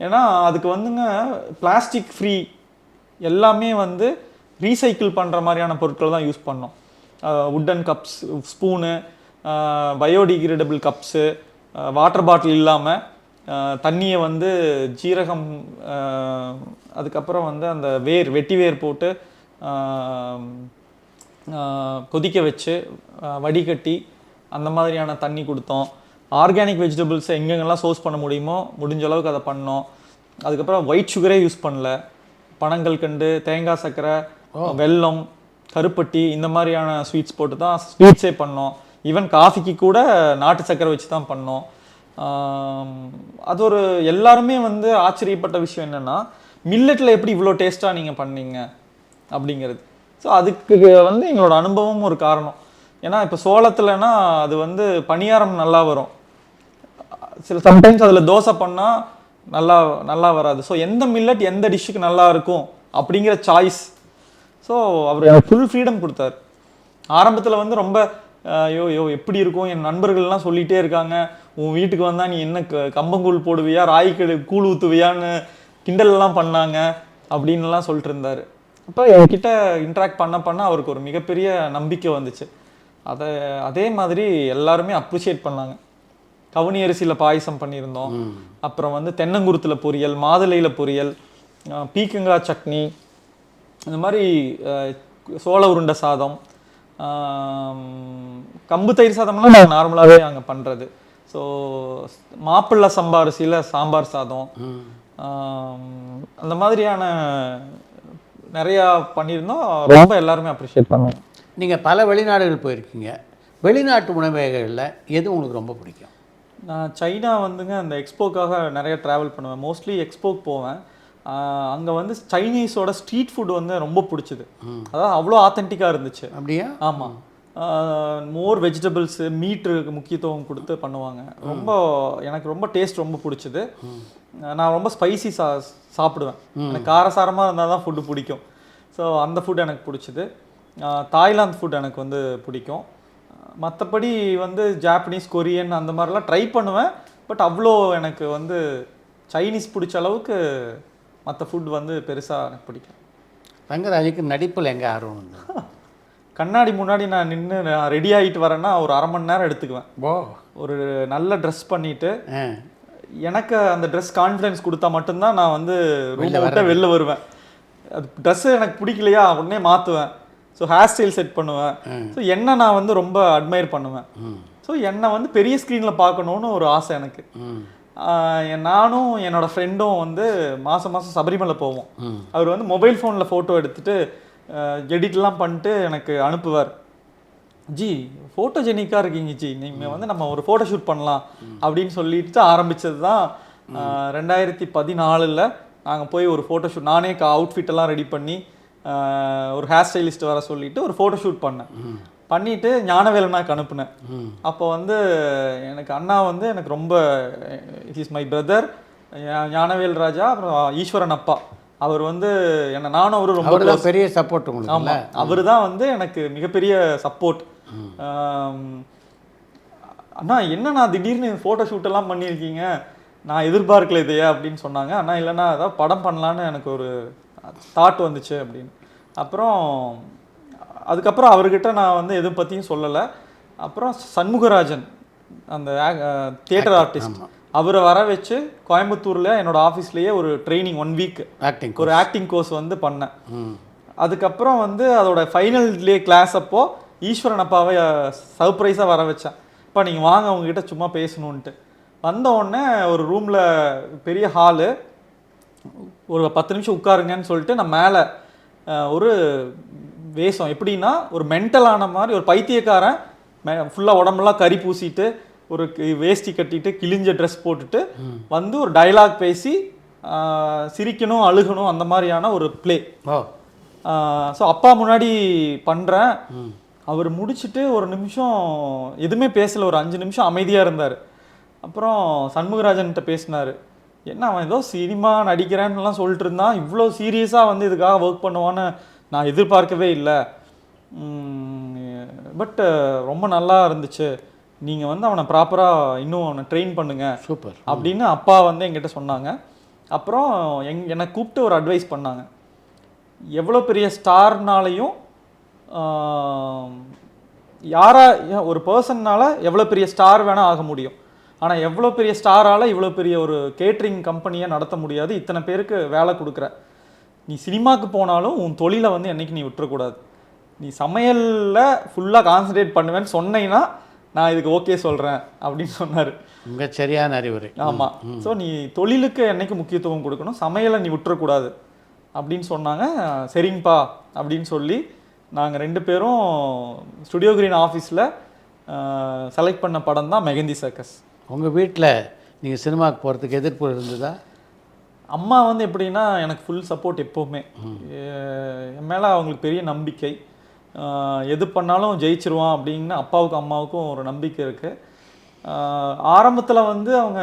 ஏன்னா அதுக்கு வந்துங்க பிளாஸ்டிக் ஃப்ரீ எல்லாமே வந்து ரீசைக்கிள் பண்ணுற மாதிரியான பொருட்கள் தான் யூஸ் பண்ணோம். Wooden cups, spoon, biodegradable cups, water bottle இல்லாமல் தண்ணியை வந்து ஜீரகம், அதுக்கப்புறம் வந்து அந்த வெட்டி வேர் போட்டு கொதிக்க வச்சு வடிகட்டி அந்த மாதிரியான தண்ணி கொடுத்தோம். ஆர்கானிக் வெஜிடபிள்ஸை எங்கெங்கெல்லாம் சோர்ஸ் பண்ண முடியுமோ முடிஞ்ச அளவுக்கு அதை பண்ணோம். அதுக்கப்புறம் ஒயிட் சுகரே யூஸ் பண்ணல. பனங்கள் கண்டு, தேங்காய் சர்க்கரை, வெல்லம், கருப்பட்டி இந்த மாதிரியான ஸ்வீட்ஸ் போட்டு தான் ஸ்வீட்ஸே பண்ணோம். ஈவன் காஃபிக்கு கூட நாட்டு சர்க்கரை வச்சு தான் பண்ணோம். அது ஒரு எல்லாருமே வந்து ஆச்சரியப்பட்ட விஷயம் என்னென்னா, மில்லட்டில் எப்படி இவ்வளோ டேஸ்ட்டாக நீங்கள் பண்ணீங்க அப்படிங்கிறது. ஸோ அதுக்கு வந்து எங்களோட அனுபவம் ஒரு காரணம். ஏன்னா இப்போ சோளத்துலனா அது வந்து பணியாரம் நல்லா வரும், சம்டைம்ஸ் அதில் தோசை பண்ணால் நல்லா வராது. ஸோ எந்த மில்லட் எந்த டிஷ்ஷுக்கு நல்லா இருக்கும் அப்படிங்கிற சாய்ஸ். ஸோ அவர் எனக்கு ஃபுல் ஃப்ரீடம் கொடுத்தாரு. ஆரம்பத்தில் வந்து ரொம்ப யோ எப்படி இருக்கும், என் நண்பர்கள்லாம் சொல்லிகிட்டே இருக்காங்க, உன் வீட்டுக்கு வந்தால் நீ என்ன கம்பங்கூழ் போடுவியா, ராய்க்கு கூழ் ஊற்றுவியான்னு கிண்டல்லாம் பண்ணாங்க அப்படின்லாம் சொல்லிட்டு இருந்தார். அப்போ என்கிட்ட இன்ட்ராக்ட் பண்ண அவருக்கு ஒரு மிகப்பெரிய நம்பிக்கை வந்துச்சு. அதே மாதிரி எல்லாருமே அப்ரிஷியேட் பண்ணாங்க. கவுனி அரிசியில் பாயசம் பண்ணியிருந்தோம். அப்புறம் வந்து தென்னங்குருத்தில் பொரியல், மாதுளையில் பொரியல், பீக்கங்காய் சட்னி, இந்த மாதிரி சோள உருண்டை சாதம், கம்பு தயிர் சாதம்லாம் நாங்கள் நார்மலாகவே அங்கே பண்ணுறது. ஸோ மாப்பிள்ளை சம்பா அரிசியில் சாம்பார் சாதம், அந்த மாதிரியான நிறையா பண்ணியிருந்தோம். ரொம்ப எல்லாருமே அப்ரிஷியேட் பண்ணுவோம். நீங்கள் பல வெளிநாடுகள் போயிருக்கீங்க. வெளிநாட்டு உணவகங்களில் எது உங்களுக்கு ரொம்ப பிடிக்கும்? நான் சைனா வந்துங்க அந்த எக்ஸ்போக்காக நிறைய ட்ராவல் பண்ணுவேன். மோஸ்ட்லி எக்ஸ்போக்கு போவேன். அங்கே வந்து சைனீஸோட ஸ்ட்ரீட் ஃபுட் வந்து ரொம்ப பிடிச்சிது. அதாவது அவ்வளோ ஆத்தென்டிக்காக இருந்துச்சு. அப்படியா? ஆமாம். மோர் வெஜிடபிள்ஸு, மீட்டுக்கு முக்கியத்துவம் கொடுத்து பண்ணுவாங்க. எனக்கு ரொம்ப டேஸ்ட் ரொம்ப பிடிச்சிது. நான் ரொம்ப ஸ்பைசி சாப்பிடுவேன். எனக்கு காரசாரமாக இருந்தால் தான் ஃபுட்டு பிடிக்கும். ஸோ அந்த ஃபுட் எனக்கு பிடிச்சிது. தாய்லாந்து ஃபுட் எனக்கு வந்து பிடிக்கும். மற்றபடி வந்து ஜாப்பனீஸ், கொரியன் அந்த மாதிரிலாம் ட்ரை பண்ணுவேன். பட் அவ்வளோ எனக்கு வந்து சைனீஸ் பிடிச்ச அளவுக்கு மற்ற ஃபுட் வந்து பெருசாக எனக்கு பிடிக்கும். ரங்கராஜுக்கு நடிப்பில் எங்கே ஆர்வம் வந்து? கண்ணாடி முன்னாடி நான் நின்று ரெடி ஆகிட்டு வரேன்னா ஒரு 1/2 மணி நேரம் எடுத்துக்குவேன். ஒரு நல்ல ட்ரெஸ் பண்ணிவிட்டு எனக்கு அந்த ட்ரெஸ் கான்ஃபிடென்ஸ் கொடுத்தா மட்டும்தான் நான் வந்து ரூமை விட்டு வெளில வருவேன். அது ட்ரெஸ்ஸு எனக்கு பிடிக்கலையா உடனே மாற்றுவேன். ஸோ ஹேர் ஸ்டைல் செட் பண்ணுவேன். ஸோ என்னை நான் வந்து ரொம்ப அட்மையர் பண்ணுவேன். ஸோ என்னை வந்து பெரிய ஸ்க்ரீனில் பார்க்கணுன்னு ஒரு ஆசை எனக்கு. நானும் என்னோட ஃப்ரெண்டும் வந்து மாதம் சபரிமலை போவோம். அவர் வந்து மொபைல் ஃபோனில் ஃபோட்டோ எடுத்துகிட்டு எடிட்லாம் பண்ணிட்டு எனக்கு அனுப்புவார். ஜி ஃபோட்டோஜெனிக்காக இருக்கீங்க ஜி, நீங்கள் வந்து நம்ம ஒரு ஃபோட்டோ ஷூட் பண்ணலாம் அப்படின்னு சொல்லிட்டு ஆரம்பித்தது தான் 2014 நாங்கள் போய் ஒரு ஃபோட்டோ ஷூட், நானே அவுட்ஃபிட்டெல்லாம் ரெடி பண்ணி ஒரு ஹேர் ஸ்டைலிஸ்ட் வர சொல்லிவிட்டு ஒரு ஃபோட்டோ ஷூட் பண்ணிவிட்டு ஞானவேலனாக்கு அனுப்புனேன். அப்போ வந்து எனக்கு அண்ணா வந்து எனக்கு ரொம்ப இஸ் மை பிரதர் ஞானவேல் ராஜா, அப்புறம் ஈஸ்வரன் அப்பா, அவர் வந்து என்ன நானும் அவரு ரொம்ப பெரிய சப்போர்ட் உங்களுக்கு. ஆமாம், அவர் தான் வந்து எனக்கு மிகப்பெரிய சப்போர்ட். அண்ணா என்னண்ணா திடீர்னு ஃபோட்டோ ஷூட்டெல்லாம் பண்ணியிருக்கீங்க, நான் எதிர்பார்க்கல இதையா அப்படின்னு சொன்னாங்க. அண்ணா இல்லைன்னா அதான் படம் பண்ணலான்னு எனக்கு ஒரு தாட் வந்துச்சு அப்படின்னு. அதுக்கப்புறம் அவர்கிட்ட நான் வந்து எதை பற்றியும் சொல்லலை. அப்புறம் சண்முகராஜன் அந்த தியேட்டர் ஆர்டிஸ்ட், அவரை வர வச்சு கோயம்புத்தூரில் என்னோட ஆஃபீஸ்லேயே ஒரு ட்ரைனிங் 1 வீக் ஒரு ஆக்டிங் கோர்ஸ் வந்து பண்ணேன். அதுக்கப்புறம் வந்து அதோட ஃபைனல் டே கிளாஸ் அப்போது ஈஸ்வரன் அப்பாவை சர்ப்ரைஸாக வர வச்சேன். இப்போ நீங்கள் வாங்க அவங்ககிட்ட சும்மா பேசணுன்ட்டு. வந்த உடனே ஒரு ரூமில் பெரிய ஹாலு, ஒரு 10 நிமிஷம் உட்காருங்கன்னு சொல்லிட்டு நான் மேலே ஒரு வேஷம் எப்படின்னா ஒரு மென்டலான மாதிரி ஒரு பைத்தியக்காரன் ஃபுல்லாக உடம்பெல்லாம் கறி பூசிட்டு ஒரு வேஷ்டி கட்டிட்டு கிழிஞ்ச ட்ரெஸ் போட்டுட்டு வந்து ஒரு டைலாக் பேசி சிரிக்கணும் அழுகணும் அந்த மாதிரியான ஒரு பிளே. ஸோ அப்பா முன்னாடி பண்ணுறேன். அவர் முடிச்சுட்டு ஒரு நிமிஷம் எதுவுமே பேசல, ஒரு 5 நிமிஷம் அமைதியாக இருந்தார். அப்புறம் சண்முகராஜன்கிட்ட பேசினார். என்ன அவன் ஏதோ சினிமா நடிக்கிறேன்னுலாம் சொல்லிட்டு இருந்தான், இவ்வளோ சீரியஸாக வந்து இதுக்காக ஒர்க் பண்ணுவான்னு நான் எதிர்பார்க்கவே இல்லை. பட் ரொம்ப நல்லா இருந்துச்சு, நீங்கள் வந்து அவனை ப்ராப்பராக இன்னும் அவனை ட்ரெயின் பண்ணுங்க சூப்பர் அப்படின்னு அப்பா வந்து என்கிட்ட சொன்னாங்க. அப்புறம் என்னை கூப்பிட்டு ஒரு அட்வைஸ் பண்ணாங்க. எவ்வளோ பெரிய ஸ்டார்னாலையும் ஒரு பர்சன்னால் எவ்வளோ பெரிய ஸ்டார் வேணால் ஆக முடியும், ஆனால் எவ்வளோ பெரிய ஸ்டாரால் இவ்வளோ பெரிய ஒரு கேட்ரிங் கம்பெனியை நடத்த முடியாது. இத்தனை பேருக்கு வேலை கொடுக்குற நீ சினிமாவுக்கு போனாலும் உன் தொழிலை வந்து என்னைக்கு நீ விட்டுறக்கூடாது. நீ சமையலில் ஃபுல்லாக கான்சன்ட்ரேட் பண்ணுவேன்னு சொன்னீங்கன்னா நான் இதுக்கு ஓகே சொல்கிறேன் அப்படின்னு சொன்னார். உங்க சரியான அறிவுரை. ஆமாம். ஸோ நீ தொழிலுக்கு என்னைக்கு முக்கியத்துவம் கொடுக்கணும், சமையலை நீ விட்டுறக்கூடாது அப்படின்னு சொன்னாங்க. சரிங்கப்பா அப்படின்னு சொல்லி நாங்கள் 2 பேரும் ஸ்டுடியோ கிரீன் ஆஃபீஸில் செலக்ட் பண்ண படம் தான் மெகந்தி சர்க்கஸ். உங்கள் வீட்டில் நீங்கள் சினிமாவுக்கு போகிறதுக்கு எதிர்ப்பு இருந்ததா? அம்மா வந்து எப்படின்னா எனக்கு ஃபுல் சப்போர்ட் எப்போவுமே. என் மேலே அவங்களுக்கு பெரிய நம்பிக்கை. எது பண்ணாலும் ஜெயிச்சிருவான் அப்படின்னு அப்பாவுக்கும் அம்மாவுக்கும் ஒரு நம்பிக்கை இருக்குது. ஆரம்பத்தில் வந்து அவங்க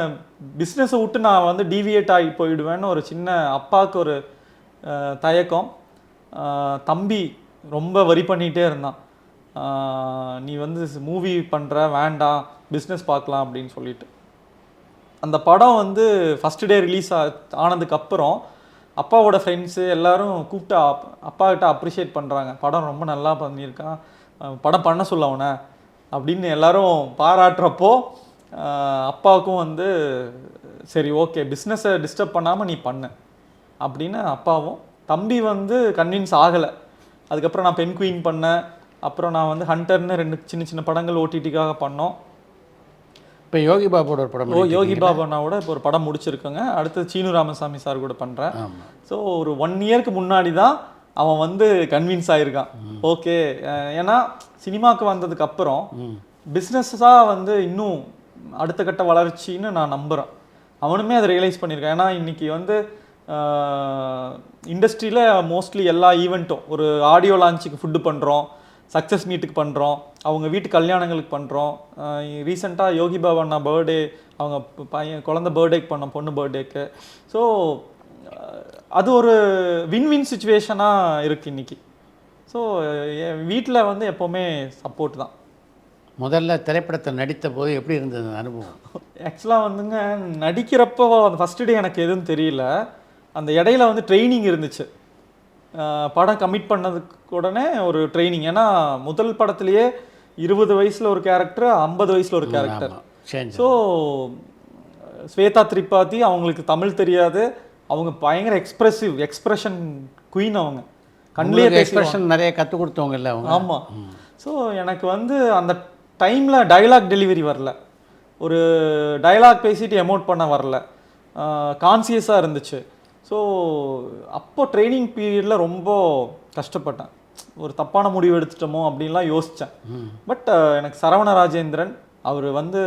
பிஸ்னஸை விட்டு நான் வந்து டீவியேட் ஆகி போயிடுவேன்னு ஒரு சின்ன அப்பாவுக்கு ஒரு தயக்கம். தம்பி ரொம்ப வரி பண்ணிகிட்டே இருந்தான், நீ வந்து மூவி பண்ணுற வேண்டாம் பிஸ்னஸ் பார்க்கலாம் அப்படின்னு சொல்லிட்டு. அந்த படம் வந்து ஃபஸ்ட் டே ரிலீஸ் ஆனதுக்கப்புறம் அப்பாவோட ஃப்ரெண்ட்ஸு எல்லோரும் கூப்பிட்டு அப்பாக்கிட்ட அப்ரிஷியேட் பண்ணுறாங்க. படம் ரொம்ப நல்லா பண்ணியிருக்கான், படம் பண்ண சொல்ல அவனை அப்படின்னு எல்லாரும் பாராட்டுறப்போ அப்பாவுக்கும் வந்து சரி ஓகே பிஸ்னஸை டிஸ்டர்ப் பண்ணாமல் நீ பண்ணு அப்படின்னு அப்பாவும். தம்பி வந்து கன்வின்ஸ் ஆகலை. அதுக்கப்புறம் நான் பெண் குயின் பண்ணேன், அப்புறம் நான் வந்து ஹண்டர்னு 2 சின்ன சின்ன படங்கள் ஓடிடிக்காக பண்ணோம். இப்போ யோகி பாபுவோட ஒரு படம், யோகி பாபுனாவோட இப்போ ஒரு படம் முடிச்சிருக்கோங்க. அடுத்து சீனு ராமசாமி சார் கூட பண்ணுறேன். ஸோ ஒரு 1 இயருக்கு முன்னாடி தான் அவன் வந்து கன்வின்ஸ் ஆகிருக்கான். ஓகே, ஏன்னா சினிமாவுக்கு வந்ததுக்கு அப்புறம் பிஸ்னஸாக வந்து இன்னும் அடுத்த கட்ட வளர்ச்சின்னு நான் நம்புகிறேன். அவனுமே அதை ரியலைஸ் பண்ணியிருக்கான். ஏன்னா இன்றைக்கி வந்து இண்டஸ்ட்ரியில் மோஸ்ட்லி எல்லா ஈவெண்ட்டும், ஒரு ஆடியோ லான்ச்சுக்கு ஃபுட்டு பண்ணுறோம், சக்ஸஸ் மீட்டுக்கு பண்ணுறோம், அவங்க வீட்டு கல்யாணங்களுக்கு பண்ணுறோம். ரீசெண்டாக யோகி பாபா அண்ணா பர்த்டே, அவங்க குழந்தை பர்த்டேக்கு பண்ணோம், பொண்ணு பர்த்டேக்கு. ஸோ அது ஒரு வின் சுச்சுவேஷனாக இருக்குது இன்றைக்கி. ஸோ என் வீட்டில் வந்து எப்போவுமே சப்போர்ட் தான். முதல்ல திரைப்படத்தை நடித்த போது எப்படி இருந்தது அனுபவம்? ஆக்சுவலாக வந்துங்க நடிக்கிறப்போ அந்த ஃபஸ்ட்டு டே எனக்கு எதுவும் தெரியல. அந்த இடையில வந்து ட்ரைனிங் இருந்துச்சு. படம் கமிட் பண்ணதுக்கு உடனே ஒரு ட்ரைனிங். ஏன்னா முதல் படத்துலேயே 20 வயசில் ஒரு கேரக்டர், 50 வயசில் ஒரு கேரக்டர். ஸோ ஸ்வேதா திரிபாதி, அவங்களுக்கு தமிழ் தெரியாது, அவங்க பயங்கர எக்ஸ்பிரஷன் குயின். அவங்க கண்ணிலே எக்ஸ்பிரஷன் நிறைய கற்றுக் கொடுத்தவங்க இல்லை அவங்க. ஆமாம். ஸோ எனக்கு வந்து அந்த டைமில் டைலாக் டெலிவரி வரல, ஒரு டைலாக் பேசிட்டு எமோட் பண்ண வரல, கான்சியஸாக இருந்துச்சு. ஸோ அப்போ ட்ரைனிங் பீரியடில் ரொம்ப கஷ்டப்பட்டேன். ஒரு தப்பான முடிவு எடுத்துட்டோமோ அப்படின்லாம் யோசித்தேன். பட் எனக்கு சரவண ராஜேந்திரன் அவர் வந்து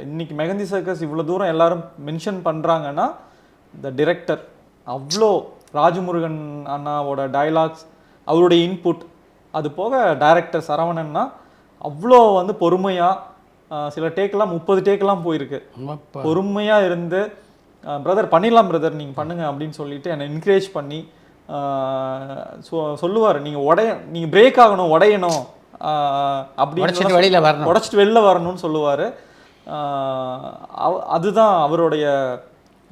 இன்னைக்கு மெகந்தி சர்க்கஸ் இவ்வளோ தூரம் எல்லாரும் மென்ஷன் பண்ணுறாங்கன்னா த டிரெக்டர் அவ்வளோ, ராஜமுருகன் அண்ணாவோட டைலாக்ஸ், அவருடைய இன்புட், அது போக டைரக்டர் சரவணன்னா அவ்வளோ வந்து பொறுமையாக, சில டேக்கெல்லாம் 30 டேக்கெல்லாம் போயிருக்கு, பொறுமையாக இருந்து பிரதர் பண்ணிடலாம் பிரதர் நீங்கள் பண்ணுங்கள் அப்படின்னு சொல்லிட்டு என்னை என்கரேஜ் பண்ணி சொல்லுவார், நீங்கள் பிரேக் ஆகணும், உடையணும், அப்படின்னு வெளியில் வரணும், உடச்சிட்டு வெளில வரணும்னு சொல்லுவார். அதுதான் அவருடைய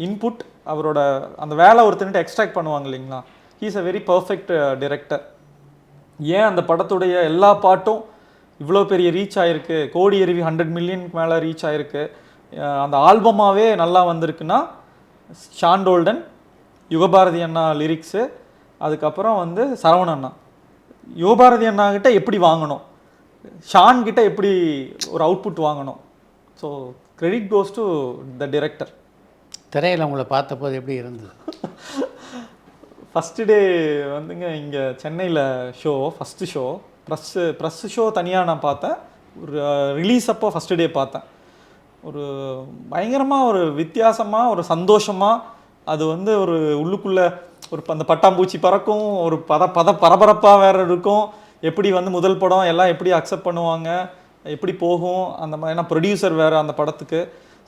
இன்புட். அவரோட அந்த வேலை ஒருத்தன்ட்டு எக்ஸ்ட்ராக்ட் பண்ணுவாங்க இல்லைங்களா, he is a very perfect director. ஏன் அந்த படத்துடைய எல்லா பாட்டும் இவ்வளோ பெரிய ரீச் ஆகிருக்கு, கோடி அருவி 100 மில்லியனுக்கு மேலே ரீச் ஆகிருக்கு, அந்த ஆல்பமாகவே நல்லா வந்திருக்குன்னா ஷான் டோல்டன், யுகபாரதி அண்ணா லிரிக்ஸு, அதுக்கப்புறம் வந்து சரவண அண்ணா. யுகபாரதி அண்ணா கிட்ட எப்படி வாங்கணும், ஷான் கிட்ட எப்படி ஒரு அவுட்புட் வாங்கணும். So credit goes to the director. திரையில் உங்களை பார்த்தபோது எப்படி இருந்தது? ஃபஸ்ட்டு டே வந்துங்க இங்கே சென்னையில் show, first show, press show தனியாக நான் பார்த்தேன். ஒரு ரிலீஸ் அப்போ ஃபஸ்ட்டு டே பார்த்தேன். ஒரு பயங்கரமாக ஒரு வித்தியாசமாக ஒரு சந்தோஷமாக, அது வந்து ஒரு உள்ளுக்குள்ளே ஒரு அந்த பட்டாம்பூச்சி பறக்கும், ஒரு பரபரப்பாக வேறு இருக்கும். எப்படி வந்து முதல் படம் எல்லாம் எப்படி அக்செப்ட் பண்ணுவாங்க, எப்படி போகும் அந்த மாதிரி. ஏன்னா ப்ரொடியூசர் வேறு அந்த படத்துக்கு.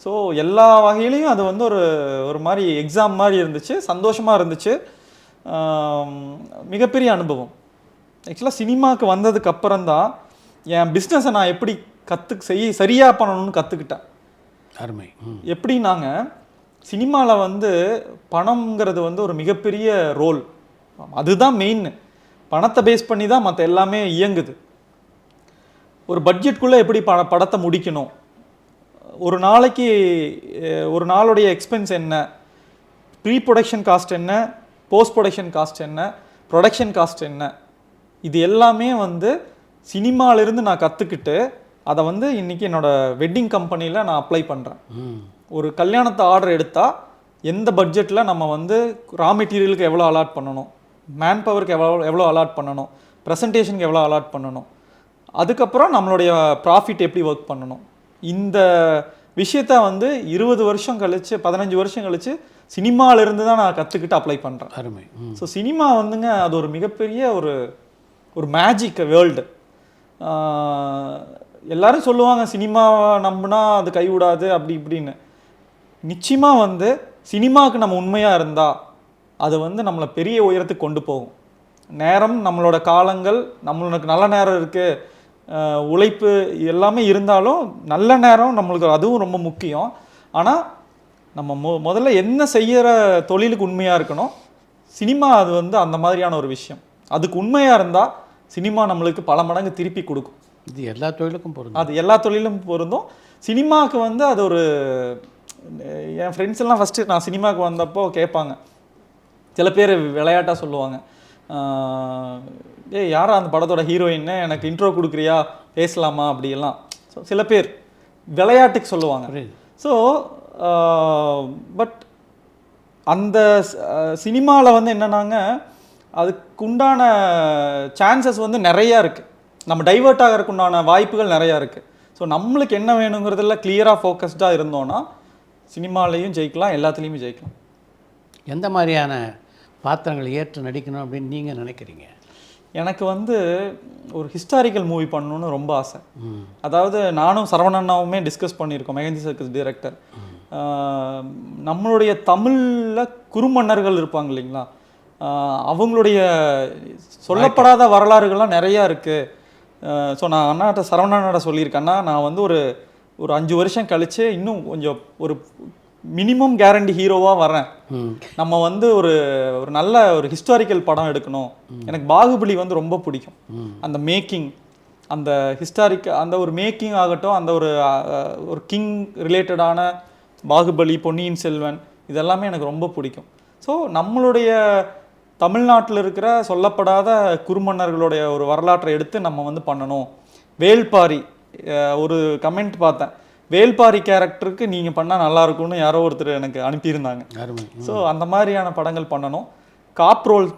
ஸோ எல்லா வகையிலையும் அது வந்து ஒரு ஒரு மாதிரி எக்ஸாம் மாதிரி இருந்துச்சு, சந்தோஷமாக இருந்துச்சு. மிகப்பெரிய அனுபவம். ஆக்சுவலாக சினிமாவுக்கு வந்ததுக்கு அப்புறம் தான் என் பிஸ்னஸை நான் எப்படி சரியாக பண்ணணும்னு கற்றுக்கிட்டேன். அருமை. எப்படின்னாங்க, சினிமாவில் வந்து பணம்ங்கிறது வந்து ஒரு மிகப்பெரிய ரோல், அதுதான் மெயின். பணத்தை பேஸ் பண்ணி தான் மற்ற எல்லாமே இயங்குது. ஒரு பட்ஜெட்குள்ளே எப்படி படத்தை முடிக்கணும், ஒரு நாளைக்கு ஒரு நாளுடைய எக்ஸ்பென்ஸ் என்ன, ப்ரீ ப்ரொடக்ஷன் காஸ்ட் என்ன, போஸ்ட் ப்ரொடக்ஷன் காஸ்ட் என்ன, ப்ரொடக்ஷன் காஸ்ட் என்ன, இது எல்லாமே வந்து சினிமாவிலிருந்து நான் கற்றுக்கிட்டு அதை வந்து இன்றைக்கி என்னோடய வெட்டிங் கம்பெனியில் நான் அப்ளை பண்ணுறேன். ஒரு கல்யாணத்தை ஆர்டர் எடுத்தால் எந்த பட்ஜெட்டில் நம்ம வந்து ரா மெட்டீரியலுக்கு எவ்வளோ அலாட் பண்ணணும், மேன் பவருக்கு எவ்வளோ அலாட் பண்ணணும், ப்ரெசன்டேஷனுக்கு எவ்வளோ அலாட் பண்ணணும், அதுக்கப்புறம் நம்மளுடைய ப்ராஃபிட் எப்படி ஒர்க் பண்ணணும், இந்த விஷயத்த வந்து 20 வருஷம் கழிச்சு 15 வருஷம் கழிச்சு சினிமாவிலிருந்து தான் நான் கற்றுக்கிட்டு அப்ளை பண்ணுறேன். அருமை. ஸோ சினிமா வந்துங்க அது ஒரு மிகப்பெரிய ஒரு மேஜிக் வேர்ல்டு. எல்லாரும் சொல்லுவாங்க சினிமாவை நம்பினா அது கைவிடாது அப்படி இப்படின்னு. நிச்சயமாக வந்து சினிமாவுக்கு நம்ம உண்மையாக இருந்தால் அது வந்து நம்மளை பெரிய உயரத்துக்கு கொண்டு போகும். நேரம், நம்மளோட காலங்கள், நம்மளுக்கு நல்ல நேரம் இருக்குது, உழைப்பு எல்லாமே இருந்தாலும் நல்ல நேரம் நம்மளுக்கு அதுவும் ரொம்ப முக்கியம். ஆனால் நம்ம முதல்ல என்ன செய்கிற தொழிலுக்கு உண்மையாக இருக்கணும். சினிமா அது வந்து அந்த மாதிரியான ஒரு விஷயம். அதுக்கு உண்மையாக இருந்தால் சினிமா நம்மளுக்கு பல மடங்கு திருப்பி கொடுக்கும். இது எல்லா தொழிலுக்கும் பொருந்தும். அது எல்லா தொழிலும் பொருந்தும். சினிமாவுக்கு வந்து அது ஒரு, என் ஃப்ரெண்ட்ஸ் எல்லாம் ஃபஸ்ட்டு நான் சினிமாவுக்கு வந்தப்போ கேட்பாங்க, சில பேர் விளையாட்டாக சொல்லுவாங்க, யாரா அந்த படத்தோட ஹீரோயின்னு, எனக்கு இன்ட்ரோ கொடுக்குறியா, பேசலாமா அப்படியெல்லாம். ஸோ சில பேர் விளையாட்டுக்கு சொல்லுவாங்க. ஸோ பட் அந்த சினிமாவில் வந்து என்னன்னாங்க, அதுக்குண்டான சான்சஸ் வந்து நிறையா இருக்குது. நம்ம டைவர்ட் ஆகிறதுக்கு உண்டான வாய்ப்புகள் நிறையா இருக்குது. ஸோ நம்மளுக்கு என்ன வேணுங்கிறதுல கிளியராக ஃபோக்கஸ்டாக இருந்தோன்னா சினிமாலையும் ஜெயிக்கலாம், எல்லாத்துலேயுமே ஜெயிக்கலாம். எந்த மாதிரியான பாத்திரங்களை ஏற்று நடிக்கணும் அப்படின்னு நீங்கள் நினைக்கிறீங்க? எனக்கு வந்து ஒரு ஹிஸ்டாரிக்கல் மூவி பண்ணணுன்னு ரொம்ப ஆசை. அதாவது நானும் சரவணண்ணாவுமே டிஸ்கஸ் பண்ணியிருக்கோம், மெகந்தி சர்க்கஸ் டைரக்டர். நம்மளுடைய தமிழில் குறுமன்னர்கள் இருப்பாங்க இல்லைங்களா, அவங்களுடைய சொல்லப்படாத வரலாறுகள்லாம் நிறையா இருக்குது. ஸோ நான் சரவணண்ணாட்ட சொல்லியிருக்கேன்னா, நான் வந்து ஒரு 5 வருஷம் கழித்து இன்னும் கொஞ்சம் ஒரு மினிமம் கேரண்டி ஹீரோவாக வரேன். நம்ம வந்து ஒரு நல்ல ஒரு ஹிஸ்டாரிக்கல் படம் எடுக்கணும். எனக்கு பாகுபலி வந்து ரொம்ப பிடிக்கும். அந்த மேக்கிங், அந்த அந்த ஒரு மேக்கிங் ஆகட்டும், அந்த ஒரு கிங் ரிலேட்டடான பாகுபலி, பொன்னியின் செல்வன், இதெல்லாமே எனக்கு ரொம்ப பிடிக்கும். ஸோ நம்மளுடைய தமிழ்நாட்டில் இருக்கிற சொல்லப்படாத குறுமன்னர்களுடைய ஒரு வரலாற்றை எடுத்து நம்ம வந்து பண்ணணும். வேல்பாரி, ஒரு கமெண்ட் பார்த்தேன், வேல்பாரி கேரக்டருக்கு நீங்கள் பண்ணால் நல்லாயிருக்கும்னு யாரோ ஒருத்தர் எனக்கு அனுப்பியிருந்தாங்க. ஸோ அந்த மாதிரியான படங்கள் பண்ணணும். காப் ரோல்,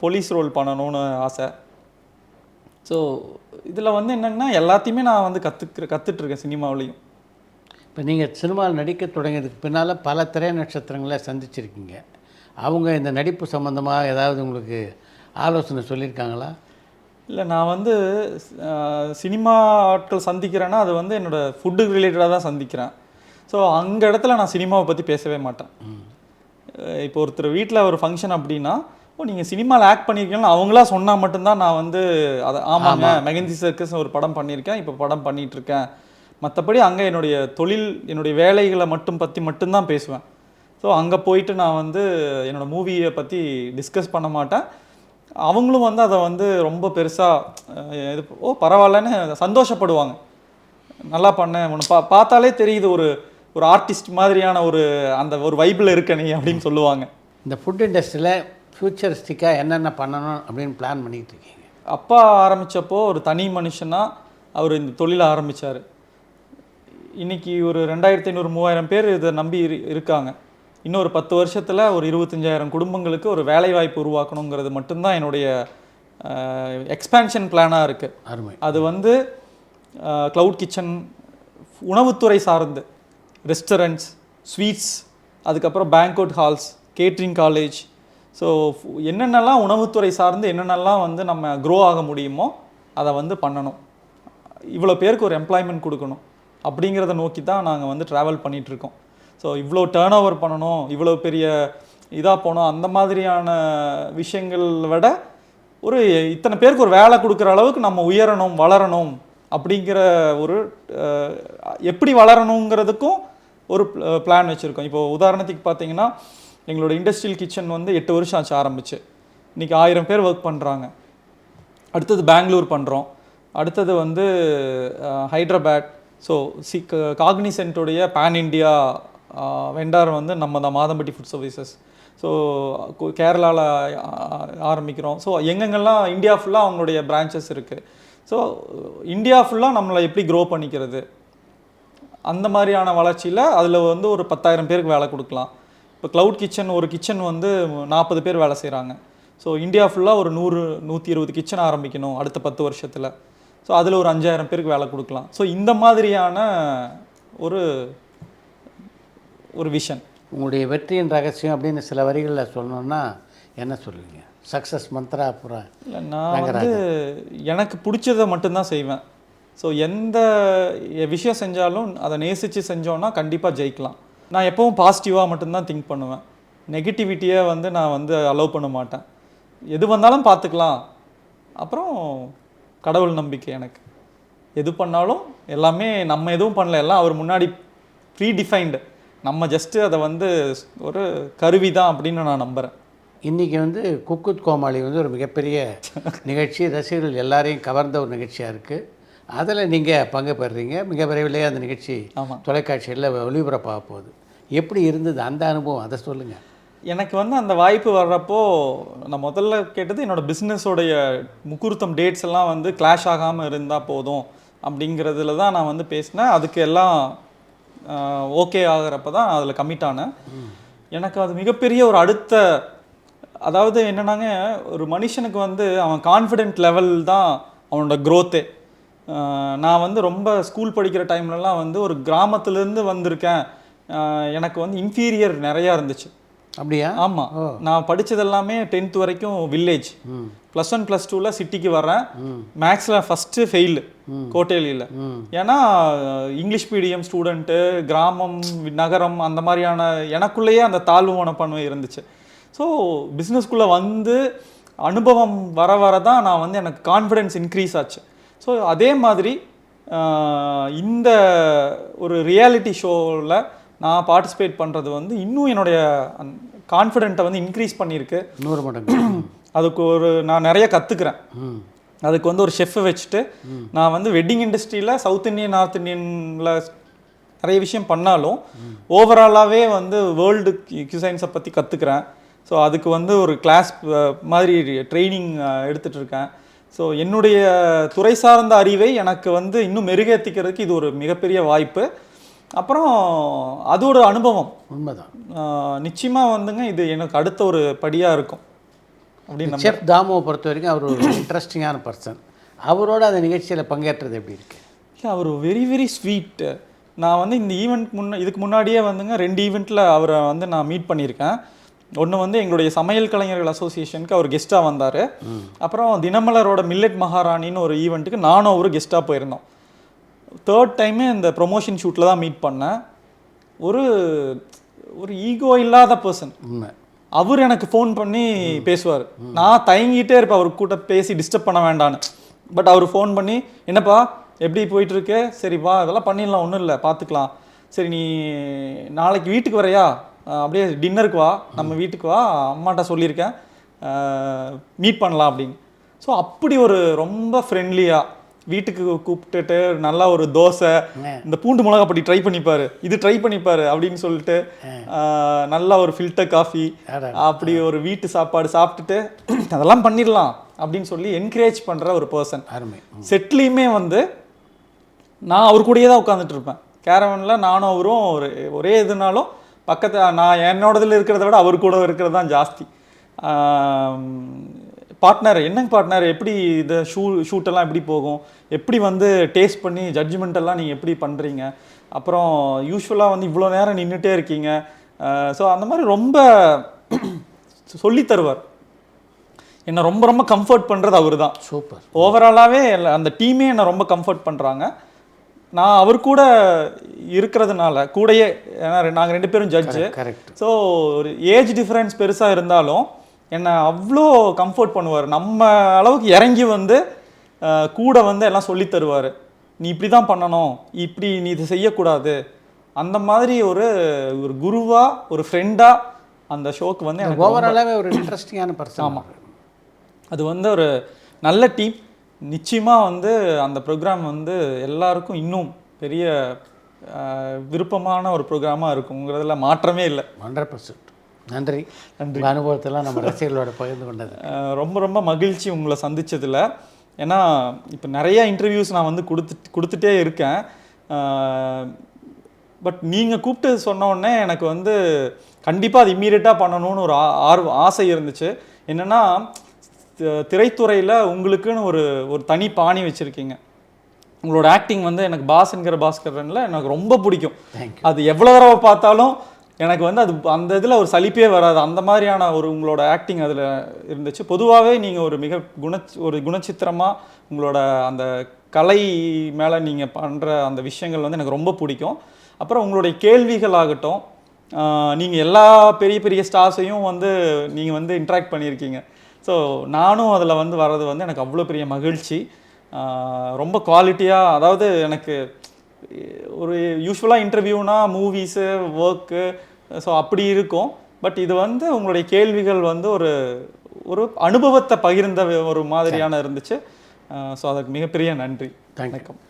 போலீஸ் ரோல் பண்ணணும்னு ஆசை. ஸோ இதில் வந்து என்னென்னா எல்லாத்தையுமே நான் வந்து கற்றுட்ருக்கேன் சினிமாவிலையும். இப்போ நீங்கள் சினிமாவில் நடிக்க தொடங்கியதுக்கு பின்னால் பல திரை நட்சத்திரங்களை சந்திச்சிருக்கீங்க. அவங்க இந்த நடிப்பு சம்மந்தமாக ஏதாவது உங்களுக்கு ஆலோசனை சொல்லியிருக்காங்களா? இல்லை, நான் வந்து சினிமா ஆட்கள் சந்திக்கிறேன்னா அது வந்து என்னோடய ஃபுட்டு ரிலேட்டடாக தான் சந்திக்கிறேன். ஸோ அங்கே இடத்துல நான் சினிமாவை பற்றி பேசவே மாட்டேன். இப்போ ஒருத்தர் வீட்டில் ஒரு ஃபங்க்ஷன் அப்படின்னா, நீங்கள் சினிமாவில் ஆக்ட் பண்ணியிருக்கீங்கன்னா அவங்களா சொன்னால் மட்டும்தான் நான் வந்து அதை ஆமாங்க மெகந்தி சர்க்கஸ் ஒரு படம் பண்ணியிருக்கேன், இப்போ படம் பண்ணிகிட்ருக்கேன். மற்றபடி அங்கே என்னுடைய தொழில், என்னுடைய வேலைகளை மட்டும்தான் பேசுவேன். ஸோ அங்கே போயிட்டு நான் வந்து என்னோடய மூவியை பற்றி டிஸ்கஸ் பண்ண மாட்டேன். அவங்களும் வந்து அதை வந்து ரொம்ப பெருசாக பரவாயில்லன்னு சந்தோஷப்படுவாங்க. நல்லா பண்ணேன், ஒன்று பார்த்தாலே தெரியுது ஒரு ஆர்டிஸ்ட் மாதிரியான அந்த ஒரு வைபிள் இருக்க நீ அப்படின்னு சொல்லுவாங்க. இந்த ஃபுட் இண்டஸ்ட்ரியில் ஃப்யூச்சரிஸ்டிக்காக என்னென்ன பண்ணணும் அப்படின்னு பிளான் பண்ணிக்கிட்டு இருக்கீங்க? அப்பா ஆரம்பித்தப்போ ஒரு தனி மனுஷனாக அவர் இந்த தொழிலை ஆரம்பித்தார். இன்றைக்கி ஒரு 2500-3000 பேர் இதை நம்பி இருக்காங்க. இன்னொரு 10 வருஷத்தில் ஒரு 25,000 குடும்பங்களுக்கு ஒரு வேலைவாய்ப்பு உருவாக்கணுங்கிறது மட்டும்தான் என்னுடைய எக்ஸ்பேன்ஷன் பிளானாக இருக்குது. அருமை. அது வந்து க்ளவுட் கிச்சன், உணவுத்துறை சார்ந்து ரெஸ்டாரண்ட்ஸ், ஸ்வீட்ஸ், அதுக்கப்புறம் banquet halls, catering college, so என்னென்னலாம் உணவுத்துறை சார்ந்து என்னென்னலாம் வந்து நம்ம க்ரோ ஆக முடியுமோ அதை வந்து பண்ணணும், இவ்வளோ பேருக்கு ஒரு எம்ப்ளாய்மெண்ட் கொடுக்கணும் அப்படிங்கிறத நோக்கி தான் நாங்கள் வந்து ட்ராவல் பண்ணிகிட்ருக்கோம். ஸோ இவ்வளோ டேர்ன் ஓவர் பண்ணணும், இவ்வளோ பெரிய இதாக போகணும், அந்த மாதிரியான விஷயங்கள் விட ஒரு இத்தனை பேருக்கு ஒரு வேலை கொடுக்குற அளவுக்கு நம்ம உயரணும், வளரணும் அப்படிங்கிற ஒரு எப்படி வளரணுங்கிறதுக்கும் ஒரு பிளான் வச்சுருக்கோம். இப்போ உதாரணத்துக்கு பார்த்தீங்கன்னா எங்களோட இண்டஸ்ட்ரியல் கிச்சன் வந்து 8 வருஷம் ஆச்சு ஆரம்பிச்சு. இன்றைக்கி 1000 பேர் ஒர்க் பண்ணுறாங்க. அடுத்தது பெங்களூர் பண்ணுறோம், அடுத்தது வந்து ஹைதராபாத். ஸோ காக்னிசென்ட்டுடைய பேன் இண்டியா வெண்டார் வந்து நம்ம தான் மாதம்பட்டி ஃபுட் சர்வீசஸ். ஸோ கேரளாவில் ஆரம்பிக்கிறோம். ஸோ எங்கெங்கெல்லாம் இந்தியா ஃபுல்லாக அவங்களுடைய பிரான்ச்சஸ் இருக்குது. ஸோ இந்தியா ஃபுல்லாக நம்மளை எப்படி க்ரோ பண்ணிக்கிறது, அந்த மாதிரியான வளர்ச்சியில் அதில் வந்து ஒரு 10,000 பேருக்கு வேலை கொடுக்கலாம். இப்போ க்ளவுட் கிச்சன், ஒரு கிச்சன் வந்து 40 பேர் வேலை செய்கிறாங்க. ஸோ இந்தியா ஃபுல்லாக ஒரு 100-120 கிச்சன் ஆரம்பிக்கணும் அடுத்த 10 வருஷத்தில். ஸோ அதில் ஒரு 5,000 பேருக்கு வேலை கொடுக்கலாம். ஸோ இந்த மாதிரியான ஒரு ஒரு விஷன். உங்களுடைய வெற்றியின் ரகசியம் அப்படின்னு சில வரிகளில் சொல்லணும்னா என்ன சொல்லுவீங்க? சக்ஸஸ் மந்த்ரா அப்புறம் இல்லை, நான் வந்து எனக்கு பிடிச்சதை மட்டும்தான் செய்வேன். ஸோ எந்த விஷயம் செஞ்சாலும் அதை நேசித்து செஞ்சோன்னா கண்டிப்பாக ஜெயிக்கலாம். நான் எப்போவும் பாசிட்டிவாக மட்டும்தான் திங்க் பண்ணுவேன். நெகட்டிவிட்டியை வந்து நான் வந்து அலோவ் பண்ண மாட்டேன். எது வந்தாலும் பார்த்துக்கலாம், அப்புறம் கடவுள் நம்பிக்கை எனக்கு. எது பண்ணாலும் எல்லாமே நம்ம எதுவும் பண்ணல, எல்லாம் அவர் முன்னாடி ப்ரீடிஃபைன்டு, நம்ம ஜஸ்ட்டு அதை வந்து ஒரு கருவி தான் அப்படின்னு நான் நம்புகிறேன். இன்றைக்கி வந்து குக்குத் கோமாளி வந்து ஒரு மிகப்பெரிய நிகழ்ச்சி, ரசிகர்கள் எல்லாரையும் கவர்ந்த ஒரு நிகழ்ச்சியாக இருக்குது. அதில் நீங்கள் பங்கு பெறுறீங்க. மிக விரைவிலே அந்த நிகழ்ச்சி தொலைக்காட்சியில் ஒளிபரப்பாக போகுது. எப்படி இருந்தது அந்த அனுபவம், அதை சொல்லுங்கள். எனக்கு வந்து அந்த வாய்ப்பு வர்றப்போ நான் முதல்ல கேட்டது என்னோடய பிஸ்னஸோடைய முகூர்த்தம் டேட்ஸ் எல்லாம் வந்து கிளாஷ் ஆகாமல் இருந்தால் போதும் அப்படிங்கிறதுல தான் நான் வந்து பேசினேன். அதுக்கு எல்லாம் ஓகே ஆகிறப்ப தான் அதில் கமிட் ஆனேன். எனக்கு அது மிகப்பெரிய ஒரு அடுத்த, அதாவது என்னென்னாங்க, ஒரு மனுஷனுக்கு வந்து அவன் கான்ஃபிடென்ட் லெவல் தான் அவனோட க்ரோத்தே. நான் வந்து ரொம்ப ஸ்கூல் படிக்கிற டைம்லலாம் வந்து ஒரு கிராமத்துலேருந்து வந்திருக்கேன். எனக்கு வந்து இன்ஃபீரியர் நிறையா இருந்துச்சு. அப்படியா? ஆமாம், நான் படித்தது எல்லாமே 10th வரைக்கும் வில்லேஜ். +1 +2ல் சிட்டிக்கு வர்றேன். மேக்ஸில் ஃபஸ்ட்டு ஃபெயிலு கோட்டையில. ஏன்னா இங்கிலீஷ் மீடியம் ஸ்டூடெண்ட்டு, கிராமம் நகரம் அந்த மாதிரியான எனக்குள்ளேயே அந்த தாழ்வு மனப்பான்மை இருந்துச்சு. ஸோ பிஸ்னஸ்குள்ளே வந்து அனுபவம் வர வர தான் நான் வந்து எனக்கு கான்ஃபிடென்ஸ் இன்க்ரீஸ் ஆச்சு. ஸோ அதே மாதிரி இந்த ஒரு ரியாலிட்டி ஷோவில் நான் பார்ட்டிசிபேட் பண்ணுறது வந்து இன்னும் என்னுடைய கான்ஃபிடென்ட்டை வந்து இன்க்ரீஸ் பண்ணியிருக்கு 100 மடங்கு. அதுக்கு நான் நிறைய கற்றுக்குறேன். அதுக்கு வந்து ஒரு ஷெஃப்பை வச்சுட்டு நான் வந்து வெட்டிங் இண்டஸ்ட்ரியில் சவுத் இண்டியன் நார்த் இண்டியனில் நிறைய விஷயம் பண்ணாலும் ஓவராலாகவே வந்து வேர்ல்டு கியூசைன்ஸை பற்றி கற்றுக்குறேன். ஸோ அதுக்கு வந்து ஒரு கிளாஸ் மாதிரி ட்ரைனிங் எடுத்துகிட்டு இருக்கேன். ஸோ என்னுடைய துறை சார்ந்த அறிவை எனக்கு வந்து இன்னும் மெருகேற்றிக்கிறதுக்கு இது ஒரு மிகப்பெரிய வாய்ப்பு. அப்புறம் அதோட அனுபவம் உண்மைதான், நிச்சயமாக வந்துங்க இது எனக்கு அடுத்த ஒரு படியாக இருக்கும் அப்படின்னு. செஃப் தாமுவை பொறுத்த வரைக்கும் அவர் ஒரு இன்ட்ரெஸ்டிங்கான பர்சன். அவரோட அந்த நிகழ்ச்சியில் பங்கேற்றது எப்படி இருக்கு? அவர் வெரி வெரி ஸ்வீட். நான் வந்து இந்த ஈவெண்ட் இதுக்கு முன்னாடியே வந்துங்க 2 ஈவெண்ட்டில் அவரை வந்து நான் மீட் பண்ணியிருக்கேன். ஒன்று வந்து எங்களுடைய சமையல் கலைஞர்கள் அசோசியேஷனுக்கு அவர் கெஸ்ட்டாக வந்தார். அப்புறம் தினமலரோட மில்லட் மகாராணின்னு ஒரு ஈவெண்ட்டுக்கு நானும் அவரு கெஸ்ட்டாக போயிருந்தோம். 3rd டைமே இந்த ப்ரொமோஷன் ஷூட்டில் தான் மீட் பண்ணேன். ஒரு ஒரு ஈகோ இல்லாத பர்சன். அவர் எனக்கு ஃபோன் பண்ணி பேசுவார். நான் தயங்கிட்டே இருப்பேன் அவர் கூட பேசி டிஸ்டர்ப் பண்ண வேண்டான்னு. பட் அவர் ஃபோன் பண்ணி, என்னப்பா எப்படி போயிட்டுருக்கு, சரிப்பா இதெல்லாம் பண்ணிடலாம், ஒன்றும் இல்லை பார்த்துக்கலாம், சரி நீ நாளைக்கு வீட்டுக்கு வரையா, அப்படியே டின்னருக்கு வா, நம்ம வீட்டுக்கு வா, அம்மாட்ட சொல்லியிருக்கேன், மீட் பண்ணலாம் அப்படின்னு. ஸோ அப்படி ஒரு ரொம்ப ஃப்ரெண்ட்லியாக வீட்டுக்கு கூப்பிட்டுட்டு நல்லா ஒரு தோசை, இந்த பூண்டு மிளகா பொடி ட்ரை பண்ணிப்பாரு, இது ட்ரை பண்ணிப்பாரு அப்படின்னு சொல்லிட்டு நல்லா ஒரு ஃபில்டர் காஃபி, அப்படி ஒரு வீட்டு சாப்பாடு சாப்பிட்டுட்டு அதெல்லாம் பண்ணிடலாம் அப்படின்னு சொல்லி என்கரேஜ் பண்ணுற ஒரு பர்சன். செட்லேயுமே வந்து நான் அவர் கூடயே தான் உட்காந்துட்டு இருப்பேன். கேரவனில் நானும் அவரும் ஒரே இதுனாலும் பக்கத்தில் நான் என்னோடதில் இருக்கிறத விட அவர் கூட இருக்கிறது தான் ஜாஸ்தி. பார்ட்னர், என்னங்க பார்ட்னர், எப்படி இந்த ஷூட்டெல்லாம் எப்படி போகும், எப்படி வந்து டேஸ்ட் பண்ணி ஜட்ஜ்மெண்ட்டெல்லாம் நீங்கள் எப்படி பண்ணுறீங்க, அப்புறம் யூஸ்வலாக வந்து இவ்வளோ நேரம் நின்றுட்டே இருக்கீங்க. ஸோ அந்த மாதிரி ரொம்ப சொல்லி தருவார். என்னை ரொம்ப ரொம்ப கம்ஃபர்ட் பண்ணுறது அவர் தான். சூப்பர். ஓவராலாகவே அந்த டீமே என்னை ரொம்ப கம்ஃபர்ட் பண்ணுறாங்க. நான் அவர் கூட இருக்கிறதுனால கூடயே, ஏன்னா நாங்கள் 2 பேரும் ஜட்ஜு. கரெக்ட். ஸோ ஒரு ஏஜ் டிஃப்ரென்ஸ் பெருசாக இருந்தாலும் என்னை அவ்வளோ கம்ஃபர்ட் பண்ணுவார். நம்ம அளவுக்கு இறங்கி வந்து கூட வந்து எல்லாம் சொல்லி தருவார். நீ இப்படி தான் பண்ணணும், இப்படி நீ இதை செய்யக்கூடாது. அந்த மாதிரி ஒரு ஒரு குருவா, ஒரு ஃப்ரெண்டா அந்த ஷோக்கு வந்து எனக்கு ஓவராலாகவே ஒரு இன்ட்ரெஸ்டிங்கான பர்சன். ஆமாம், அது வந்து ஒரு நல்ல டீம். நிச்சயமாக வந்து அந்த ப்ரோக்ராம் வந்து எல்லாருக்கும் இன்னும் பெரிய விருப்பமான ஒரு ப்ரோக்ராமாக இருக்குங்கிறதுல மாற்றமே இல்லை. 100%. நன்றி. நன்றி. அனுபவத்தெல்லாம் நம்ம ரசிகர்களோட பகிர்ந்து கொண்டது ரொம்ப ரொம்ப மகிழ்ச்சி உங்களை சந்தித்ததில். ஏன்னா இப்போ நிறைய இன்டர்வியூஸ் நான் வந்து கொடுத்துட்டே இருக்கேன். பட் நீங்கள் கூப்பிட்டு சொன்ன உடனே எனக்கு வந்து கண்டிப்பாக அது இம்மீடியட்டாக பண்ணணும்னு ஒரு ஆசை இருந்துச்சு. என்னென்னா, திரைத்துறையில் உங்களுக்குன்னு ஒரு தனி பாணி வச்சுருக்கீங்க. உங்களோட ஆக்டிங் வந்து எனக்கு பாஸ்ங்கிற பாஸ்கரனில் எனக்கு ரொம்ப பிடிக்கும். அது எவ்வளோ தடவை பார்த்தாலும் எனக்கு வந்து அது அந்த இதில் ஒரு சலிப்பே வராது. அந்த மாதிரியான உங்களோட ஆக்டிங் அதில் இருந்துச்சு. பொதுவாகவே நீங்கள் ஒரு குணச்சித்திரமாக உங்களோட அந்த கலை மேலே நீங்கள் பண்ணுற அந்த விஷயங்கள் வந்து எனக்கு ரொம்ப பிடிக்கும். அப்புறம் உங்களுடைய கேள்விகள் ஆகட்டும், நீங்கள் எல்லா பெரிய பெரிய ஸ்டார்ஸையும் வந்து நீங்கள் வந்து இன்ட்ராக்ட் பண்ணியிருக்கீங்க. ஸோ நானும் அதில் வந்து வர்றது வந்து எனக்கு அவ்வளோ பெரிய மகிழ்ச்சி. ரொம்ப குவாலிட்டியாக, அதாவது எனக்கு ஒரு யூஸ்வலாக இன்டர்வியூனா மூவிஸு, ஒர்க்கு, ஸோ அப்படி இருக்கும். பட் இது வந்து உங்களுடைய கேள்விகள் வந்து ஒரு அனுபவத்தை பகிர்ந்த ஒரு மாதிரியான இருந்துச்சு. ஸோ அதுக்கு மிகப்பெரிய நன்றி. வணக்கம்.